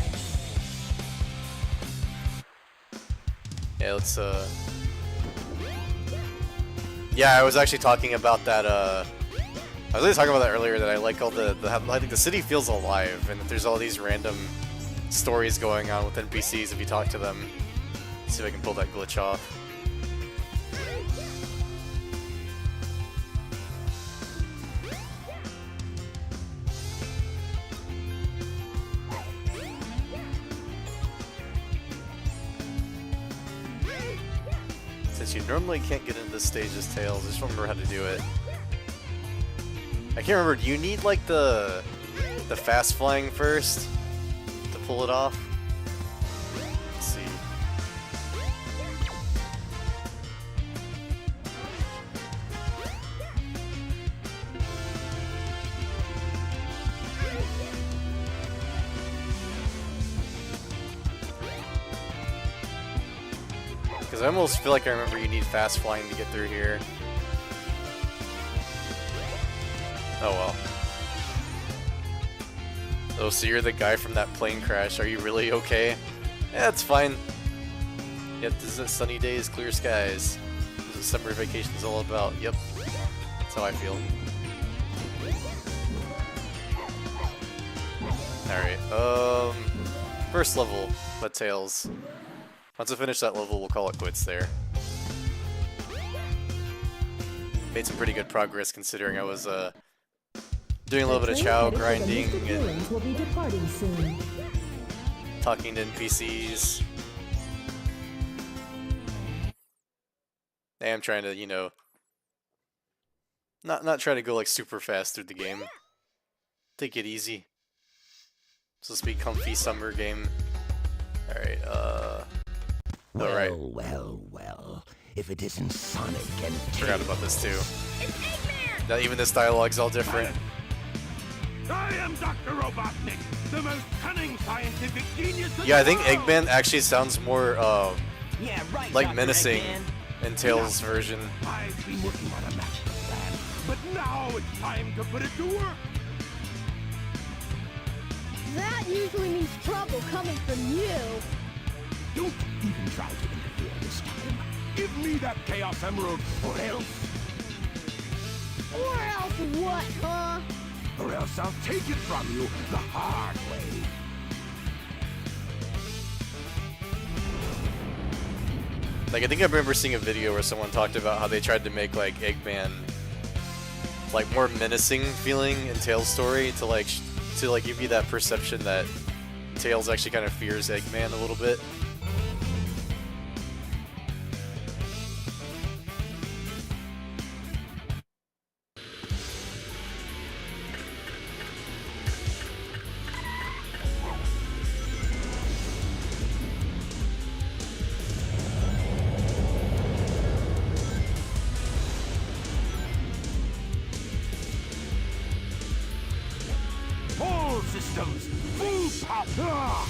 Yeah, let's yeah, I was actually talking about that, I was really talking about that earlier, that I like all I think the city feels alive, and that there's all these random stories going on with NPCs if you talk to them. Let's see if I can pull that glitch off. Since you normally can't get into this stage as Tails, just remember how to do it. I can't remember, do you need like the fast flying first to pull it off? Let's see. Because I almost feel like I remember you need fast flying to get through here. Oh well. Oh, so you're the guy from that plane crash. Are you really okay? Yeah, it's fine. Yep, this is sunny days, clear skies. This is what summer vacation is all about. Yep. That's how I feel. Alright, first level, but Tails. Once I finish that level, we'll call it quits there. Made some pretty good progress considering I was, doing a little bit of chow grinding and will be departing soon. talking to NPCs. I am trying to, you know, not try to go like super fast through the game. Take it easy. Supposed to be comfy summer game. Alright, Well. If it isn't Sonic and forgot about this too. It's Eggman! Now even this dialogue's all different. I am Dr. Robotnik, the most cunning scientific genius in Yeah, I the think world. Eggman actually sounds more, Yeah, right, like Dr. menacing Eggman. in Tails' version. I've been working on a master plan, but now it's time to put it to work. That usually means trouble coming from you. Don't even try to interfere this time. Give me that Chaos Emerald, or else... Or else what, huh? Or else I'll take it from you the hard way. Like, I think I remember seeing a video where someone talked about how they tried to make, like, Eggman, like, more menacing feeling in Tails' story to, like, give you that perception that Tails actually kind of fears Eggman a little bit. All systems, full power!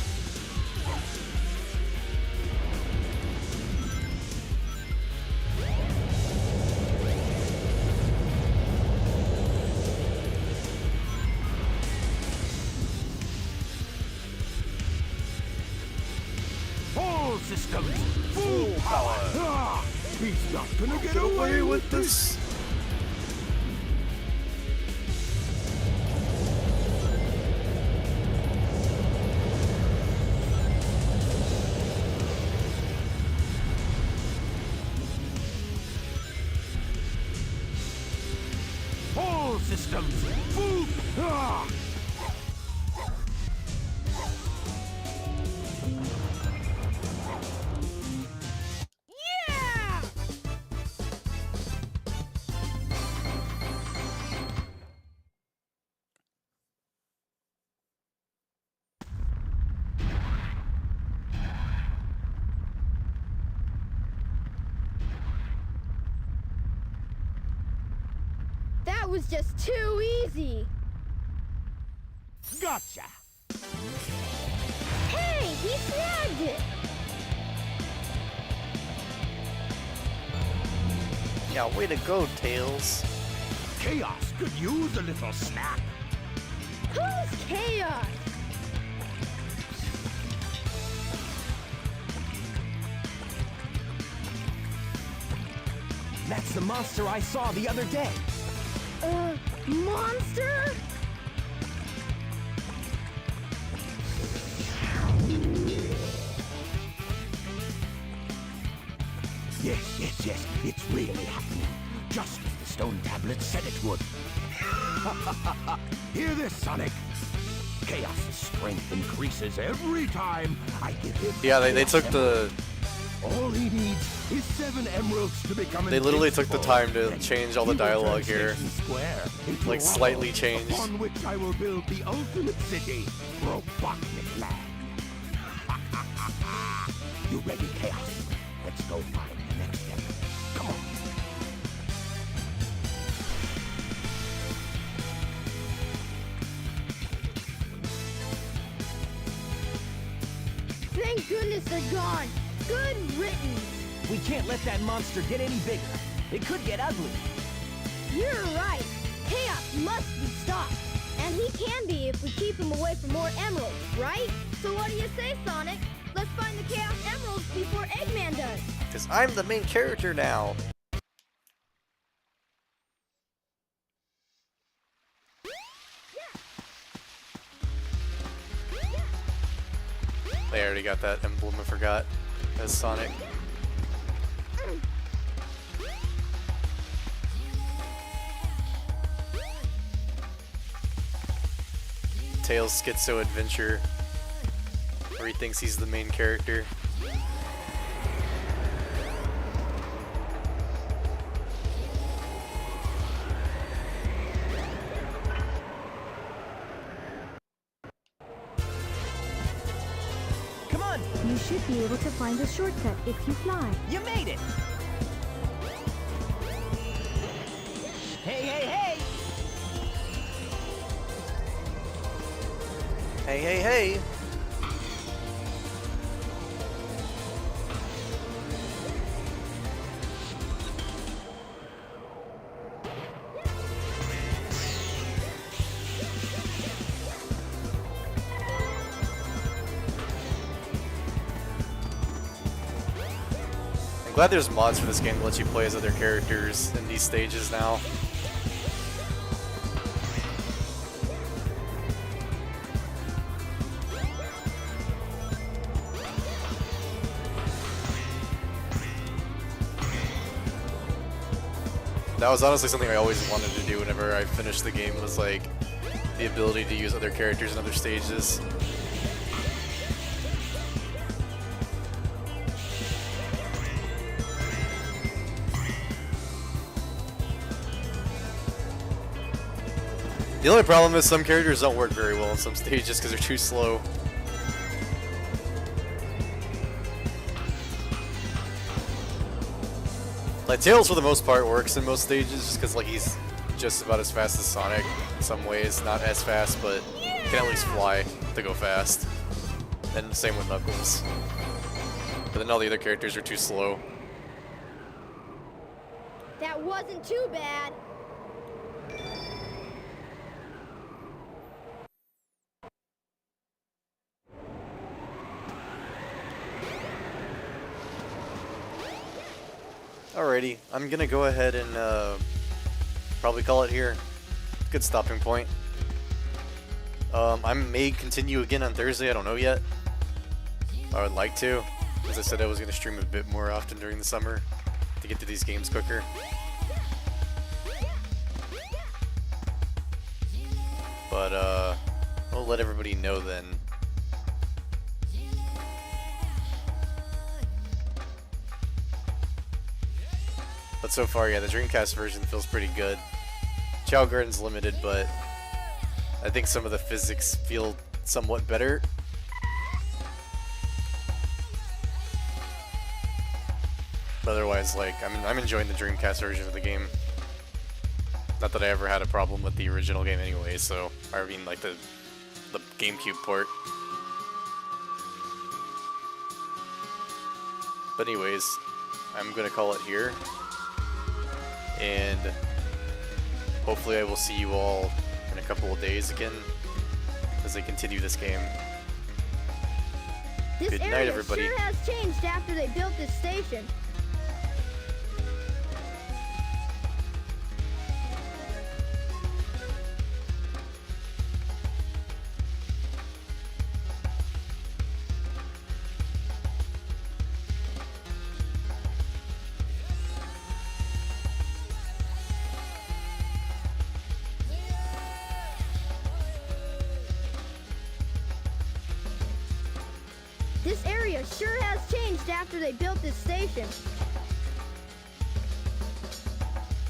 All systems, full power! He's not gonna get away with this! All systems, full power! Yeah! That was just too easy. Gotcha! Hey, he snagged it. Yeah, way to go, Tails. Chaos could use a little snap. Who's Chaos? That's the monster I saw the other day. Monster? Yes, it's really happening. Just as the stone tablet said it would. Hear this, Sonic. Chaos' strength increases every time I give him... Yeah, they took the... All he needs is 7 emeralds to become They literally took the invincible. time to Then change all the he will turn dialogue here. Station Square into Like, a slightly rubble changed. Upon which I will build the ultimate city, Robotnik Land. You ready, Chaos? Let's go find the next emerald. Come on. Thank goodness they're gone. Good riddance. We can't let that monster get any bigger. It could get ugly. You're right. Chaos must be stopped. And he can be if we keep him away from more emeralds, right? So what do you say, Sonic? Let's find the Chaos Emeralds before Eggman does. Because I'm the main character now. They already got that emblem, I forgot, as Sonic. Tails Schizo Adventure, where he thinks he's the main character. Come on! You should be able to find the shortcut if you fly. You made it! Hey, hey, hey! Hey, hey, hey! I'm glad there's mods for this game that let you play as other characters in these stages now. That was honestly something I always wanted to do whenever I finished the game, was like the ability to use other characters in other stages. The only problem is some characters don't work very well in some stages because they're too slow. Like, Tails for the most part works in most stages just because like he's just about as fast as Sonic in some ways. Not as fast, but can at least fly to go fast. And same with Knuckles. But then all the other characters are too slow. That wasn't too bad. Alrighty, I'm gonna go ahead and probably call it here. Good stopping point. I may continue again on Thursday, I don't know yet. I would like to. As I said, I was gonna stream a bit more often during the summer to get to these games quicker. But I'll let everybody know then. But so far, yeah, the Dreamcast version feels pretty good. Chao Garden's limited, but I think some of the physics feel somewhat better. But otherwise, like, I'm enjoying the Dreamcast version of the game. Not that I ever had a problem with the original game anyway, so, I mean, like, the GameCube port. But anyways, I'm gonna call it here. And hopefully I will see you all in a couple of days again as I continue this game. This Good night, area everybody. sure has changed after they built this station. This area sure has changed after they built this station.